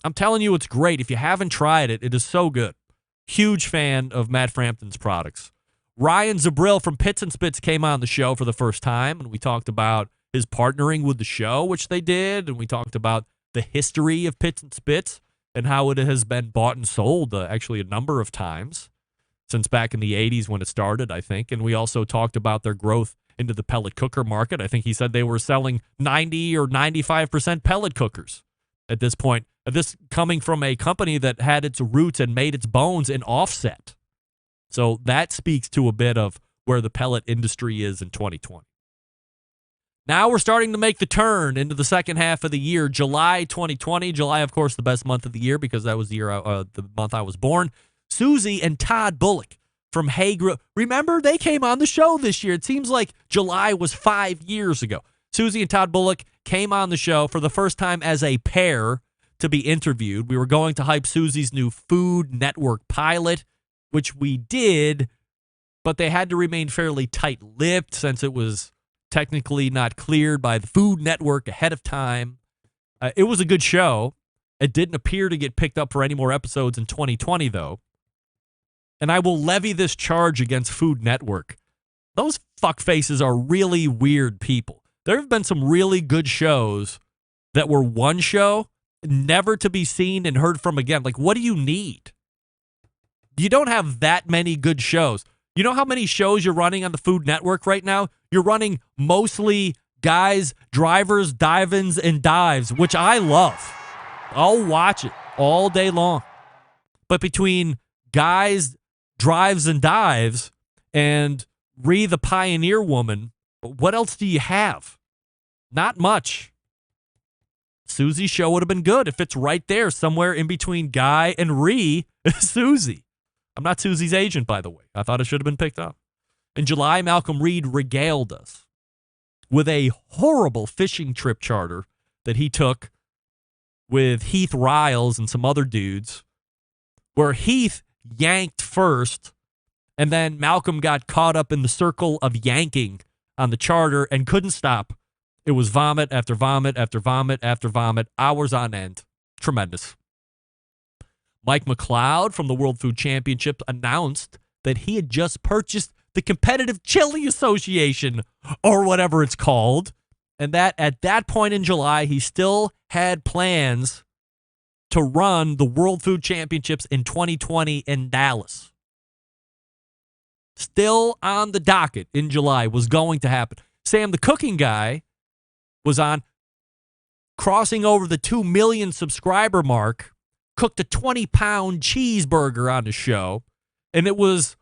I'm telling you, it's great. If you haven't tried it, it is so good. Huge fan of Matt Frampton's products. Ryan Zabril from Pits and Spits came on the show for the first time, and we talked about his partnering with the show, which they did, and we talked about the history of Pits and Spits and how it has been bought and sold actually a number of times. since back in the 80s when it started, I think. And we also talked about their growth into the pellet cooker market. I think he said they were selling 90 or 95% pellet cookers at this point. This coming from a company that had its roots and made its bones in offset. So that speaks to a bit of where the pellet industry is in 2020. Now we're starting to make the turn into the second half of the year, July 2020. July, of course, the best month of the year because that was the month I was born. Susie and Todd Bullock from Hey Grill. Remember, they came on the show this year. It seems like July was 5 years ago. Susie and Todd Bullock came on the show for the first time as a pair to be interviewed. We were going to hype Susie's new Food Network pilot, which we did, but they had to remain fairly tight-lipped since it was technically not cleared by the Food Network ahead of time. It was a good show. It didn't appear to get picked up for any more episodes in 2020, though. And I will levy this charge against Food Network. Those fuckfaces are really weird people. There have been some really good shows that were one show, never to be seen and heard from again. Like, what do you need? You don't have that many good shows. You know how many shows you're running on the Food Network right now? You're running mostly guys, drivers, dive-ins, and dives, which I love. I'll watch it all day long. But between guys, drives, and dives, and Ree the Pioneer Woman, what else do you have? Not much. Susie's show would have been good if it's right there, somewhere in between Guy and Ree, Susie. I'm not Susie's agent, by the way. I thought it should have been picked up. In July, Malcolm Reed regaled us with a horrible fishing trip charter that he took with Heath Riles and some other dudes, where Heath yanked first, and then Malcolm got caught up in the circle of yanking on the charter and couldn't stop. It was vomit after vomit after vomit after vomit, hours on end. Tremendous. Mike McLeod from the World Food Championship announced that he had just purchased the Competitive Chili Association, or whatever it's called, and that at that point in July, he still had plans to run the World Food Championships in 2020 in Dallas. Still on the docket in July, was going to happen. Sam, the cooking guy, was on, crossing over the 2 million subscriber mark, cooked a 20-pound cheeseburger on the show, and it was,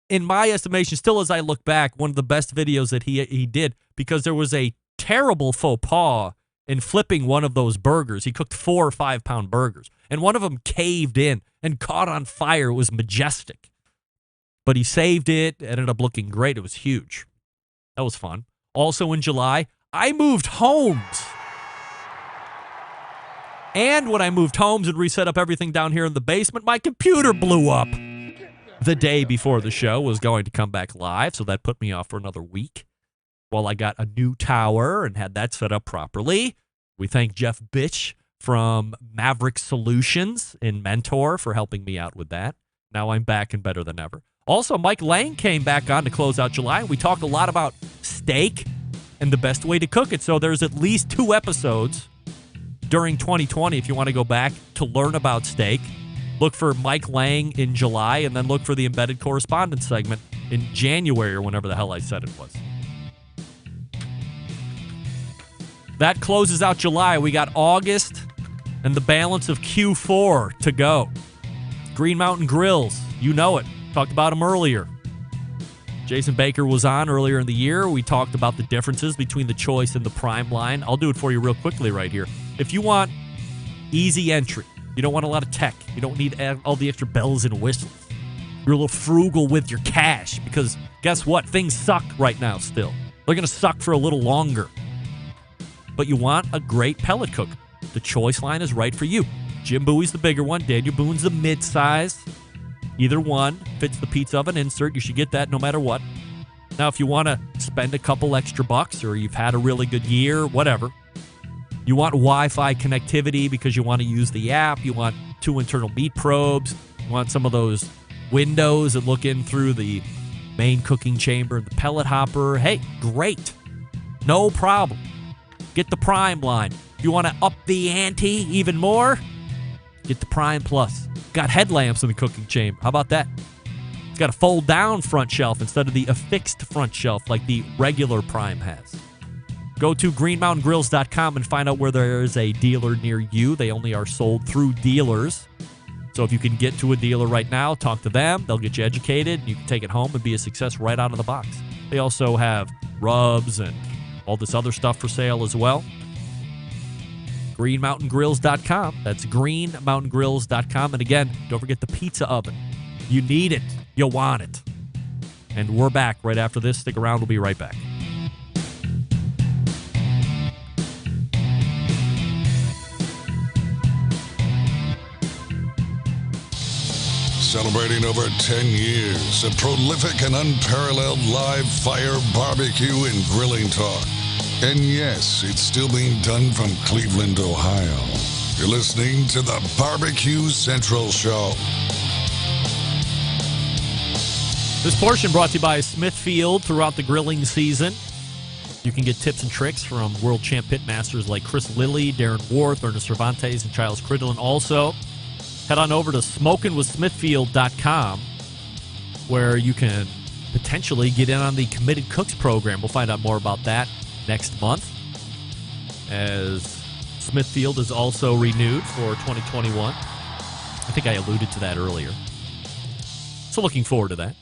in my estimation, still as I look back, one of the best videos that he did, because there was a terrible faux pas in flipping one of those burgers. He cooked 4 or 5 pound burgers, and one of them caved in and caught on fire. It was majestic. But he saved it, ended up looking great. It was huge. That was fun. Also in July, I moved homes. And when I moved homes and reset up everything down here in the basement, my computer blew up the day before the show was going to come back live, so that put me off for another week while I got a new tower and had that set up properly. We thank Jeff Bitch from Maverick Solutions in Mentor for helping me out with that. Now I'm back and better than ever. Also, Mike Lang came back on to close out July. We talked a lot about steak and the best way to cook it, so there's at least 2 episodes during 2020 if you want to go back to learn about steak. Look for Mike Lang in July, and then look for the Embedded Correspondence segment in January, or whenever the hell I said it was. That closes out July. We got August and the balance of Q4 to go. Green Mountain Grills, you know it. Talked about them earlier. Jason Baker was on earlier in the year. We talked about the differences between the Choice and the Prime line. I'll do it for you real quickly right here. If you want easy entry, you don't want a lot of tech, you don't need all the extra bells and whistles, you're a little frugal with your cash, because guess what? Things suck right now still. They're going to suck for a little longer. But you want a great pellet cook. The Choice line is right for you. Jim Bowie's the bigger one. Daniel Boone's the mid-size. Either one fits the pizza oven insert. You should get that no matter what. Now, if you want to spend a couple extra bucks, or you've had a really good year, whatever, you want Wi-Fi connectivity because you want to use the app, you want 2 internal meat probes, you want some of those windows that look in through the main cooking chamber and the pellet hopper, hey, great. No problem. Get the Prime line. If you want to up the ante even more, get the Prime Plus. Got headlamps in the cooking chamber. How about that? It's got a fold-down front shelf instead of the affixed front shelf like the regular Prime has. Go to greenmountaingrills.com and find out where there is a dealer near you. They only are sold through dealers. So if you can get to a dealer right now, talk to them. They'll get you educated. You can take it home and be a success right out of the box. They also have rubs and all this other stuff for sale as well. greenmountaingrills.com. That's greenmountaingrills.com. And again, don't forget the pizza oven. You need it. You want it. And we're back right after this. Stick around. We'll be right back. Celebrating over 10 years of prolific and unparalleled live fire barbecue and grilling talk. And yes, it's still being done from Cleveland, Ohio. You're listening to the Barbecue Central Show. This portion brought to you by Smithfield. Throughout the grilling season, you can get tips and tricks from world champ pitmasters like Chris Lilly, Darren Worth, Ernest Cervantes, and Charles Cridlin. Also, head on over to smokinwithsmithfield.com, where you can potentially get in on the Committed Cooks program. We'll find out more about that next month, as Smithfield is also renewed for 2021. I think I alluded to that earlier. So looking forward to that.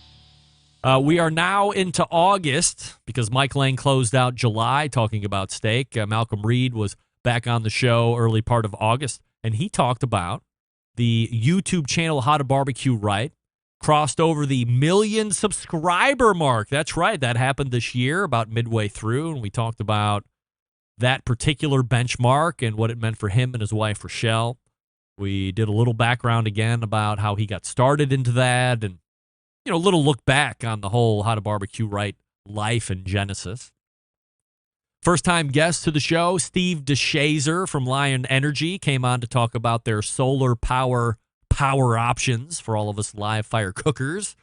We are now into August because Mike Lang closed out July talking about steak. Malcolm Reed was back on the show early part of August, and he talked about the YouTube channel How to Barbecue Right. Crossed over the 1 million subscriber mark. That's right. That happened this year, about midway through, and we talked about that particular benchmark and what it meant for him and his wife, Rochelle. We did a little background again about how he got started into that and, you know, a little look back on the whole How to Barbecue Right life and genesis. First-time guest to the show, Steve DeShazer from Lion Energy, came on to talk about their solar power options for all of us live fire cookers.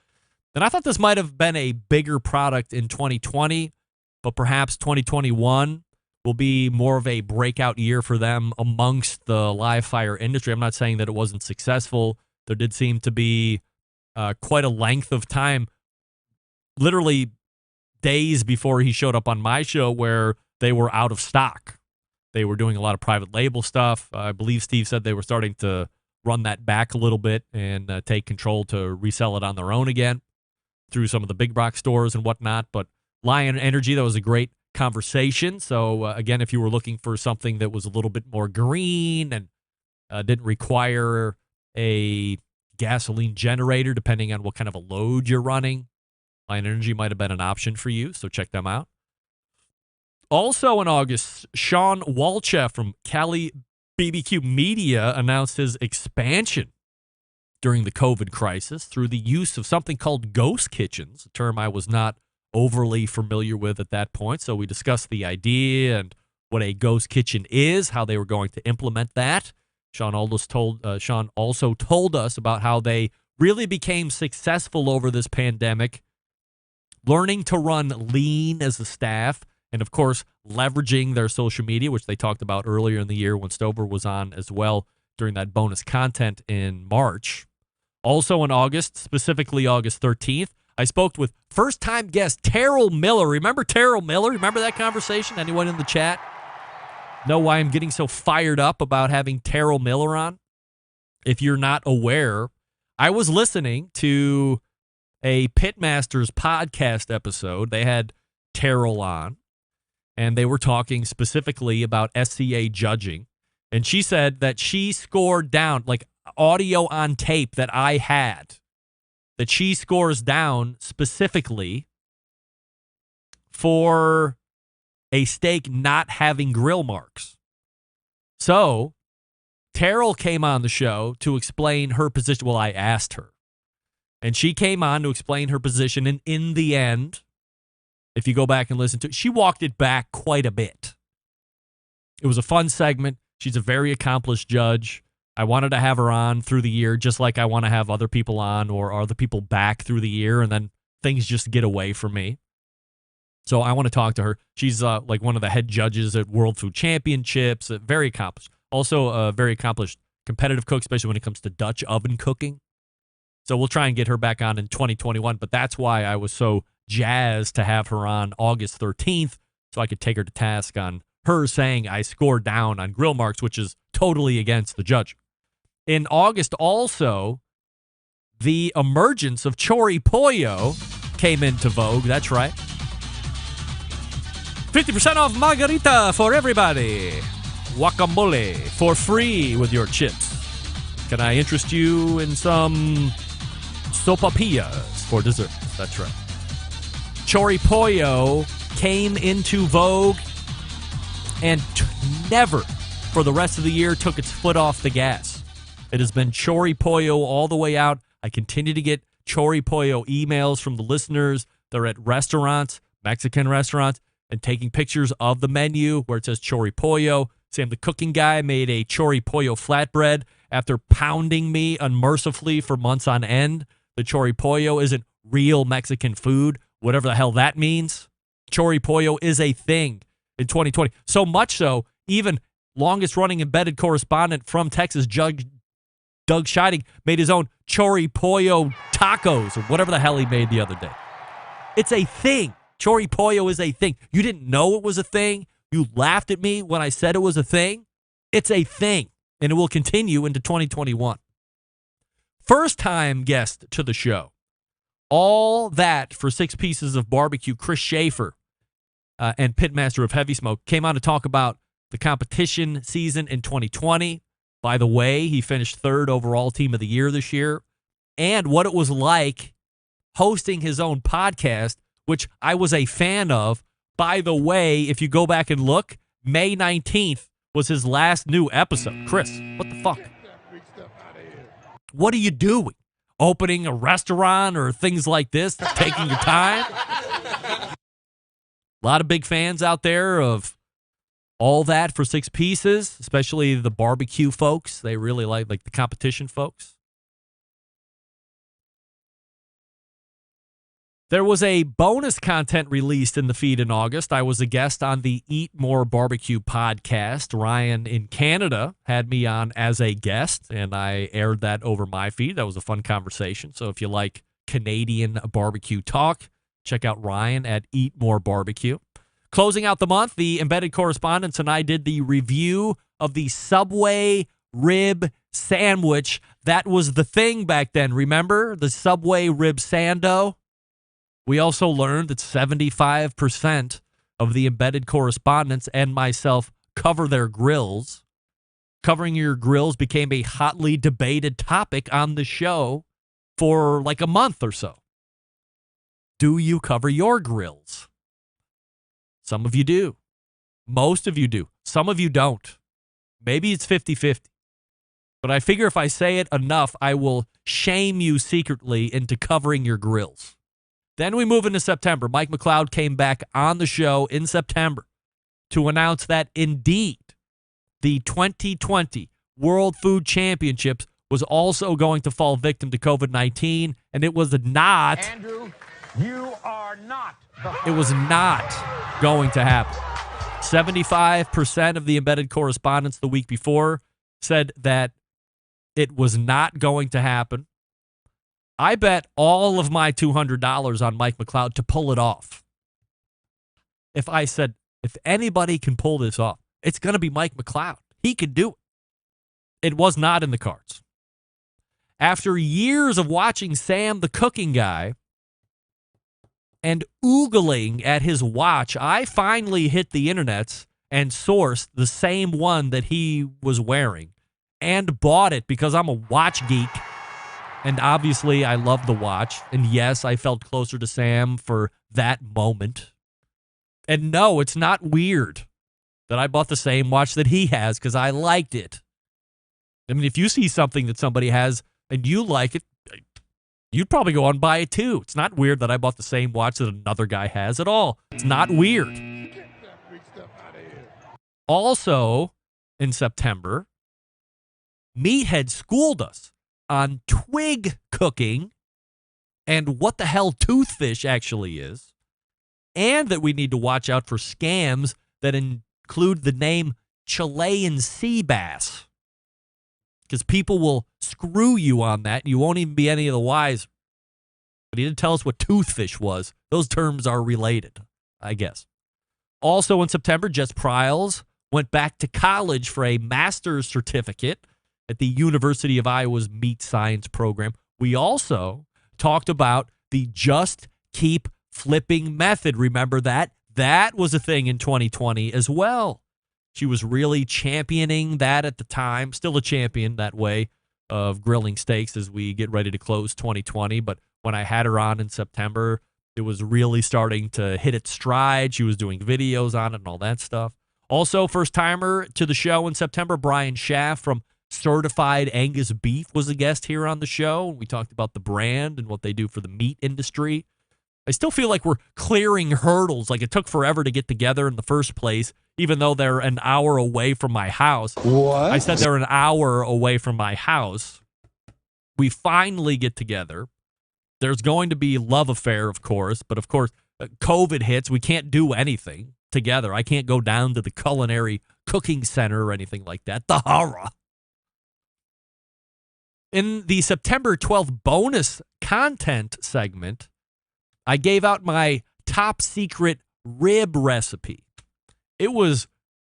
And I thought this might have been a bigger product in 2020, but perhaps 2021 will be more of a breakout year for them amongst the live fire industry. I'm not saying that it wasn't successful. There did seem to be quite a length of time, literally days before he showed up on my show, where they were out of stock. They were doing a lot of private label stuff. I believe Steve said they were starting to run that back a little bit and take control to resell it on their own again through some of the big box stores and whatnot. But Lion Energy, that was a great conversation. So, again, if you were looking for something that was a little bit more green and didn't require a gasoline generator, depending on what kind of a load you're running, Lion Energy might have been an option for you. So check them out. Also in August, Sean Walchef from Cali BBQ Media announced his expansion during the COVID crisis through the use of something called ghost kitchens, a term I was not overly familiar with at that point. So we discussed the idea and what a ghost kitchen is, how they were going to implement that. Sean also told us about how they really became successful over this pandemic, learning to run lean as a staff, and of course, leveraging their social media, which they talked about earlier in the year when Stover was on as well during that bonus content in March. Also in August, specifically August 13th, I spoke with first-time guest Terrell Miller. Remember Terrell Miller? Remember that conversation? Anyone in the chat know why I'm getting so fired up about having Terrell Miller on? If you're not aware, I was listening to a Pitmasters podcast episode. They had Terrell on, and they were talking specifically about SCA judging. And she said that she scored down, like audio on tape that I had, that she scores down specifically for a steak not having grill marks. So Terrell came on the show to explain her position. Well, I asked her. And she came on to explain her position. And in the end, if you go back and listen to it, she walked it back quite a bit. It was a fun segment. She's a very accomplished judge. I wanted to have her on through the year, just like I want to have other people on or other people back through the year, and then things just get away from me. So I want to talk to her. She's like one of the head judges at World Food Championships, very accomplished. Also a very accomplished competitive cook, especially when it comes to Dutch oven cooking. So we'll try and get her back on in 2021. But that's why I was so jazzed to have her on August 13th so I could take her to task on her saying I scored down on grill marks, which is totally against the judge. In August also, the emergence of Chori Pollo came into vogue. That's right. 50% off margarita for everybody. Guacamole for free with your chips. Can I interest you in some sopapillas for dessert? That's right. Chori Pollo came into vogue and never for the rest of the year took its foot off the gas. It has been Chori Pollo all the way out. I continue to get Chori Pollo emails from the listeners. They're at restaurants, Mexican restaurants, and taking pictures of the menu where it says Chori Pollo. Sam, the cooking guy, made a Chori Pollo flatbread after pounding me unmercifully for months on end. The Chori Pollo isn't real Mexican food, whatever the hell that means. Chori Pollo is a thing in 2020. So much so, even longest-running embedded correspondent from Texas, Doug Scheiding, made his own Chori Pollo tacos or whatever the hell he made the other day. It's a thing. Chori Pollo is a thing. You didn't know it was a thing. You laughed at me when I said it was a thing. It's a thing, and it will continue into 2021. First-time guest to the show. All that for 6 pieces of barbecue. Chris Schaefer and Pitmaster of Heavy Smoke came on to talk about the competition season in 2020. By the way, he finished 3rd overall team of the year this year, and what it was like hosting his own podcast, which I was a fan of. By the way, if you go back and look, May 19th was his last new episode. Chris, what the fuck? What are you doing? Opening a restaurant or things like this? Taking your time? A lot of big fans out there of all that for 6 pieces, especially the barbecue folks. They really like the competition folks. There was a bonus content released in the feed in August. I was a guest on the Eat More Barbecue podcast. Ryan in Canada had me on as a guest, and I aired that over my feed. That was a fun conversation. So if you like Canadian barbecue talk, check out Ryan at Eat More Barbecue. Closing out the month, the embedded correspondents and I did the review of the Subway rib sandwich. That was the thing back then. Remember the Subway rib sando? We also learned that 75% of the embedded correspondents and myself cover their grills. Covering your grills became a hotly debated topic on the show for like a month or so. Do you cover your grills? Some of you do. Most of you do. Some of you don't. Maybe it's 50-50. But I figure if I say it enough, I will shame you secretly into covering your grills. Then we move into September. Mike McLeod came back on the show in September to announce that indeed the 2020 World Food Championships was also going to fall victim to COVID-19, and it was not. Andrew, you are not. It was not going to happen. 75% of the embedded correspondents the week before said that it was not going to happen. I bet all of my $200 on Mike McLeod to pull it off. If I said, if anybody can pull this off, it's going to be Mike McLeod. He could do it. It was not in the cards. After years of watching Sam, the cooking guy, and oogling at his watch, I finally hit the internets and sourced the same one that he was wearing and bought it because I'm a watch geek. And obviously, I love the watch. And yes, I felt closer to Sam for that moment. And no, it's not weird that I bought the same watch that he has because I liked it. I mean, if you see something that somebody has and you like it, you'd probably go out and buy it too. It's not weird that I bought the same watch that another guy has at all. It's not weird. Also, in September, Meathead schooled us on twig cooking and what the hell toothfish actually is, and that we need to watch out for scams that include the name Chilean sea bass. because people will screw you on that. And you won't even be any of the wiser. But he didn't tell us what toothfish was. Those terms are related, I guess. Also in September, Jess Pryles went back to college for a master's certificate at the University of Iowa's Meat Science program. We also talked about the Just Keep Flipping method. Remember that? That was a thing in 2020 as well. She was really championing that at the time. Still a champion that way of grilling steaks as we get ready to close 2020. But when I had her on in September, it was really starting to hit its stride. She was doing videos on it and all that stuff. Also, first-timer to the show in September, Brian Schaff from Certified Angus Beef was a guest here on the show. We talked about the brand and what they do for the meat industry. I still feel like we're clearing hurdles. Like it took forever to get together in the first place, even though they're an hour away from my house. What? I said they're an hour away from my house. We finally get together. There's going to be love affair, of course, but of course, COVID hits. We can't do anything together. I can't go down to the culinary cooking center or anything like that. The horror. In the September 12th bonus content segment, I gave out my top secret rib recipe. It was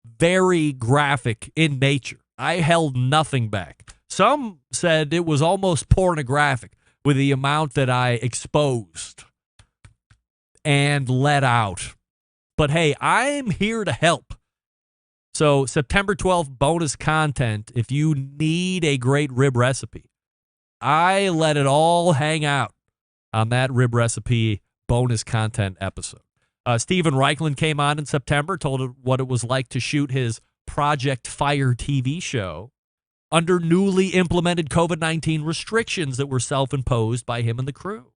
very graphic in nature. I held nothing back. Some said it was almost pornographic with the amount that I exposed and let out. But hey, I'm here to help. So September 12th bonus content, if you need a great rib recipe, I let it all hang out on that rib recipe bonus content episode. Steven Reichland came on in September, told what it was like to shoot his Project Fire TV show under newly implemented COVID-19 restrictions that were self-imposed by him and the crew.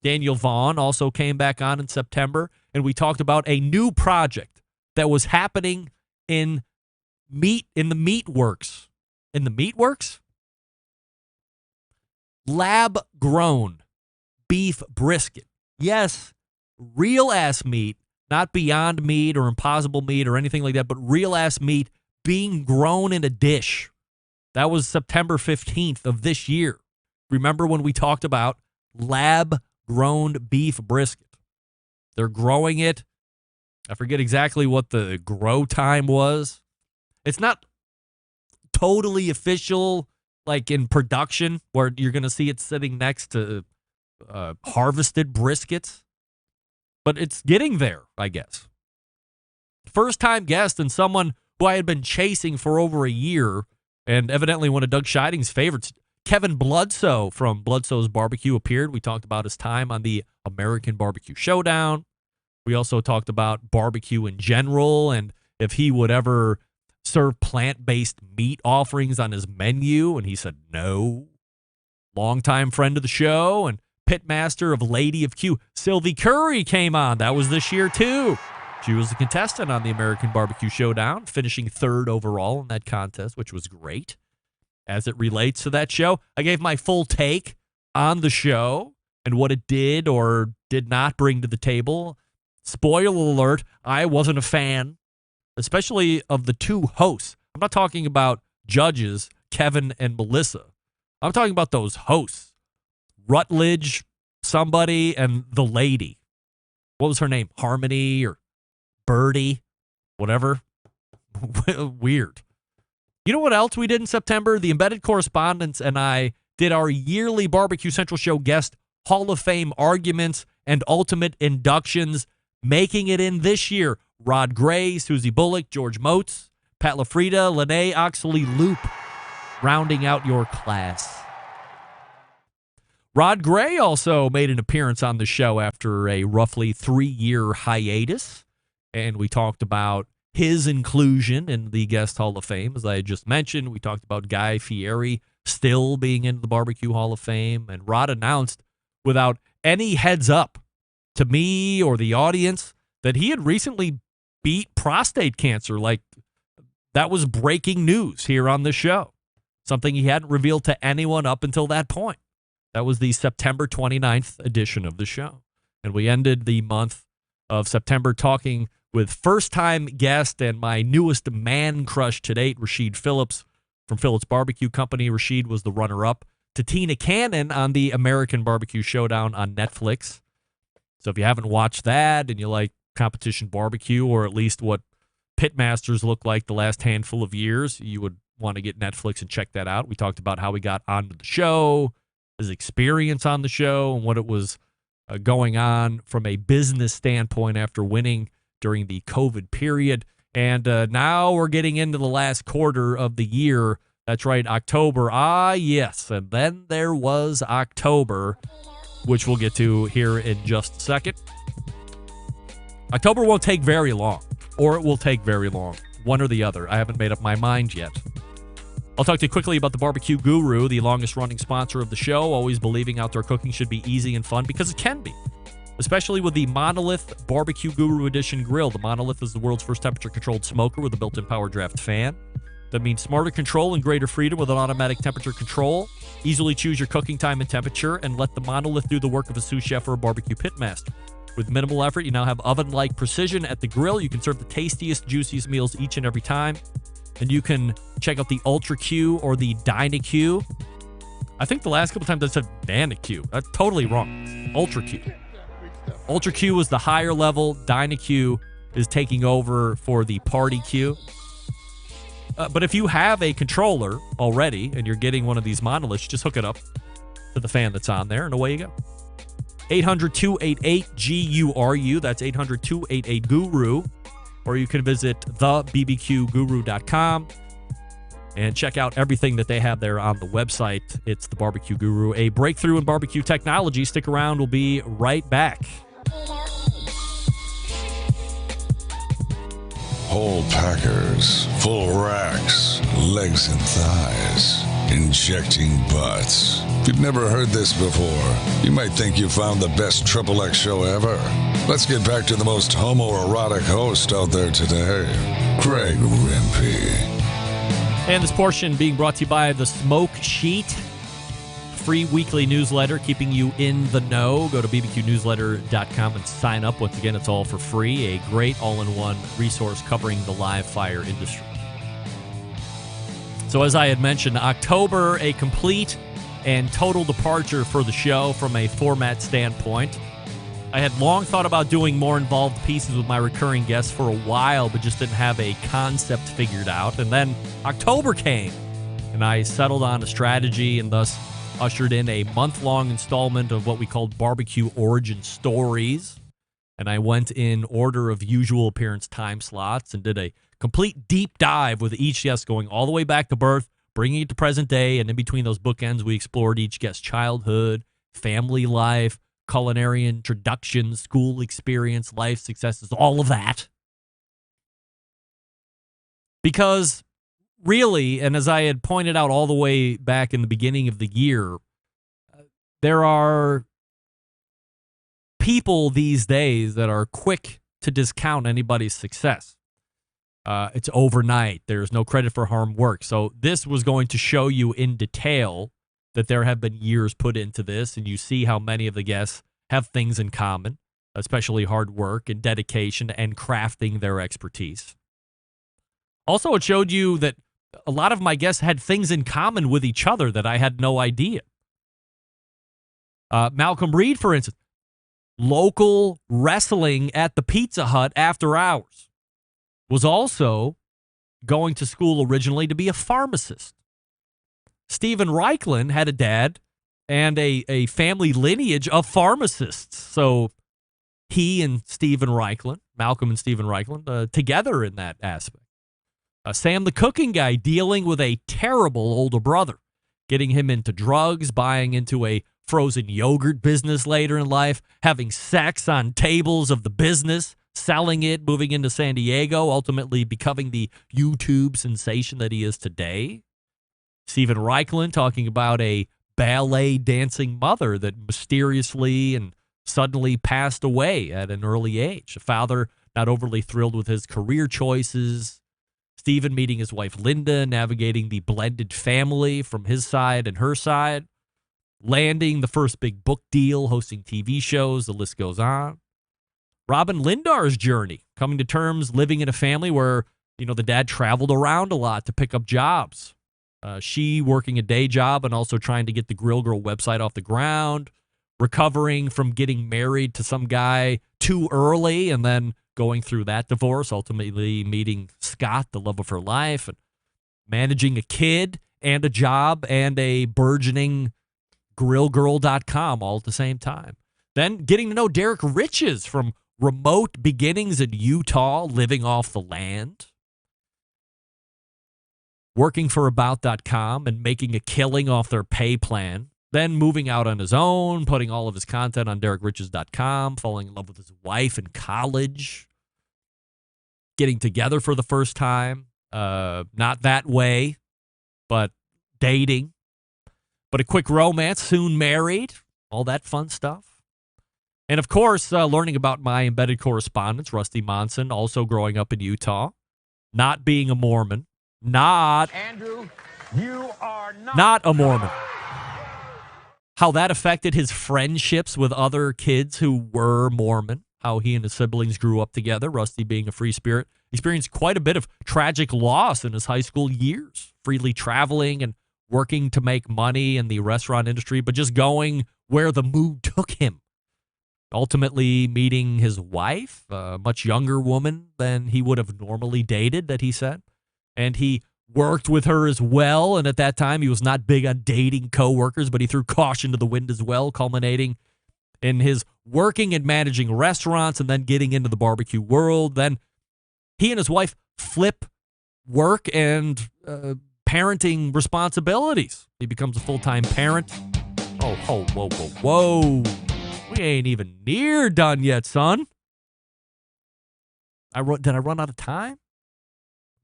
Daniel Vaughn also came back on in September, and we talked about a new project that was happening in the Meatworks. In the Meatworks? Lab-grown beef brisket. Yes, real-ass meat, not Beyond Meat or Impossible Meat or anything like that, but real-ass meat being grown in a dish. That was September 15th of this year. Remember when we talked about lab-grown beef brisket? They're growing it. I forget exactly what the grow time was. It's not totally official, like in production, where you're going to see it sitting next to harvested briskets. But it's getting there, I guess. First-time guest and someone who I had been chasing for over a year, and evidently one of Doug Scheiding's favorites, Kevin Bloodsoe from Bloodsoe's Barbecue appeared. We talked about his time on the American Barbecue Showdown. We also talked about barbecue in general and if he would ever serve plant-based meat offerings on his menu, and he said no. Longtime friend of the show and pitmaster of Lady of Q, Sylvie Curry came on. That was this year, too. She was a contestant on the American Barbecue Showdown, finishing third overall in that contest, which was great. As it relates to that show, I gave my full take on the show and what it did or did not bring to the table. Spoiler alert, I wasn't a fan, especially of the two hosts. I'm not talking about judges, Kevin and Melissa. I'm talking about those hosts. Rutledge, somebody, and the lady. What was her name? Harmony or Birdie? Whatever. Weird. You know what else we did in September? The Embedded Correspondents and I did our yearly Barbecue Central Show guest Hall of Fame arguments and ultimate inductions, making it in this year. Rod Gray, Susie Bullock, George Motes, Pat LaFrida, Lene Oxley Loop, rounding out your class. Rod Gray also made an appearance on the show after a roughly 3-year hiatus, and we talked about his inclusion in the Guest Hall of Fame. As I had just mentioned, we talked about Guy Fieri still being in the Barbecue Hall of Fame, and Rod announced without any heads up to me or the audience that he had recently beat prostate cancer. Like, that was breaking news here on the show, something he hadn't revealed to anyone up until that point. That was the September 29th edition of the show. And we ended the month of September talking with first-time guest and my newest man crush to date, Rasheed Phillips, from Phillips Barbecue Company. Rashid was the runner-up to Tina Cannon on the American Barbecue Showdown on Netflix. So if you haven't watched that and you like competition barbecue, or at least what pitmasters look like the last handful of years, you would want to get Netflix and check that out. We talked about how he got onto the show, his experience on the show, and what it was going on from a business standpoint after winning during the COVID period. And now we're getting into the last quarter of the year. That's right, October. Ah, yes. And then there was October, which we'll get to here in just a second. October won't take very long, or it will take very long. One or the other. I haven't made up my mind yet. I'll talk to you quickly about the Barbecue Guru, the longest-running sponsor of the show, always believing outdoor cooking should be easy and fun, because it can be, especially with the Monolith Barbecue Guru Edition grill. The Monolith is the world's first temperature-controlled smoker with a built-in power draft fan. That means smarter control and greater freedom with an automatic temperature control. Easily choose your cooking time and temperature, and let the Monolith do the work of a sous chef or a barbecue pitmaster. With minimal effort, you now have oven-like precision at the grill. You can serve the tastiest, juiciest meals each and every time. And you can check out the Ultra Q or the DynaQ. I think the last couple times I said DynaQ. That's totally wrong. Ultra Q. Ultra Q is the higher level. DynaQ is taking over for the Party Q. But if you have a controller already and you're getting one of these monoliths, just hook it up to the fan that's on there and away you go. 800-288-GURU. That's 800-288-GURU. Or you can visit thebbqguru.com and check out everything that they have there on the website. It's the Barbecue Guru, a breakthrough in barbecue technology. Stick around. We'll be right back. Whole packers, full racks, legs and thighs, injecting butts. If you've never heard this before, you might think you found the best XXX show ever. Let's get back to the most homoerotic host out there today, Greg Rempe. And this portion being brought to you by The Smoke Sheet, free weekly newsletter keeping you in the know. Go to bbqnewsletter.com and sign up. Once again, it's all for free. A great all-in-one resource covering the live fire industry. So as I had mentioned, October, a complete and total departure for the show from a format standpoint. I had long thought about doing more involved pieces with my recurring guests for a while, but just didn't have a concept figured out. And then October came, and I settled on a strategy and thus ushered in a month-long installment of what we called Barbecue Origin Stories. And I went in order of usual appearance time slots and did a complete deep dive with each guest, going all the way back to birth, bringing it to present day, and in between those bookends, we explored each guest's childhood, family life, culinary introduction, school experience, life successes, all of that. Because really, and as I had pointed out all the way back in the beginning of the year, there are people these days that are quick to discount anybody's success. It's overnight. There's no credit for hard work. So this was going to show you in detail that there have been years put into this, and you see how many of the guests have things in common, especially hard work and dedication and crafting their expertise. Also, it showed you that a lot of my guests had things in common with each other that I had no idea. Malcolm Reed, for instance, local wrestling at the Pizza Hut after hours. Was also going to school originally to be a pharmacist. Stephen Reichlin had a dad and a family lineage of pharmacists. So he and Stephen Reichlin, Malcolm and Stephen Reichlin, together in that aspect. Sam the cooking guy dealing with a terrible older brother, getting him into drugs, buying into a frozen yogurt business later in life, having sex on tables of the business, selling it, moving into San Diego, ultimately becoming the YouTube sensation that he is today. Stephen Reichlin talking about a ballet dancing mother that mysteriously and suddenly passed away at an early age. A father not overly thrilled with his career choices. Stephen meeting his wife Linda, navigating the blended family from his side and her side. Landing the first big book deal, hosting TV shows, the list goes on. Robin Lindar's journey, coming to terms living in a family where, the dad traveled around a lot to pick up jobs. She working a day job and also trying to get the Grill Girl website off the ground, recovering from getting married to some guy too early and then going through that divorce, ultimately meeting Scott, the love of her life, and managing a kid and a job and a burgeoning grillgirl.com all at the same time. Then getting to know Derek Riches from remote beginnings in Utah, living off the land, working for About.com and making a killing off their pay plan, then moving out on his own, putting all of his content on DerekRiches.com, falling in love with his wife in college, getting together for the first time, not that way, but dating, but a quick romance, soon married, all that fun stuff. And of course, learning about my embedded correspondents, Rusty Monson, also growing up in Utah, not being a Mormon, Andrew, you are not a Mormon. How that affected his friendships with other kids who were Mormon, how he and his siblings grew up together, Rusty being a free spirit, experienced quite a bit of tragic loss in his high school years, freely traveling and working to make money in the restaurant industry, but just going where the mood took him. Ultimately meeting his wife, a much younger woman than he would have normally dated, that he said. And he worked with her as well. And at that time, he was not big on dating coworkers, but he threw caution to the wind as well, culminating in his working and managing restaurants and then getting into the barbecue world. Then he and his wife flip work and parenting responsibilities. He becomes a full-time parent. Oh, whoa. We ain't even near done yet, son. Did I run out of time?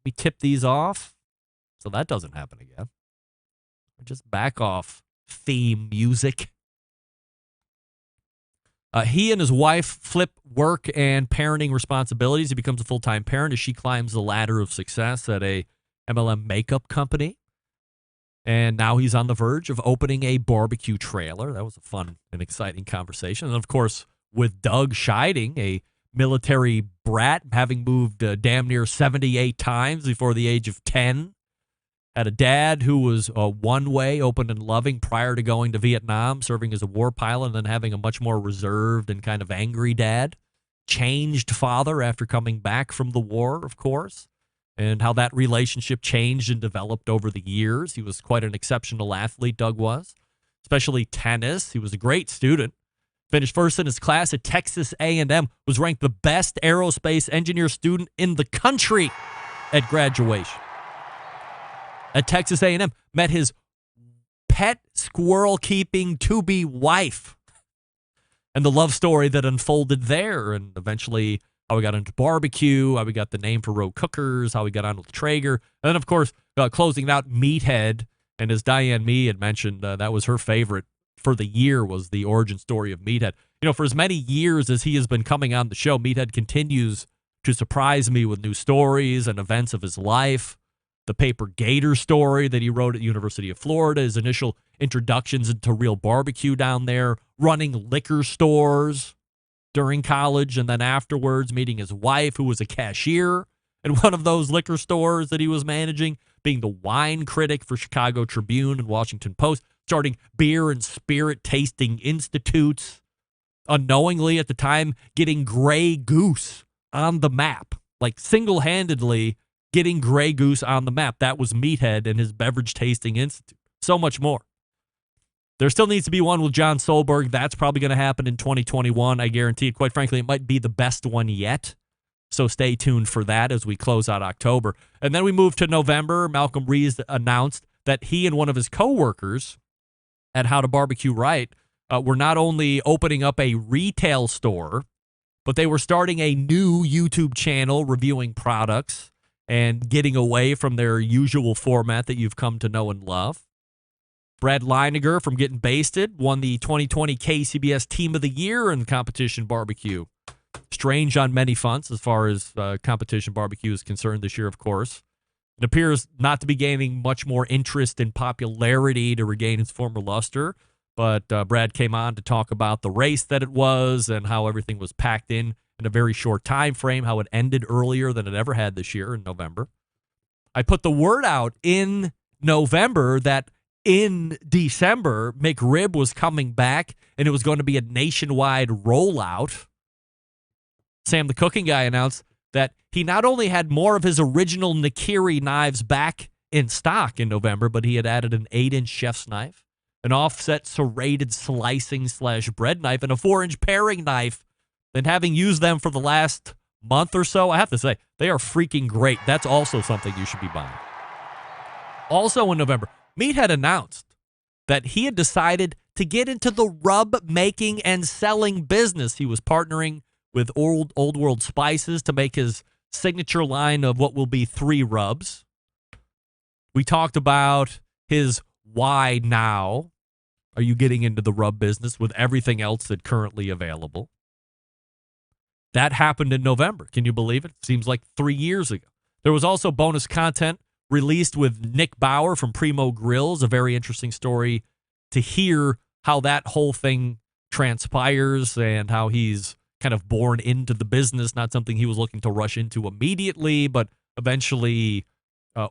We tip these off so that doesn't happen again. Just back off theme music. He and his wife flip work and parenting responsibilities. He becomes a full-time parent as she climbs the ladder of success at a MLM makeup company. And now he's on the verge of opening a barbecue trailer. That was a fun and exciting conversation. And, of course, with Doug Scheiding, a military brat, having moved damn near 78 times before the age of 10. Had a dad who was one-way, open and loving prior to going to Vietnam, serving as a war pilot, and then having a much more reserved and kind of angry dad. Changed father after coming back from the war, of course, and how that relationship changed and developed over the years. He was quite an exceptional athlete, Doug was, especially tennis. He was a great student. Finished first in his class at Texas A&M, was ranked the best aerospace engineer student in the country at graduation. At Texas A&M, met his pet squirrel-keeping to-be wife. And the love story that unfolded there, and eventually how we got into barbecue, how we got the name for Road Cookers, how we got on with Traeger, and then, of course, closing out Meathead. And as Diane Mee had mentioned, that was her favorite for the year, was the origin story of Meathead. You know, for as many years as he has been coming on the show, Meathead continues to surprise me with new stories and events of his life. The Paper Gator story that he wrote at the University of Florida, his initial introductions into real barbecue down there, running liquor stores during college, and then afterwards meeting his wife, who was a cashier at one of those liquor stores that he was managing, being the wine critic for Chicago Tribune and Washington Post, starting beer and spirit tasting institutes, unknowingly at the time getting Grey Goose on the map, like single-handedly getting Grey Goose on the map. That was Meathead and his Beverage Tasting Institute. So much more. There still needs to be one with John Solberg. That's probably going to happen in 2021, I guarantee it. Quite frankly, it might be the best one yet. So stay tuned for that as we close out October. And then we move to November. Malcolm Rees announced that he and one of his coworkers at How to Barbecue Right were not only opening up a retail store, but they were starting a new YouTube channel reviewing products and getting away from their usual format that you've come to know and love. Brad Leininger from Getting Basted won the 2020 KCBS Team of the Year in Competition Barbecue. Strange on many fronts as far as competition barbecue is concerned this year, of course. It appears not to be gaining much more interest and popularity to regain its former luster, but Brad came on to talk about the race that it was and how everything was packed in a very short time frame, how it ended earlier than it ever had this year in November. I put the word out in November that in December, McRib was coming back and it was going to be a nationwide rollout. Sam, the cooking guy, announced that he not only had more of his original Nakiri knives back in stock in November, but he had added an 8-inch chef's knife, an offset serrated slicing / bread knife, and a 4-inch paring knife. And having used them for the last month or so, I have to say, they are freaking great. That's also something you should be buying. Also in November, Meat had announced that he had decided to get into the rub making and selling business. He was partnering with Old World Spices to make his signature line of what will be 3 rubs. We talked about his why now. Are you getting into the rub business with everything else that's currently available? That happened in November. Can you believe it? Seems like 3 years ago. There was also bonus content released with Nick Bauer from Primo Grills, a very interesting story to hear how that whole thing transpires and how he's kind of born into the business, not something he was looking to rush into immediately, but eventually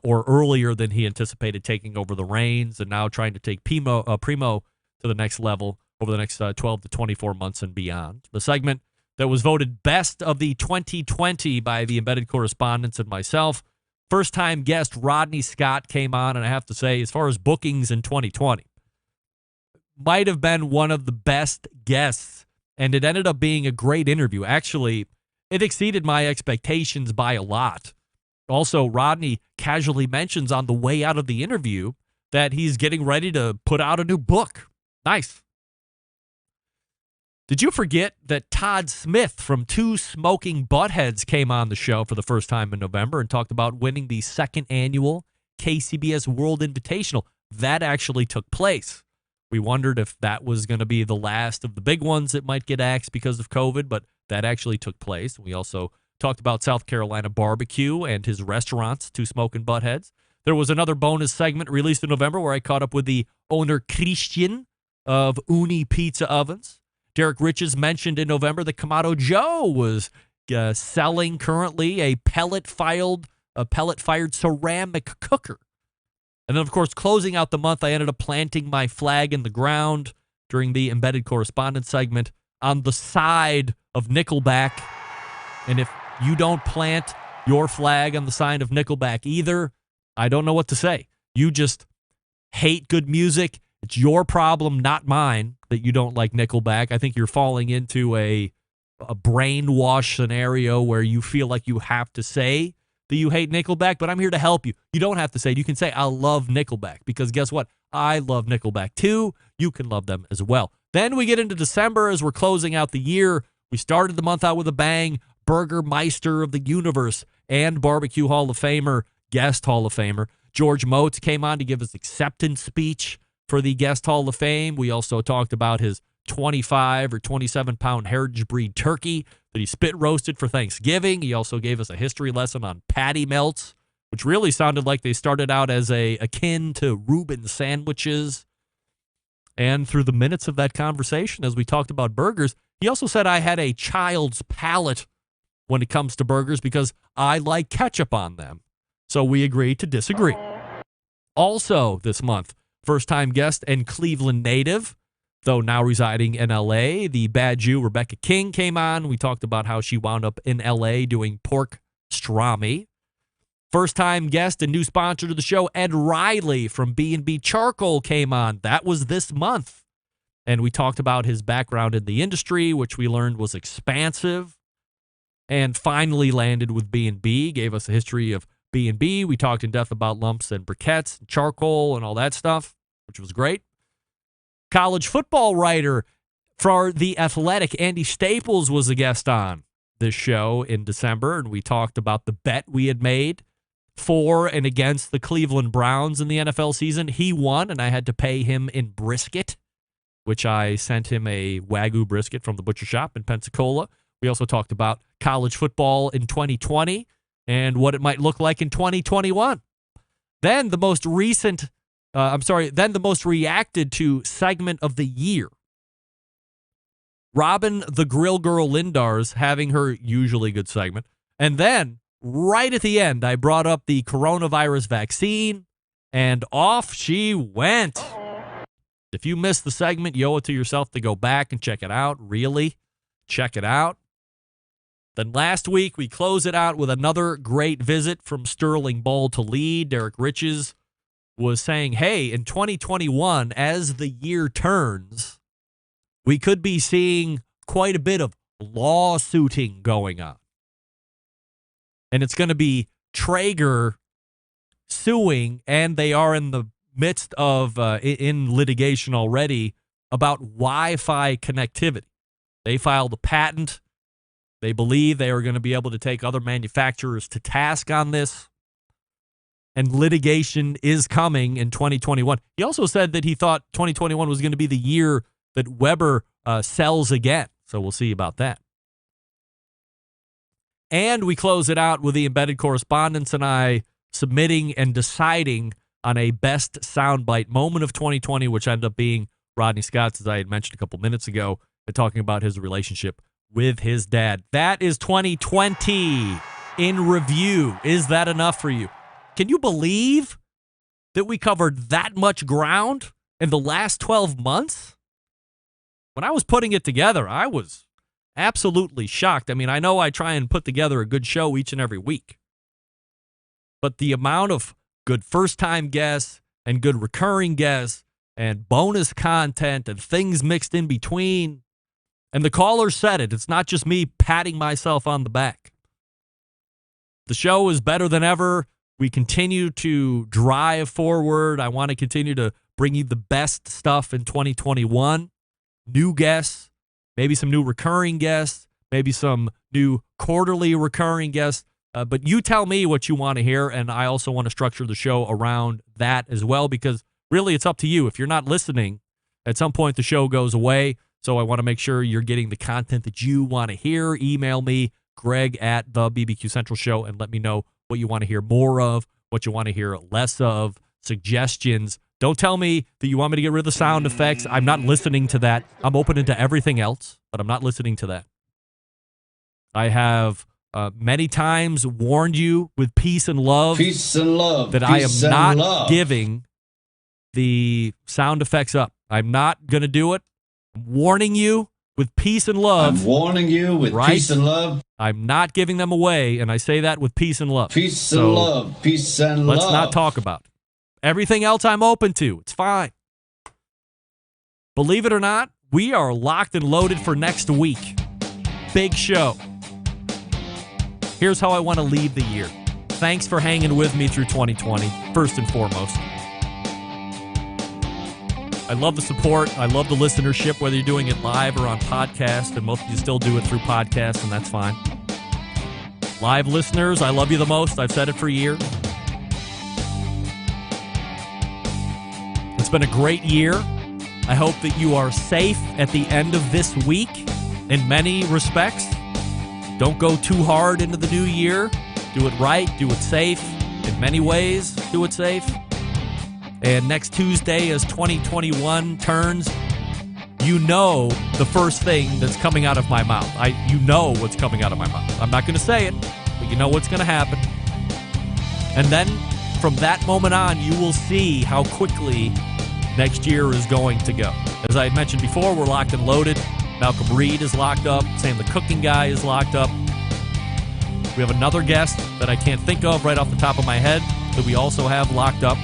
or earlier than he anticipated taking over the reins, and now trying to take Primo to the next level over the next 12 to 24 months and beyond. The segment that was voted best of the 2020 by the embedded correspondents and myself, first-time guest Rodney Scott came on, and I have to say, as far as bookings in 2020, might have been one of the best guests, and it ended up being a great interview. Actually, it exceeded my expectations by a lot. Also, Rodney casually mentions on the way out of the interview that he's getting ready to put out a new book. Nice. Did you forget that Todd Smith from Two Smoking Buttheads came on the show for the first time in November and talked about winning the 2nd annual KCBS World Invitational? That actually took place. We wondered if that was going to be the last of the big ones that might get axed because of COVID, but that actually took place. We also talked about South Carolina barbecue and his restaurants, Two Smoking Buttheads. There was another bonus segment released in November where I caught up with the owner, Christian, of Uni Pizza Ovens. Derek Riches mentioned in November that Kamado Joe was selling currently a pellet-fired ceramic cooker. And then, of course, closing out the month, I ended up planting my flag in the ground during the embedded correspondence segment on the side of Nickelback. And if you don't plant your flag on the side of Nickelback either, I don't know what to say. You just hate good music. It's your problem, not mine, that you don't like Nickelback. I think you're falling into a brainwash scenario where you feel like you have to say that you hate Nickelback, but I'm here to help you. You don't have to say it. You can say, I love Nickelback, because guess what? I love Nickelback too. You can love them as well. Then we get into December as we're closing out the year. We started the month out with a bang. Burger Meister of the Universe and Barbecue Hall of Famer, guest Hall of Famer, George Motes came on to give his acceptance speech for the guest Hall of Fame. We also talked about his 25 or 27-pound heritage breed turkey that he spit roasted for Thanksgiving. He also gave us a history lesson on patty melts, which really sounded like they started out as akin to Reuben sandwiches. And through the minutes of that conversation, as we talked about burgers, he also said I had a child's palate when it comes to burgers because I like ketchup on them. So we agreed to disagree. Also this month, first-time guest and Cleveland native, though now residing in L.A., the bad Jew Rebecca King came on. We talked about how she wound up in L.A. doing pork strami. First-time guest and new sponsor to the show, Ed Riley from B&B Charcoal came on. That was this month. And we talked about his background in the industry, which we learned was expansive. And finally landed with B&B, gave us a history of B&B. We talked in depth about lumps and briquettes, and charcoal, and all that stuff, which was great. College football writer for The Athletic, Andy Staples, was a guest on this show in December, and we talked about the bet we had made for and against the Cleveland Browns in the NFL season. He won, and I had to pay him in brisket, which I sent him a Wagyu brisket from the butcher shop in Pensacola. We also talked about college football in 2020 and what it might look like in 2021. Then the most reacted to segment of the year. Robin the Grill Girl Lindars having her usually good segment. And then right at the end, I brought up the coronavirus vaccine And off she went. If you missed the segment, you owe it to yourself to go back and check it out. Really, check it out. Then last week, we close it out with another great visit from Sterling Ball to Lead. Derek Riches was saying, hey, in 2021, as the year turns, we could be seeing quite a bit of lawsuiting going on. And it's going to be Traeger suing, and they are in the midst of in litigation already about Wi-Fi connectivity. They filed a patent. They believe they are going to be able to take other manufacturers to task on this. And litigation is coming in 2021. He also said that he thought 2021 was going to be the year that Weber sells again. So we'll see about that. And we close it out with the embedded correspondents and I submitting and deciding on a best soundbite moment of 2020, which ended up being Rodney Scott's, as I had mentioned a couple minutes ago, talking about his relationship with his dad. That is 2020 in review. Is that enough for you? Can you believe that we covered that much ground in the last 12 months? When I was putting it together, I was absolutely shocked. I mean, I know I try and put together a good show each and every week, but the amount of good first-time guests and good recurring guests and bonus content and things mixed in between, and the caller said it. It's not just me patting myself on the back. The show is better than ever. We continue to drive forward. I want to continue to bring you the best stuff in 2021. New guests, maybe some new recurring guests, maybe some new quarterly recurring guests. But you tell me what you want to hear, and I also want to structure the show around that as well, because really it's up to you. If you're not listening, at some point the show goes away. So I want to make sure you're getting the content that you want to hear. Email me, Greg at the BBQ Central Show, and let me know what you want to hear more of, what you want to hear less of, suggestions. Don't tell me that you want me to get rid of the sound effects. I'm not listening to that. I'm open into everything else, but I'm not listening to that. I have many times warned you with peace and love, that I am not giving the sound effects up. I'm not going to do it. I'm warning you with peace and love. I'm warning you with peace and love. I'm not giving them away, and I say that with peace and love. Peace and love. Peace and love. Let's not talk about it. Everything else I'm open to. It's fine. Believe it or not, we are locked and loaded for next week. Big show. Here's how I want to lead the year. Thanks for hanging with me through 2020, first and foremost. I love the support. I love the listenership, whether you're doing it live or on podcast, and most of you still do it through podcast, and that's fine. Live listeners, I love you the most. I've said it for years. It's been a great year. I hope that you are safe at the end of this week in many respects. Don't go too hard into the new year. Do it right. Do it safe. In many ways, do it safe. And next Tuesday, as 2021 turns, you know the first thing that's coming out of my mouth. You know what's coming out of my mouth. I'm not going to say it, but you know what's going to happen. And then from that moment on, you will see how quickly next year is going to go. As I had mentioned before, we're locked and loaded. Malcolm Reed is locked up. Sam the Cooking Guy is locked up. We have another guest that I can't think of right off the top of my head that we also have locked up.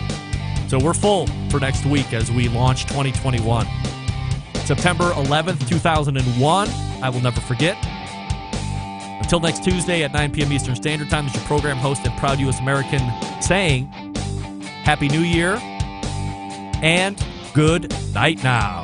So we're full for next week as we launch 2021. September 11th, 2001. I will never forget. Until next Tuesday at 9 p.m. Eastern Standard Time, is your program host and proud U.S. American saying Happy New Year and good night now.